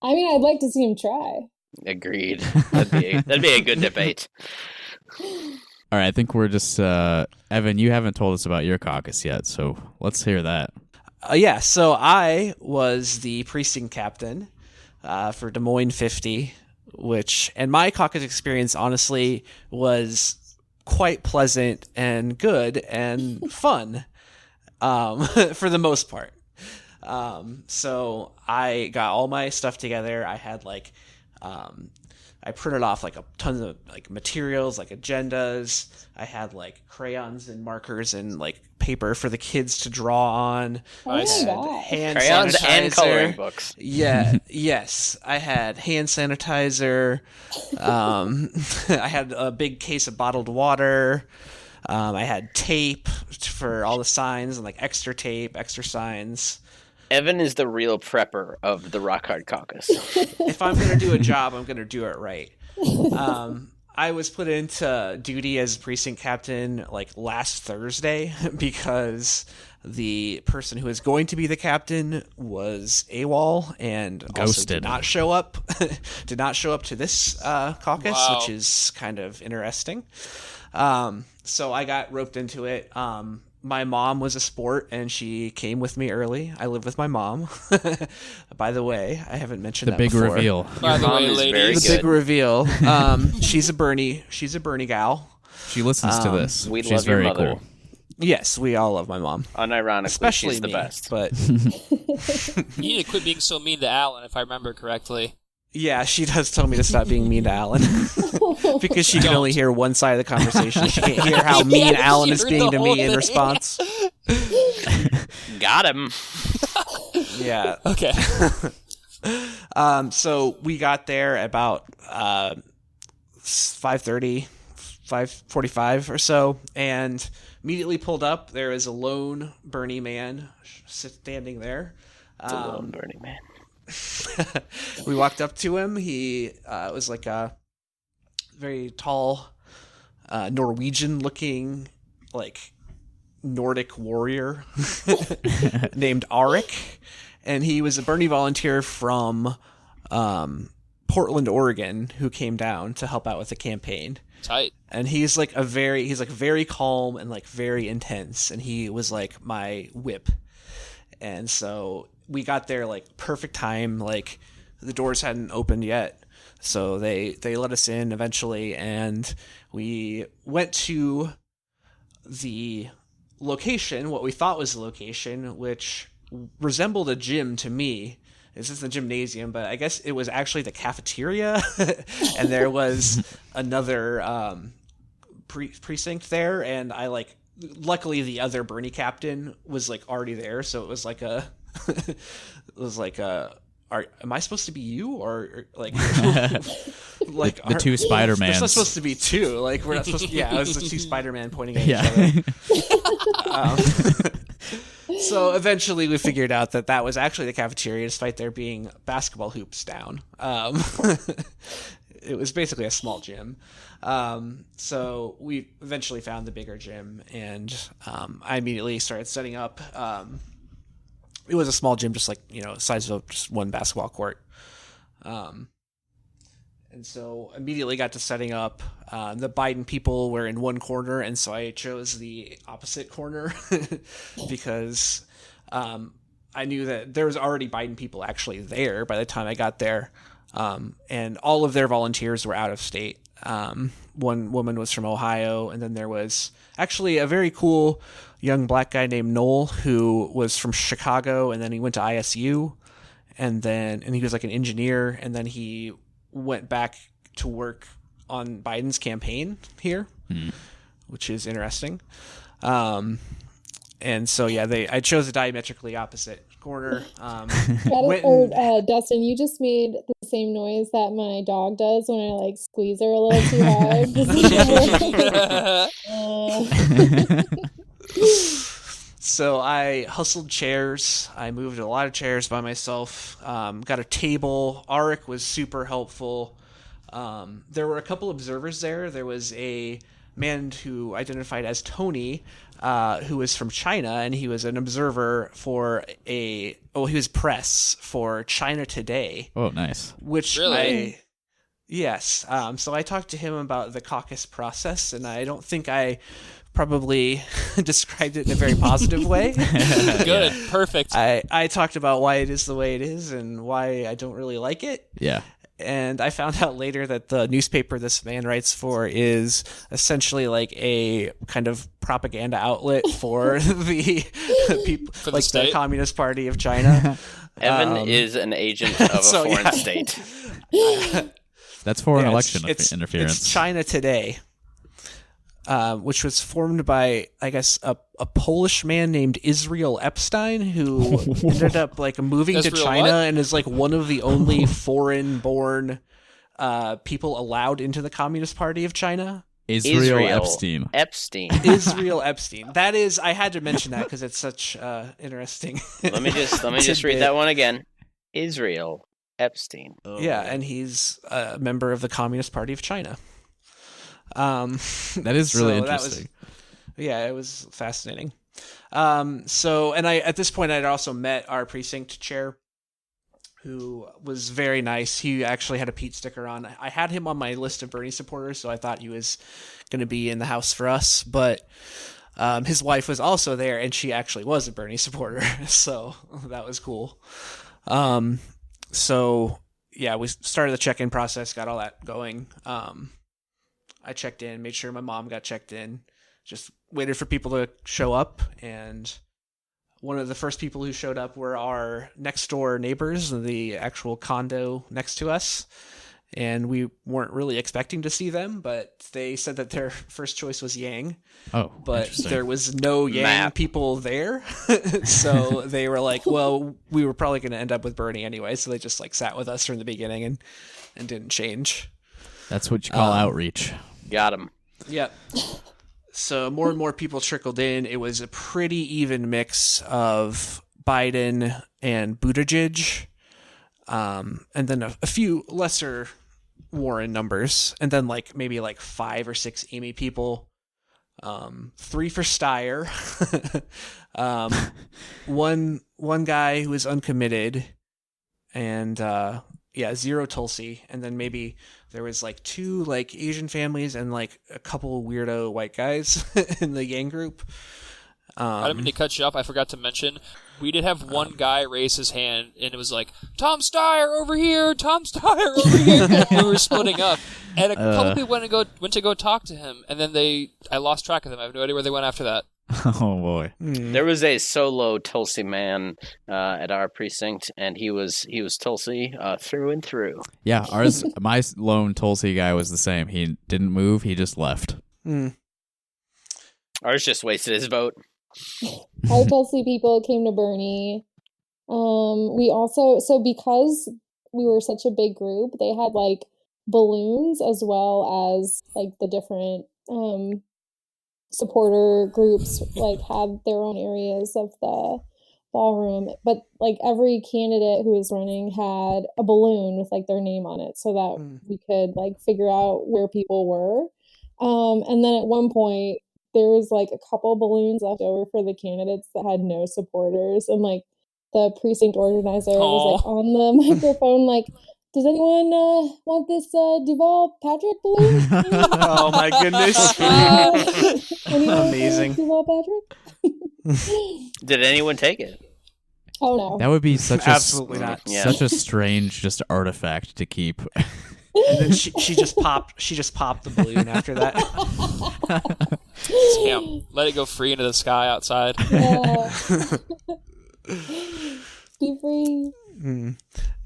[SPEAKER 4] I mean, I'd like to see him try.
[SPEAKER 5] Agreed. That'd be a good debate.
[SPEAKER 1] All right, I think we're just Evan, you haven't told us about your caucus yet, so let's hear that.
[SPEAKER 2] Yeah, so I was the precinct captain for Des Moines 50, and my caucus experience honestly was quite pleasant and good and fun for the most part. So I got all my stuff together. I had like I printed off like a ton of like materials, like agendas. I had like crayons and markers and like paper for the kids to draw on.
[SPEAKER 4] Oh my God.
[SPEAKER 2] Hand
[SPEAKER 5] Crayons
[SPEAKER 2] sanitizer.
[SPEAKER 5] and coloring books.
[SPEAKER 2] Yeah, yes. I had hand sanitizer. I had a big case of bottled water. I had tape for all the signs and like extra tape, extra signs.
[SPEAKER 5] Evan is the real prepper of the Rock Hard Caucus.
[SPEAKER 2] If I'm going to do a job, I'm going to do it right. I was put into duty as precinct captain like last Thursday because the person who is going to be the captain was AWOL and also
[SPEAKER 1] Ghosted.
[SPEAKER 2] did not show up. Did not show up to this caucus,
[SPEAKER 3] Wow.
[SPEAKER 2] which is kind of interesting. So I got roped into it. My mom was a sport, and she came with me early. I live with my mom. By the way, I haven't mentioned
[SPEAKER 1] The
[SPEAKER 2] that
[SPEAKER 1] big
[SPEAKER 2] before.
[SPEAKER 1] reveal.
[SPEAKER 3] By the
[SPEAKER 5] mom
[SPEAKER 3] way,
[SPEAKER 5] is very
[SPEAKER 3] ladies.
[SPEAKER 2] The
[SPEAKER 5] good.
[SPEAKER 2] big reveal. She's a Bernie gal.
[SPEAKER 1] She listens to this.
[SPEAKER 5] we
[SPEAKER 1] She's
[SPEAKER 5] love your
[SPEAKER 1] very
[SPEAKER 5] mother.
[SPEAKER 1] cool.
[SPEAKER 2] Yes, we all love my mom,
[SPEAKER 5] Unironically,
[SPEAKER 2] especially
[SPEAKER 5] she's the
[SPEAKER 2] me.
[SPEAKER 5] best.
[SPEAKER 2] But
[SPEAKER 3] You need to quit being so mean to Alan, if I remember correctly.
[SPEAKER 2] yeah, she does tell me to stop being mean to Alan because she can only hear one side of the conversation. She can't hear how mean
[SPEAKER 3] Yeah,
[SPEAKER 2] Alan
[SPEAKER 3] she
[SPEAKER 2] is
[SPEAKER 3] heard
[SPEAKER 2] being
[SPEAKER 3] the
[SPEAKER 2] to
[SPEAKER 3] whole
[SPEAKER 2] me in
[SPEAKER 3] thing.
[SPEAKER 2] response.
[SPEAKER 5] Got him.
[SPEAKER 2] Yeah.
[SPEAKER 3] Okay.
[SPEAKER 2] So we got there about 5:30, 5:45 or so, and immediately pulled up. There is a lone Bernie man standing there.
[SPEAKER 5] The lone Bernie man.
[SPEAKER 2] We walked up to him. He was like a very tall, Norwegian-looking, like Nordic warrior named Arik, and he was a Bernie volunteer from Portland, Oregon, who came down to help out with the campaign.
[SPEAKER 3] Tight.
[SPEAKER 2] And he's very calm and like very intense, and he was like my whip. And so we got there like perfect time, like the doors hadn't opened yet. So they let us in eventually, and we went to the location, what we thought was the location, which resembled a gym to me. This is the gymnasium, but I guess it was actually the cafeteria, and there was another precinct there, and luckily the other Bernie captain was like already there, so it was like am I supposed to be you or like like
[SPEAKER 1] The two Spider-Mans.
[SPEAKER 2] There's not supposed to be two. Like we're not supposed to. Yeah, it was the two Spider-Man pointing at
[SPEAKER 1] Yeah.
[SPEAKER 2] each other. So eventually we figured out that was actually the cafeteria, despite there being basketball hoops down. It was basically a small gym. So we eventually found the bigger gym, and I immediately started setting up. It was a small gym, just like, size of just one basketball court. And so immediately got to setting up. The Biden people were in one corner, and so I chose the opposite corner because I knew that there was already Biden people actually there by the time I got there. And all of their volunteers were out of state. One woman was from Ohio, and then there was actually a very cool young black guy named Noel who was from Chicago, and then he went to ISU, and he was like an engineer, and then he went back to work on Biden's campaign here, which is interesting. And so I chose a diametrically opposite corner.
[SPEAKER 4] Dustin, you just made the same noise that my dog does when I like squeeze her a little too hard.
[SPEAKER 2] So I hustled chairs. I moved a lot of chairs by myself. Got a table. Arik was super helpful. There were a couple observers there. There was a man who identified as Tony, who was from China, and he was an observer for he was press for China Today.
[SPEAKER 1] Oh, nice.
[SPEAKER 2] Which
[SPEAKER 3] really?
[SPEAKER 2] Yes. So I talked to him about the caucus process, and I don't think I probably described it in a very positive way.
[SPEAKER 3] Good. Perfect.
[SPEAKER 2] I talked about why it is the way it is and why I don't really like it.
[SPEAKER 1] Yeah.
[SPEAKER 2] And I found out later that the newspaper this man writes for is essentially like a kind of propaganda outlet for the people,
[SPEAKER 3] for
[SPEAKER 2] like
[SPEAKER 3] the
[SPEAKER 2] Communist Party of China.
[SPEAKER 5] Evan is an agent of a foreign state.
[SPEAKER 1] That's foreign election interference.
[SPEAKER 2] It's China Today, which was formed by, I guess, a Polish man named Israel Epstein, who ended up like moving to China and is like one of the only foreign-born people allowed into the Communist Party of China.
[SPEAKER 1] Israel Epstein.
[SPEAKER 2] Israel Epstein. That is, I had to mention that because it's such interesting.
[SPEAKER 5] Let me just read that one again. Israel Epstein.
[SPEAKER 2] Oh. Yeah, and he's a member of the Communist Party of China.
[SPEAKER 1] That is really interesting.
[SPEAKER 2] It was fascinating. And at this point I'd also met our precinct chair, who was very nice. He actually had a Pete sticker on. I had him on my list of Bernie supporters, so I thought he was going to be in the house for us, but his wife was also there, and she actually was a Bernie supporter, so that was cool. We started the check-in process, got all that going. I checked in, made sure my mom got checked in, just waited for people to show up. And one of the first people who showed up were our next door neighbors, the actual condo next to us. And we weren't really expecting to see them, but they said that their first choice was Yang.
[SPEAKER 1] Oh,
[SPEAKER 2] but there was no Yang people there. So they were like, well, we were probably going to end up with Bernie anyway. So they just like sat with us from the beginning and didn't change.
[SPEAKER 1] That's what you call outreach.
[SPEAKER 5] Got him.
[SPEAKER 2] Yep. So more and more people trickled in. It was a pretty even mix of Biden and Buttigieg, and then a few lesser Warren numbers, and then maybe 5 or 6 Amy people, 3 for Steyer, one guy who was uncommitted, and 0 Tulsi, and then maybe there was 2 Asian families and a couple weirdo white guys in the Yang group.
[SPEAKER 3] I didn't mean to cut you up. I forgot to mention we did have one guy raise his hand, and it was like, Tom Steyer over here, Tom Steyer over here. We were splitting up, and a couple people went to go talk to him, and then I lost track of them. I have no idea where they went after that.
[SPEAKER 1] Oh boy!
[SPEAKER 5] There was a solo Tulsi man at our precinct, and he was Tulsi through and through.
[SPEAKER 1] Yeah, my lone Tulsi guy was the same. He didn't move; he just left.
[SPEAKER 5] Ours just wasted his vote.
[SPEAKER 4] Our Tulsi people came to Bernie. We also, because we were such a big group, they had balloons as well as the different supporter groups had their own areas of the ballroom, but every candidate who was running had a balloon with their name on it so that we could figure out where people were. And then at one point there was a couple balloons left over for the candidates that had no supporters, and the precinct organizer was on the microphone does anyone want this Duval Patrick balloon?
[SPEAKER 2] Oh my goodness. Amazing.
[SPEAKER 4] Duval Patrick?
[SPEAKER 5] Did anyone take it?
[SPEAKER 4] Oh no.
[SPEAKER 1] That would be such
[SPEAKER 2] absolutely not.
[SPEAKER 1] Such a strange just artifact to keep.
[SPEAKER 2] And then she just popped the balloon after that.
[SPEAKER 3] Damn. Let it go free into the sky outside.
[SPEAKER 4] Yeah. Be free.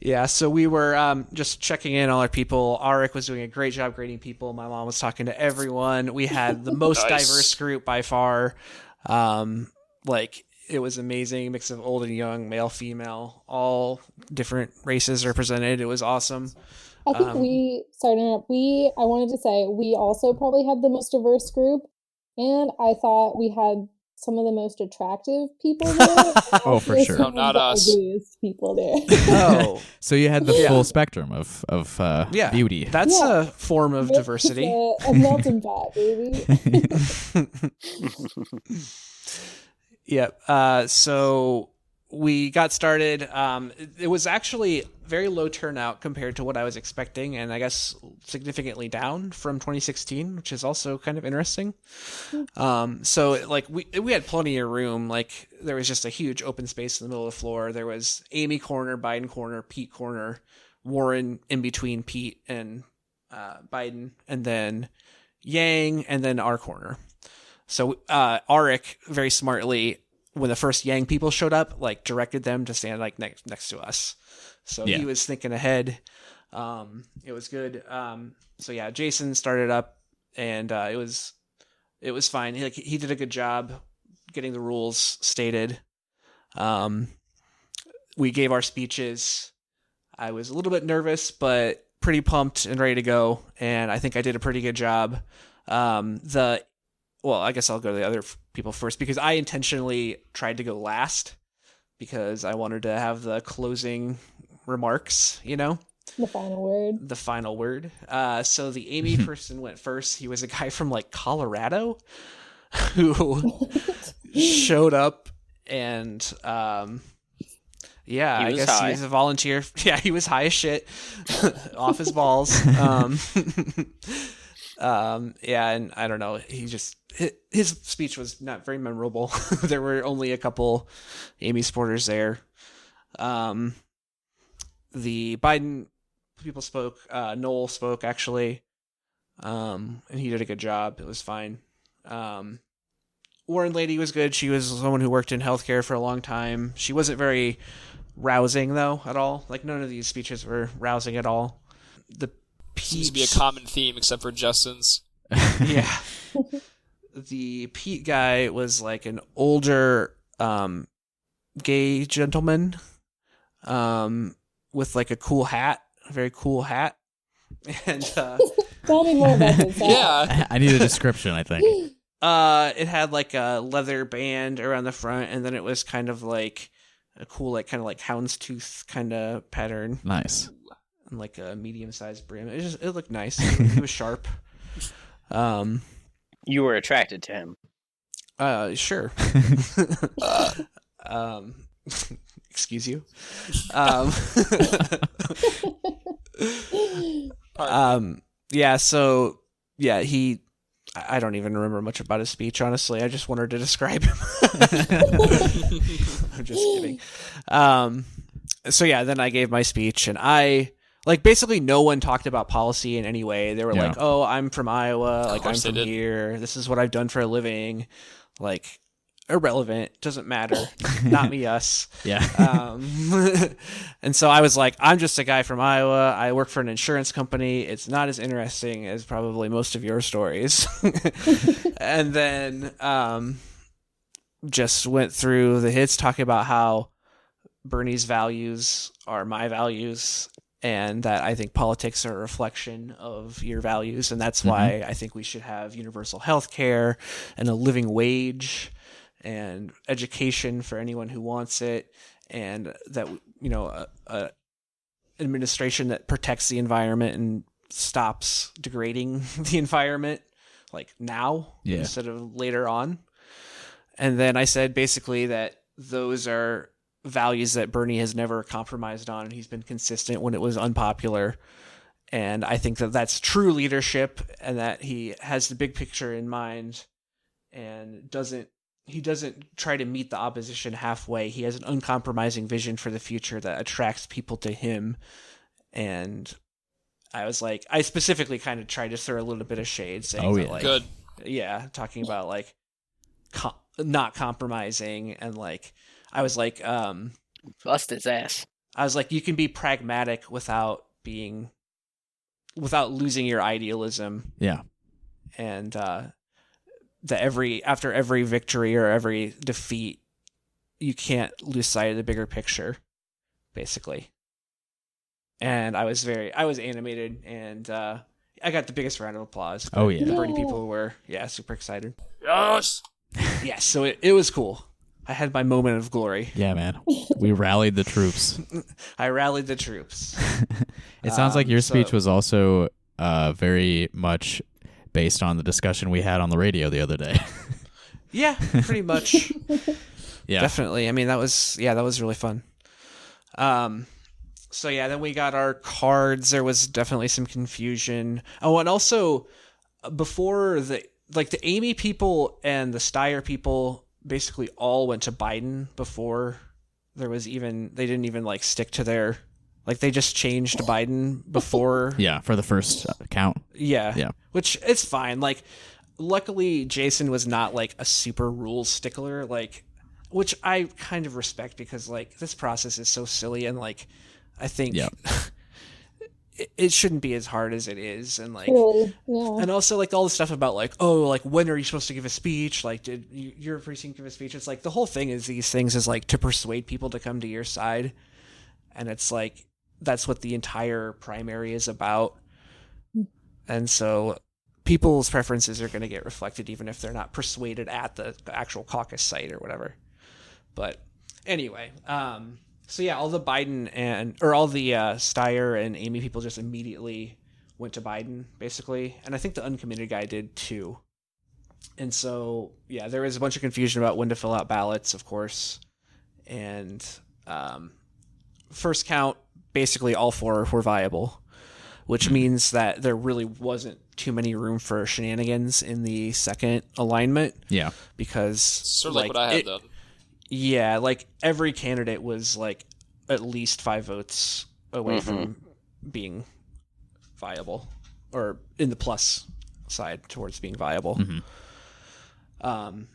[SPEAKER 2] Yeah, so we were just checking in on our people. Arik was doing a great job grading people. My mom was talking to everyone. We had the most diverse group by far. It was amazing, mix of old and young, male, female, all different races represented. It was awesome.
[SPEAKER 4] I think I wanted to say we also probably had the most diverse group, and I thought we had some of the most attractive people there.
[SPEAKER 1] Oh, for sure.
[SPEAKER 3] No, not us.
[SPEAKER 4] Ugliest people there.
[SPEAKER 2] Oh,
[SPEAKER 1] so you had the full spectrum of beauty.
[SPEAKER 2] That's a form of diversity.
[SPEAKER 4] A melting pot, baby.
[SPEAKER 2] Yep. So we got started. It was actually very low turnout compared to what I was expecting, and I guess significantly down from 2016, which is also kind of interesting. So we had plenty of room. Like there was just a huge open space in the middle of the floor. There was Amy corner, Biden corner, Pete corner, Warren in between Pete and Biden, and then Yang, and then our corner. So Arik very smartly, when the first Yang people showed up, directed them to stand next to us. So he was thinking ahead. It was good. So yeah, Jason started up, and it was fine. He did a good job getting the rules stated. We gave our speeches. I was a little bit nervous, but pretty pumped and ready to go. And I think I did a pretty good job. Well, I guess I'll go to the other people first, because I intentionally tried to go last because I wanted to have the closing remarks, The final word. So the Amy person went first. He was a guy from Colorado who showed up, and I guess he's a volunteer. Yeah, he was high as shit off his balls. And I don't know, his speech was not very memorable. There were only a couple Amy supporters there. The Biden people spoke. Noel spoke, actually, and he did a good job. It was fine. Warren lady was good. She was someone who worked in healthcare for a long time. She wasn't very rousing, though, at all. None of these speeches were rousing at all. The
[SPEAKER 3] seems to be a common theme, except for Justin's.
[SPEAKER 2] Yeah. The Pete guy was an older gay gentleman with a cool hat, a very cool hat. And
[SPEAKER 4] tell me more about this.
[SPEAKER 3] Yeah,
[SPEAKER 1] I need a description, I think.
[SPEAKER 2] It had a leather band around the front, and then it was kind of a cool kind of houndstooth kind of pattern.
[SPEAKER 1] Nice.
[SPEAKER 2] And a medium-sized brim. It looked nice. He was sharp.
[SPEAKER 5] You were attracted to him.
[SPEAKER 2] Sure. Excuse you. Yeah. So yeah, I don't even remember much about his speech, honestly. I just wanted to describe him. I'm just kidding. So yeah, then I gave my speech, and basically no one talked about policy in any way. They were oh, I'm from Iowa, I'm from here. This is what I've done for a living. Irrelevant. Doesn't matter. Not me, us.
[SPEAKER 1] Yeah.
[SPEAKER 2] And so I was I'm just a guy from Iowa. I work for an insurance company. It's not as interesting as probably most of your stories. And then just went through the hits, talking about how Bernie's values are my values, and that I think politics are a reflection of your values, and that's why I think we should have universal health care and a living wage and education for anyone who wants it, and that a administration that protects the environment and stops degrading the environment now instead of later on. And then I said basically that those are values that Bernie has never compromised on, and he's been consistent when it was unpopular. And I think that that's true leadership, and that he has the big picture in mind and doesn't try to meet the opposition halfway. He has an uncompromising vision for the future that attracts people to him. And I was I specifically kind of tried to throw a little bit of shade, saying
[SPEAKER 3] good.
[SPEAKER 2] Yeah, talking about not compromising, and I was
[SPEAKER 5] bust his ass.
[SPEAKER 2] I was like, you can be pragmatic without losing your idealism.
[SPEAKER 1] Yeah.
[SPEAKER 2] And after every victory or every defeat, you can't lose sight of the bigger picture, basically. And I was animated, and I got the biggest round of applause.
[SPEAKER 1] Oh, yeah.
[SPEAKER 2] The Bernie people were, super excited.
[SPEAKER 3] Yes!
[SPEAKER 2] Yes, so it was cool. I had my moment of glory.
[SPEAKER 1] Yeah, man. We rallied the troops.
[SPEAKER 2] I rallied the troops.
[SPEAKER 1] It sounds like your speech was also very much based on the discussion we had on the radio the other day.
[SPEAKER 2] Yeah, pretty much.
[SPEAKER 1] Yeah.
[SPEAKER 2] Definitely. I mean, that was really fun. So yeah, then we got our cards. There was definitely some confusion. Oh, and also before the Amy people and the Steyer people basically all went to Biden before they didn't even stick to their, they just changed to Biden before.
[SPEAKER 1] Yeah, for the first count.
[SPEAKER 2] Yeah. Which it's fine. Luckily Jason was not a super rule stickler, which I kind of respect, because this process is so silly, and I think it shouldn't be as hard as it is, and
[SPEAKER 4] Really? Yeah.
[SPEAKER 2] and also all the stuff about when are you supposed to give a speech? Did your precinct give a speech? It's the whole thing is these things is to persuade people to come to your side, and it's that's what the entire primary is about, and so people's preferences are going to get reflected even if they're not persuaded at the actual caucus site or whatever. But anyway, so yeah, all the Biden all the Steyer and Amy people just immediately went to Biden, basically. And I think the uncommitted guy did too. And so, yeah, there was a bunch of confusion about when to fill out ballots, of course. And first count, basically all four were viable, which means that there really wasn't too many room for shenanigans in the second alignment.
[SPEAKER 1] Yeah.
[SPEAKER 2] Because
[SPEAKER 3] sort of what I had done.
[SPEAKER 2] Yeah, every candidate was at least 5 votes away from being viable, or in the plus side towards being viable.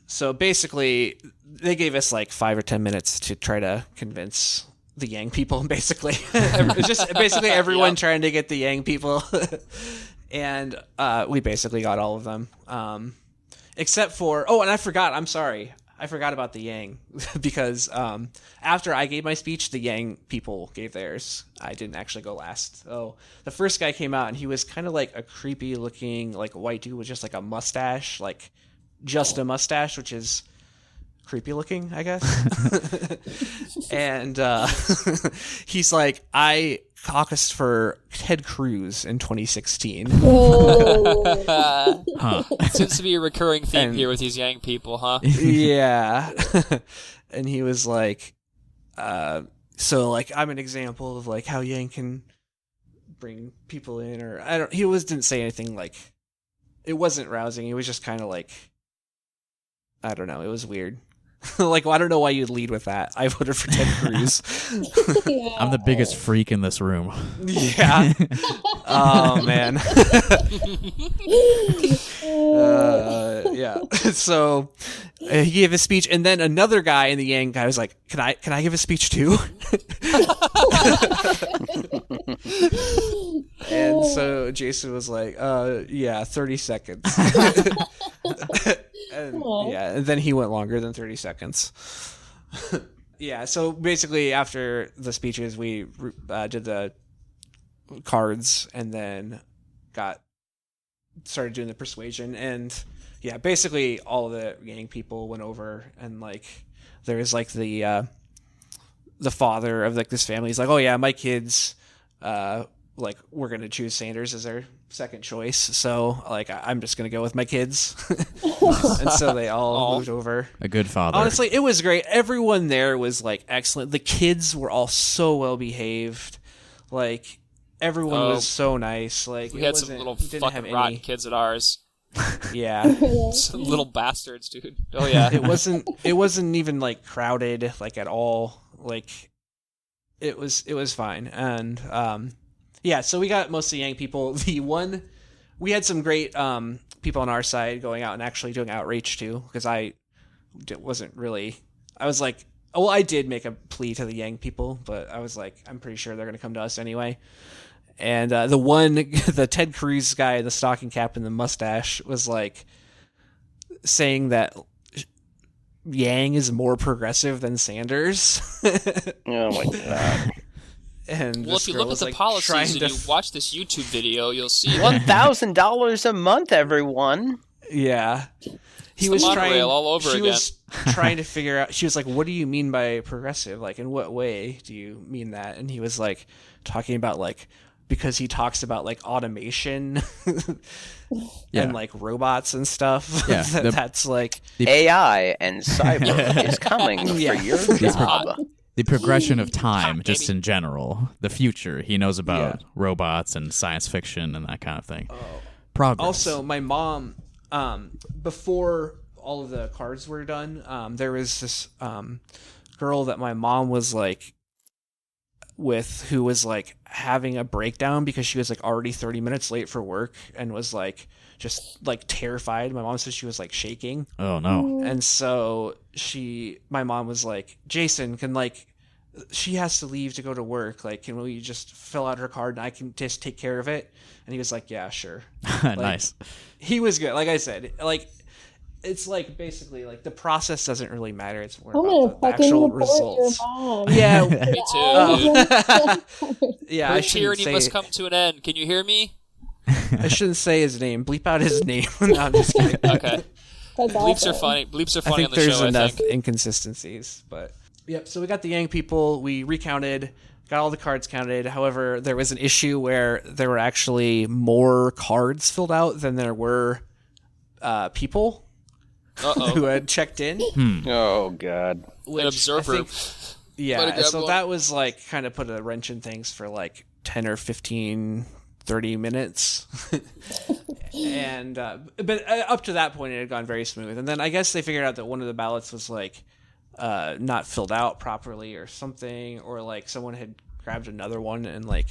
[SPEAKER 2] So basically, they gave us 5 or 10 minutes to try to convince the Yang people. Basically, it's just basically everyone trying to get the Yang people, and we basically got all of them, except for and I forgot. I'm sorry. I forgot about the Yang, because after I gave my speech, the Yang people gave theirs. I didn't actually go last. So the first guy came out, and he was kind of a creepy looking white dude with just a mustache, just a mustache, which is creepy looking, I guess. And he's I caucused for Ted Cruz in 2016.
[SPEAKER 4] Oh.
[SPEAKER 1] Huh.
[SPEAKER 3] Seems to be a recurring theme here with these Yang people, huh?
[SPEAKER 2] Yeah. And he was so I'm an example of how Yang can bring people in, or didn't say anything it wasn't rousing. It was just kind of I don't know, it was weird. I don't know why you'd lead with that. I voted for Ted Cruz.
[SPEAKER 4] Yeah.
[SPEAKER 1] I'm the biggest freak in this room.
[SPEAKER 2] Yeah. Oh, man. Yeah. So he gave a speech, and then another guy in the Yang guy was like, can I give a speech too? And so Jason was like, yeah, 30 seconds. And then he went longer than 30 seconds. Yeah, so basically after the speeches, we did the cards, and then started doing the persuasion. And yeah, basically all of the Yang people went over, and there was the father of this family. He's like, oh yeah, my kids, we're going to choose Sanders as their second choice. So I'm just going to go with my kids. And so they all moved over.
[SPEAKER 1] A good father.
[SPEAKER 2] Honestly, it was great. Everyone there was excellent. The kids were all so well behaved. Everyone was so nice.
[SPEAKER 3] We had some little fucking rotten kids at ours.
[SPEAKER 2] Yeah.
[SPEAKER 3] Some little bastards, dude. Oh yeah.
[SPEAKER 2] It wasn't even crowded at all. It was fine. And yeah, so we got mostly Yang people. We had some great people on our side going out and actually doing outreach too, because I wasn't really. I was Well, I did make a plea to the Yang people, but I was like, I'm pretty sure they're going to come to us anyway. And the Ted Cruz guy, the stocking cap and the mustache, was like saying that Yang is more progressive than Sanders.
[SPEAKER 5] Oh my god.
[SPEAKER 2] And
[SPEAKER 3] well, if you look at the policies and you watch this YouTube video, you'll see
[SPEAKER 5] $1,000 a month, everyone.
[SPEAKER 2] Yeah.
[SPEAKER 3] He was trying all over
[SPEAKER 2] she
[SPEAKER 3] again.
[SPEAKER 2] Was trying to figure out. She was like, "What do you mean by progressive? Like, in what way do you mean that?" And he was like, talking about like because he talks about like automation and like robots and stuff.
[SPEAKER 1] Yeah,
[SPEAKER 2] that's like
[SPEAKER 5] AI and cyber is coming for your job.
[SPEAKER 1] The progression of time, just in general, the future. He knows about robots and science fiction and that kind of thing. Progress.
[SPEAKER 2] Also, my mom. Before all of the cards were done, there was this girl that my mom was like with who was like having a breakdown because she was like already 30 minutes late for work and was like just like terrified. My mom said she was like shaking.
[SPEAKER 1] Oh no.
[SPEAKER 2] And so my mom was like, Jason, she has to leave to go to work. Like, can we just fill out her card and I can just take care of it? And he was like, yeah, sure. Like,
[SPEAKER 1] nice.
[SPEAKER 2] He was good. Like I said, like, it's like basically like the process doesn't really matter. It's more about the actual results. Yeah,
[SPEAKER 3] me too.
[SPEAKER 2] Yeah,
[SPEAKER 3] her tyranny must come to an end. Can you hear me?
[SPEAKER 2] I shouldn't say his name. Bleep out his name. No, I'm just kidding.
[SPEAKER 3] Okay. Bleeps are funny. Bleeps are funny on the show.
[SPEAKER 2] There's enough inconsistencies, but yep. So we got the Yang people. We recounted. Got all the cards counted. However, there was an issue where there were actually more cards filled out than there were people who had checked in.
[SPEAKER 5] Oh, God.
[SPEAKER 3] An observer.
[SPEAKER 2] So that was like kind of put a wrench in things for like 10 or 15, 30 minutes. And but up to that point, it had gone very smooth. And then I guess they figured out that one of the ballots was like not filled out properly or something, or like someone had grabbed another one and like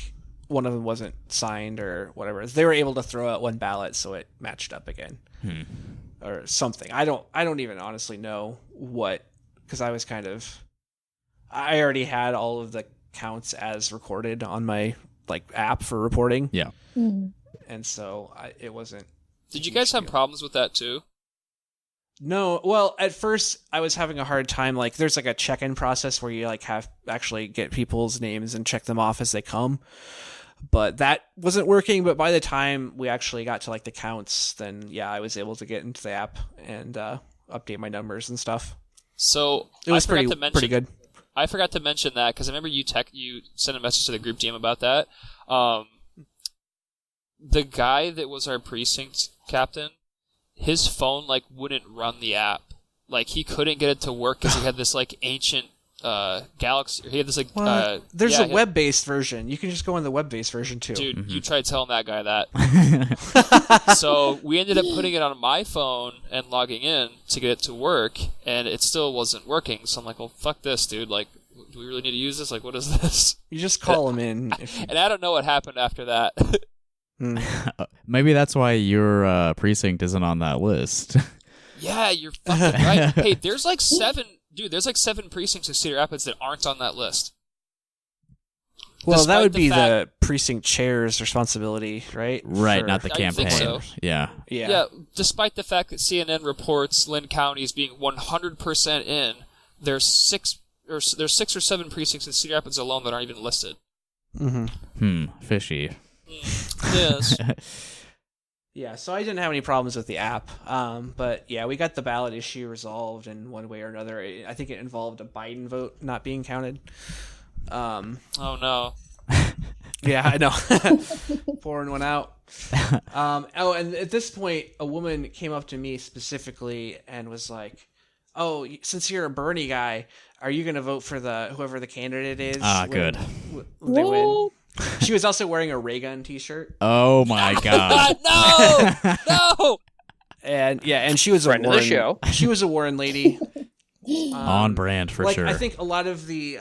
[SPEAKER 2] one of them wasn't signed or whatever. They were able to throw out one ballot so it matched up again or something. I don't even honestly know what, because I already had all of the counts as recorded on my like app for reporting.
[SPEAKER 1] Yeah.
[SPEAKER 2] And so it wasn't.
[SPEAKER 3] Did you guys have problems with that too?
[SPEAKER 2] No, well, at first I was having a hard time. Like, there's like a check-in process where you like have actually get people's names and check them off as they come, but that wasn't working. But by the time we actually got to like the counts, then yeah, I was able to get into the app and update my numbers and stuff.
[SPEAKER 3] So
[SPEAKER 2] it was pretty good.
[SPEAKER 3] I forgot to mention that because I remember you sent a message to the group DM about that. The guy that was our precinct captain, his phone like wouldn't run the app. Like he couldn't get it to work because he had this like ancient Galaxy. He had this like
[SPEAKER 2] there's a web-based version. You can just go in the web-based version too.
[SPEAKER 3] Dude, you tried telling that guy that. So we ended up putting it on my phone and logging in to get it to work, and it still wasn't working. So I'm like, well, fuck this, dude. Like, do we really need to use this? Like, what is this?
[SPEAKER 2] You just call him in.
[SPEAKER 3] And I don't know what happened after that.
[SPEAKER 1] Maybe that's why your precinct isn't on that list.
[SPEAKER 3] Yeah, you're fucking right. Hey, there's like 7 precincts in Cedar Rapids that aren't on that list.
[SPEAKER 2] Well, despite that would be the precinct chair's responsibility, right?
[SPEAKER 1] Right, not the campaign.
[SPEAKER 3] I think so.
[SPEAKER 1] Yeah.
[SPEAKER 3] Despite the fact that CNN reports Lynn County as being 100% in, there's 6 or 7 precincts in Cedar Rapids alone that aren't even listed.
[SPEAKER 1] Fishy.
[SPEAKER 3] Yes.
[SPEAKER 2] Yeah, so I didn't have any problems with the app, but yeah, we got the ballot issue resolved in one way or another. I think it involved a Biden vote not being counted.
[SPEAKER 3] Oh no.
[SPEAKER 2] Yeah, I know. Pouring one out. And at this point, a woman came up to me specifically and was like, "Oh, since you're a Bernie guy, are you going to vote for whoever the candidate is?"
[SPEAKER 1] Good.
[SPEAKER 2] When they win? She was also wearing a ray gun t-shirt.
[SPEAKER 1] Oh my god.
[SPEAKER 3] No!
[SPEAKER 2] And she was
[SPEAKER 5] friend
[SPEAKER 2] a Warren,
[SPEAKER 5] of the show.
[SPEAKER 2] She was a Warren lady.
[SPEAKER 1] On brand for sure.
[SPEAKER 2] I think a lot of the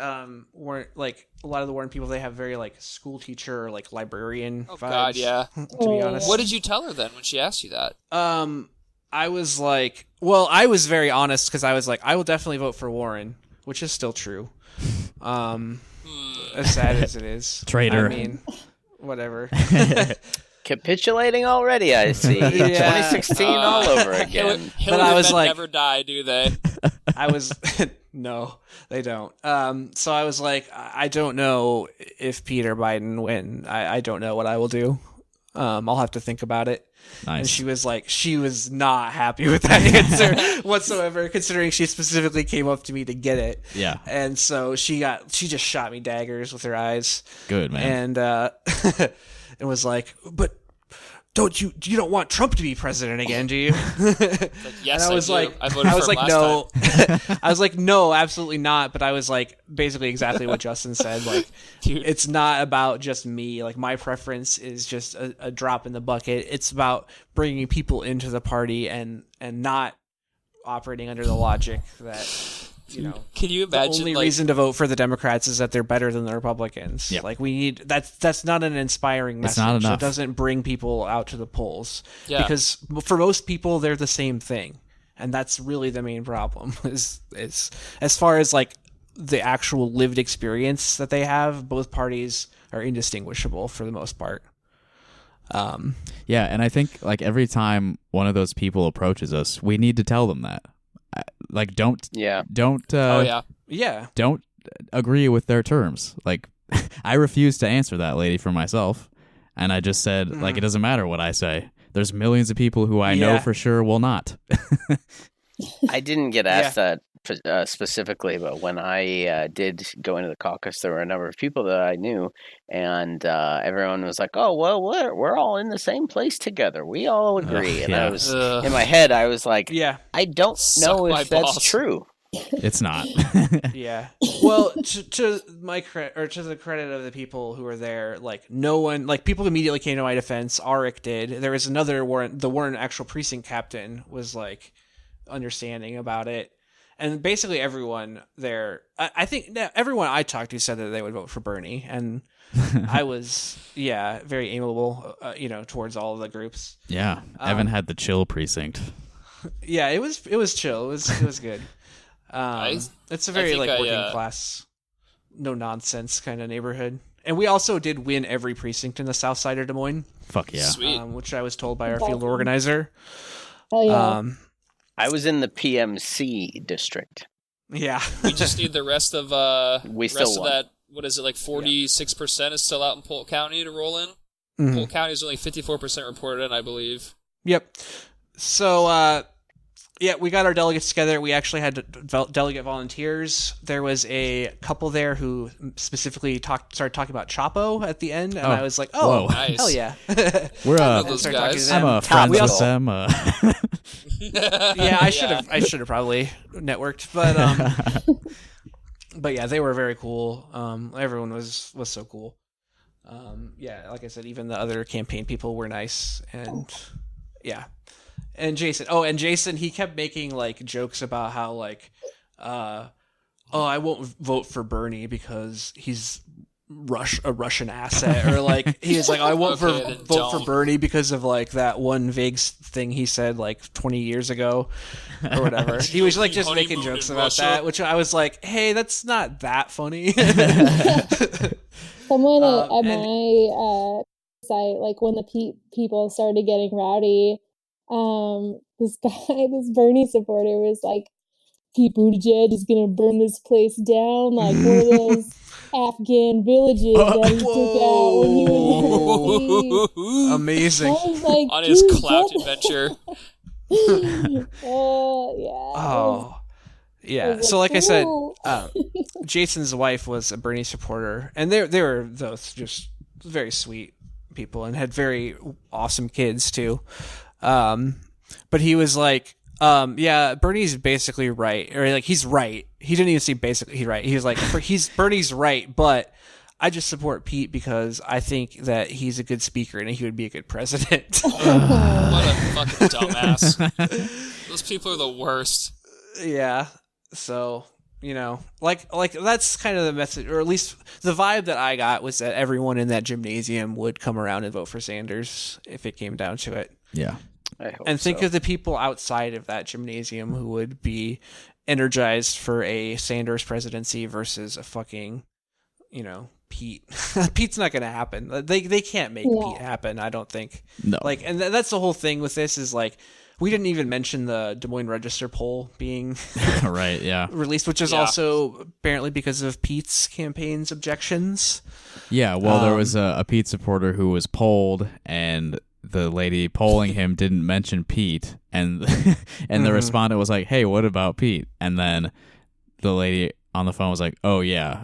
[SPEAKER 2] Warren people, they have very like school teacher or like librarian vibes.
[SPEAKER 3] God, yeah.
[SPEAKER 2] To be honest.
[SPEAKER 3] What did you tell her then when she asked you that?
[SPEAKER 2] I was like, well, I was very honest because I was like, I will definitely vote for Warren, which is still true. As sad as it is.
[SPEAKER 1] Traitor.
[SPEAKER 2] I mean, whatever.
[SPEAKER 5] Capitulating already, I see. 2016 all over again.
[SPEAKER 3] But I was like, never die, do they?
[SPEAKER 2] I was no, they don't. So I was like, I don't know if Pete or Biden win. I don't know what I will do. I'll have to think about it.
[SPEAKER 1] Nice.
[SPEAKER 2] And she was like, she was not happy with that answer whatsoever, considering she specifically came up to me to get it.
[SPEAKER 1] Yeah.
[SPEAKER 2] And so she just shot me daggers with her eyes.
[SPEAKER 1] Good, man.
[SPEAKER 2] And it was like, but you don't want Trump to be president again, do you?
[SPEAKER 3] Yes,
[SPEAKER 2] and I was like,
[SPEAKER 3] I voted for him
[SPEAKER 2] no. I was like, no, absolutely not. But I was like, basically exactly what Justin said. Like,
[SPEAKER 3] dude,
[SPEAKER 2] it's not about just me. Like, my preference is just a drop in the bucket. It's about bringing people into the party and not operating under the logic that, you know,
[SPEAKER 3] can you imagine?
[SPEAKER 2] The only reason to vote for the Democrats is that they're better than the Republicans.
[SPEAKER 1] Yep.
[SPEAKER 2] Like, we need that's not an inspiring message.
[SPEAKER 1] It's not enough.
[SPEAKER 2] It doesn't bring people out to the polls.
[SPEAKER 3] Yeah.
[SPEAKER 2] Because for most people, they're the same thing, and that's really the main problem. Is as far as like the actual lived experience that they have, both parties are indistinguishable for the most part.
[SPEAKER 1] Yeah, and I think like every time one of those people approaches us, we need to tell them that. Like, don't agree with their terms. Like, I refuse to answer that lady for myself, and I just said, like, it doesn't matter what I say. There's millions of people who I know for sure will not.
[SPEAKER 5] I didn't get asked that specifically, but when I did go into the caucus, there were a number of people that I knew, and everyone was like, "Oh, well, we're all in the same place together. We all agree." And I was in my head, I was like, I don't know if that's true."
[SPEAKER 1] It's not.
[SPEAKER 2] Yeah. Well, to my credit, or to the credit of the people who were there, like, no one, like, people immediately came to my defense. Arik did. There was another Warren, the Warren actual precinct captain was like understanding about it. And basically everyone there, I think everyone I talked to said that they would vote for Bernie. And I was, very amiable, towards all of the groups.
[SPEAKER 1] Yeah. Evan had the chill precinct.
[SPEAKER 2] Yeah, it was chill. It was good. It's a very like working class, no nonsense kind of neighborhood. And we also did win every precinct in the south side of Des Moines.
[SPEAKER 1] Fuck yeah.
[SPEAKER 3] Sweet.
[SPEAKER 2] Which I was told by our field organizer.
[SPEAKER 4] Oh yeah.
[SPEAKER 5] I was in the PMC district.
[SPEAKER 2] Yeah.
[SPEAKER 3] We just need the rest of that. What is it, like 46% is still out in Polk County to roll in?
[SPEAKER 2] Mm-hmm.
[SPEAKER 3] Polk County is only 54% reported in, I believe.
[SPEAKER 2] Yep. So, we got our delegates together. We actually had delegate volunteers. There was a couple there who specifically started talking about Chapo at the end, and I was like, "Oh,
[SPEAKER 3] nice.
[SPEAKER 2] Hell yeah!"
[SPEAKER 3] those guys.
[SPEAKER 1] I'm a friend with them.
[SPEAKER 2] Yeah, I should have probably networked, but yeah, they were very cool. Everyone was so cool. Like I said, even the other campaign people were nice, and yeah. And Jason, he kept making like jokes about how like, I won't vote for Bernie because he's a Russian asset, or like he was like, I won't vote for Bernie because of like that one vague thing he said like 20 years ago, or whatever. He was like just making jokes about that, which I was like, hey, that's not that funny.
[SPEAKER 4] Someone at my site, like when the people started getting rowdy. This Bernie supporter was like, Pete Buttigieg is gonna burn this place down like one of those Afghan villages that he took out when he was in the
[SPEAKER 2] Amazing.
[SPEAKER 4] Like,
[SPEAKER 3] on his clout adventure.
[SPEAKER 2] Oh, yeah. So like I said, Jason's wife was a Bernie supporter, and they were both just very sweet people and had very awesome kids too. But he was like, Bernie's basically right, or like he's right. He didn't even say basically he's right. He was like, Bernie's right, but I just support Pete because I think that he's a good speaker and he would be a good president.
[SPEAKER 3] What a fucking dumbass. Those people are the worst.
[SPEAKER 2] Yeah. So, like that's kind of the message, or at least the vibe that I got was that everyone in that gymnasium would come around and vote for Sanders if it came down to it.
[SPEAKER 1] Yeah.
[SPEAKER 2] And think of the people outside of that gymnasium who would be energized for a Sanders presidency versus a fucking, Pete. Pete's not going to happen. They can't make Pete happen, I don't think.
[SPEAKER 1] No.
[SPEAKER 2] And that's the whole thing with this is we didn't even mention the Des Moines Register poll being
[SPEAKER 1] right, yeah.
[SPEAKER 2] released, which is also apparently because of Pete's campaign's objections.
[SPEAKER 1] Yeah, well, there was a Pete supporter who was polled, and the lady polling him didn't mention Pete, and the respondent was like, "Hey, what about Pete?" And then the lady on the phone was like, "Oh yeah,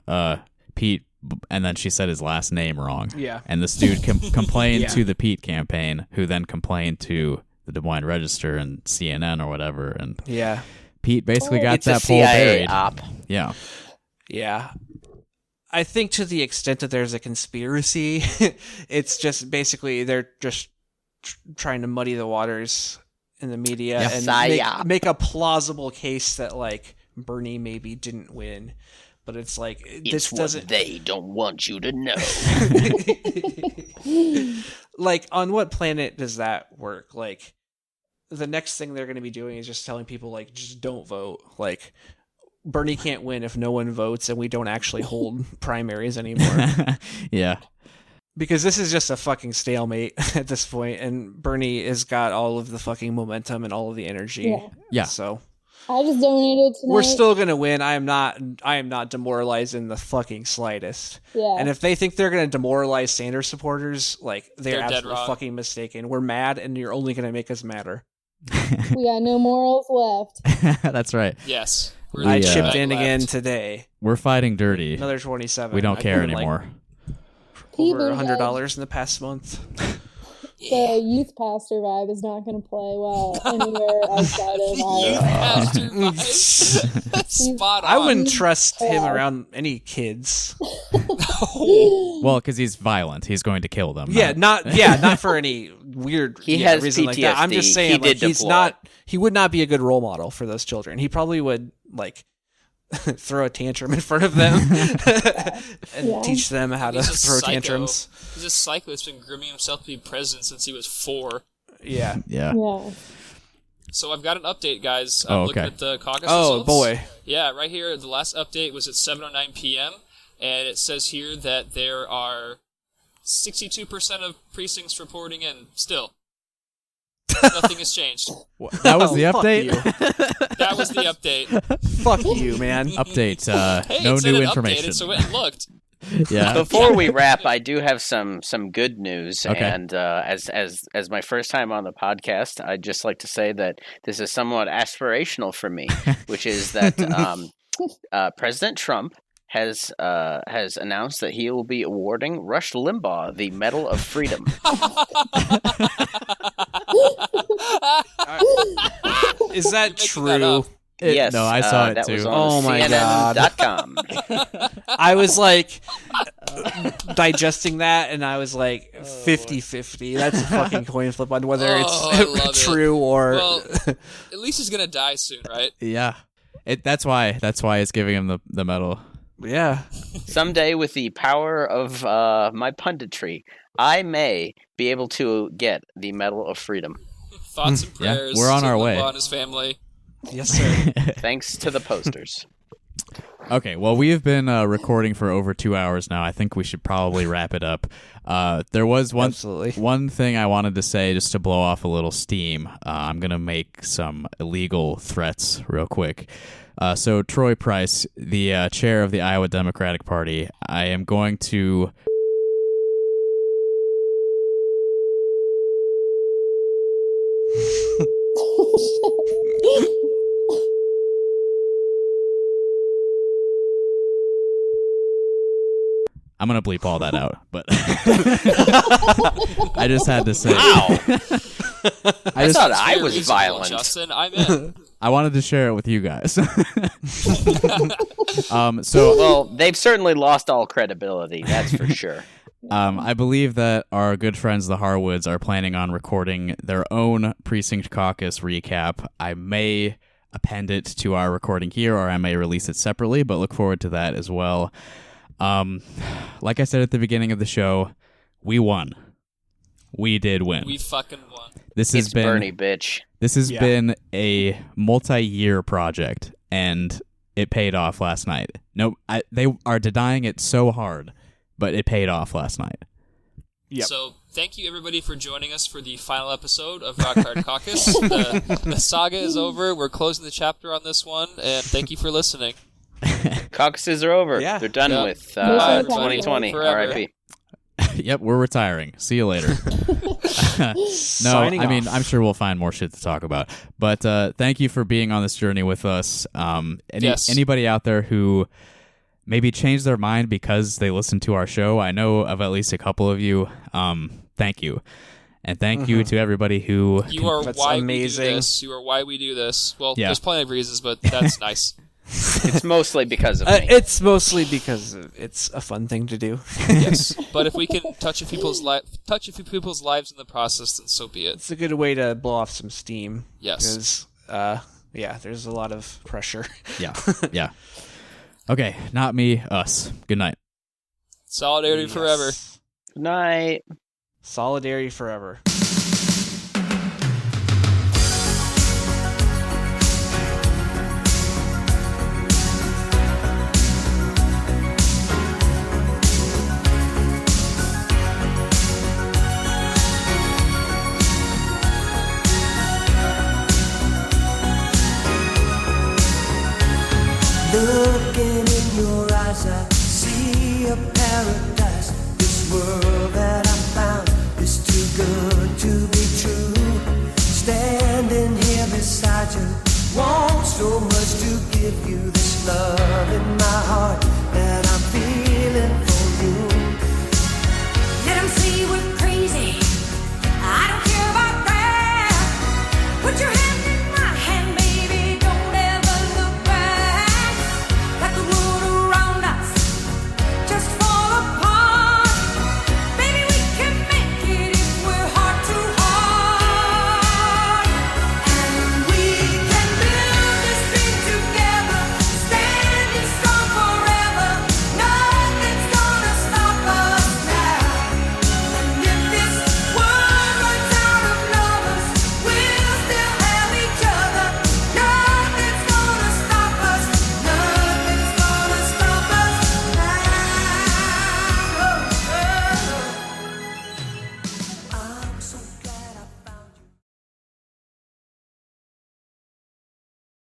[SPEAKER 1] Pete," and then she said his last name wrong.
[SPEAKER 2] Yeah,
[SPEAKER 1] and this dude complained to the Pete campaign, who then complained to the Des Moines Register and CNN or whatever, and Pete basically got that poll buried.
[SPEAKER 5] Op.
[SPEAKER 1] Yeah.
[SPEAKER 2] I think to the extent that there's a conspiracy, it's just basically they're just trying to muddy the waters in the media and make a plausible case that Bernie maybe didn't win. But it's this doesn't.
[SPEAKER 5] They don't want you to know.
[SPEAKER 2] On what planet does that work? The next thing they're going to be doing is just telling people just don't vote. Bernie can't win if no one votes, and we don't actually hold primaries anymore.
[SPEAKER 1] Yeah.
[SPEAKER 2] Because this is just a fucking stalemate at this point, and Bernie has got all of the fucking momentum and all of the energy.
[SPEAKER 1] Yeah.
[SPEAKER 2] So
[SPEAKER 4] I just donated tonight.
[SPEAKER 2] we're still gonna win. I am not demoralized in the fucking slightest.
[SPEAKER 4] Yeah.
[SPEAKER 2] And if they think they're gonna demoralize Sanders supporters, they're absolutely
[SPEAKER 3] wrong.
[SPEAKER 2] fucking mistaken. We're mad, and you're only gonna make us madder.
[SPEAKER 4] We got no morals left.
[SPEAKER 1] That's right.
[SPEAKER 3] Yes.
[SPEAKER 2] I chipped in again today.
[SPEAKER 1] We're fighting dirty.
[SPEAKER 2] Another 27.
[SPEAKER 1] We don't care anymore.
[SPEAKER 2] Over $100 in the past month.
[SPEAKER 4] The youth pastor vibe is not going to play well anywhere outside of
[SPEAKER 3] Youth pastor vibe. Spot on.
[SPEAKER 2] I wouldn't trust him around any kids.
[SPEAKER 1] Well, because he's violent. He's going to kill them.
[SPEAKER 2] Not for any weird
[SPEAKER 5] has
[SPEAKER 2] reason
[SPEAKER 5] PTSD.
[SPEAKER 2] like that. I'm just saying
[SPEAKER 5] He
[SPEAKER 2] he would not be a good role model for those children. He probably would throw a tantrum in front of them and teach them how to throw tantrums.
[SPEAKER 3] He's a psycho that's been grooming himself to be president since he was 4.
[SPEAKER 2] Yeah.
[SPEAKER 3] So I've got an update, guys.
[SPEAKER 1] Oh,
[SPEAKER 3] looking
[SPEAKER 1] okay.
[SPEAKER 3] at the caucus
[SPEAKER 2] Oh,
[SPEAKER 3] results.
[SPEAKER 2] boy.
[SPEAKER 3] Yeah, right here, the last update was at 7:09 p.m., and it says here that there are 62% of precincts reporting in still. Nothing has changed.
[SPEAKER 1] That was the update?
[SPEAKER 3] That was the update.
[SPEAKER 2] Fuck you, man.
[SPEAKER 1] Update.
[SPEAKER 3] Hey,
[SPEAKER 1] no
[SPEAKER 3] it said
[SPEAKER 1] new
[SPEAKER 3] it
[SPEAKER 1] information.
[SPEAKER 3] Updated, so it looked.
[SPEAKER 1] Yeah.
[SPEAKER 5] Before we wrap, I do have some good news,
[SPEAKER 1] Okay.
[SPEAKER 5] and as my first time on the podcast, I'd just like to say that this is somewhat aspirational for me, which is that President Trump has announced that he will be awarding Rush Limbaugh the Medal of Freedom.
[SPEAKER 2] Is that true?
[SPEAKER 5] Yes.
[SPEAKER 1] No, I saw it
[SPEAKER 5] that
[SPEAKER 1] too.
[SPEAKER 5] Was
[SPEAKER 2] Oh
[SPEAKER 5] on
[SPEAKER 2] my
[SPEAKER 5] CNN.com.
[SPEAKER 2] I was digesting that, and I was 50-50. That's a fucking coin flip on whether
[SPEAKER 3] I love
[SPEAKER 2] it's true or.
[SPEAKER 3] Well, at least he's gonna die soon, right?
[SPEAKER 1] Yeah. That's why it's giving him the medal.
[SPEAKER 2] Yeah.
[SPEAKER 5] Someday, with the power of my punditry, I may be able to get the Medal of Freedom.
[SPEAKER 3] Thoughts and prayers.
[SPEAKER 1] we're on
[SPEAKER 3] to
[SPEAKER 1] our way.
[SPEAKER 3] Limbaugh and his family.
[SPEAKER 2] Yes, sir.
[SPEAKER 5] Thanks to the posters.
[SPEAKER 1] Okay, well, we have been recording for over 2 hours now. I think we should probably wrap it up. There was one thing I wanted to say just to blow off a little steam. I'm going to make some illegal threats real quick. So Troy Price, the chair of the Iowa Democratic Party, I am going to... I'm going to bleep all that out, but I just had to say.
[SPEAKER 5] Wow.
[SPEAKER 1] I
[SPEAKER 5] thought
[SPEAKER 3] It's
[SPEAKER 5] I
[SPEAKER 3] very
[SPEAKER 5] was
[SPEAKER 3] reasonable,
[SPEAKER 5] violent.
[SPEAKER 3] Justin, I'm in.
[SPEAKER 1] I wanted to share it with you guys. So
[SPEAKER 5] They've certainly lost all credibility, that's for sure.
[SPEAKER 1] I believe that our good friends, the Harwoods, are planning on recording their own precinct caucus recap. I may append it to our recording here, or I may release it separately, but look forward to that as well. Like I said at the beginning of the show, we won. we did win.
[SPEAKER 3] We fucking won.
[SPEAKER 1] This has been
[SPEAKER 5] Bernie, bitch.
[SPEAKER 1] This has been a multi-year project, and it paid off last night. They are denying it so hard, but it paid off last night.
[SPEAKER 2] Yep.
[SPEAKER 3] So thank you everybody for joining us for the final episode of Rock Hard Caucus. The saga is over. We're closing the chapter on this one, and thank you for listening.
[SPEAKER 5] Caucuses are over.
[SPEAKER 2] Yeah.
[SPEAKER 5] They're done with
[SPEAKER 4] Bye.
[SPEAKER 5] 2020.
[SPEAKER 3] Forever.
[SPEAKER 5] RIP.
[SPEAKER 1] Yep, we're retiring. See you later.
[SPEAKER 2] Signing
[SPEAKER 1] I mean,
[SPEAKER 2] off.
[SPEAKER 1] I'm sure we'll find more shit to talk about. But thank you for being on this journey with us.
[SPEAKER 3] Yes.
[SPEAKER 1] Anybody out there who maybe changed their mind because they listened to our show, I know of at least a couple of you. Thank you. And thank you to everybody who...
[SPEAKER 3] You are
[SPEAKER 2] That's
[SPEAKER 3] why
[SPEAKER 2] amazing.
[SPEAKER 3] we do this. You are why we do this. Well,
[SPEAKER 1] Yeah.
[SPEAKER 3] there's plenty of reasons, but that's nice.
[SPEAKER 5] It's mostly because of me.
[SPEAKER 2] It's mostly because it's a fun thing to do.
[SPEAKER 3] Yes, but if we can touch a few people's lives in the process, then so be it.
[SPEAKER 2] It's a good way to blow off some steam.
[SPEAKER 3] Yes.
[SPEAKER 2] Because, there's a lot of pressure.
[SPEAKER 1] Yeah. Okay, not me, us. Good night.
[SPEAKER 3] Solidarity forever.
[SPEAKER 5] Good night.
[SPEAKER 2] Solidarity forever.
[SPEAKER 6] Looking in your eyes, I see a paradise. This world that I found is too good to be true. Standing here beside you, want so much to give you this love in my heart that I'm feeling for you.
[SPEAKER 7] Let 'em say we're crazy. I don't care about that. Put your hands